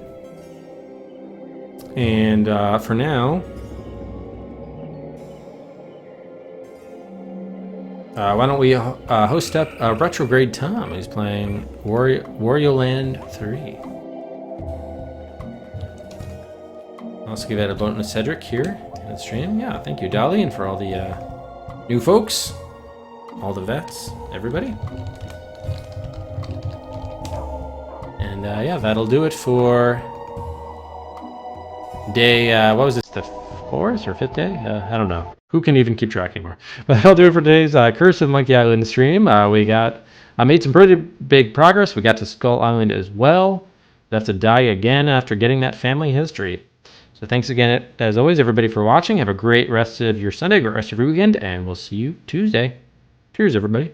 And for now, why don't we host up Retrograde Tom, who's playing Wario Land 3. I'll also give that a bonus to Cedric here in the stream. Yeah, thank you, Dolly, and for all the new folks. All the vets, everybody. And yeah, that'll do it for day, what was this, the 4th or 5th day? I don't know. Who can even keep track anymore? But that'll do it for today's Curse of Monkey Island stream. We made some pretty big progress. We got to Skull Island as well. They have to die again after getting that family history. So thanks again, as always, everybody, for watching. Have a great rest of your Sunday, great rest of your weekend, and we'll see you Tuesday. Cheers, everybody.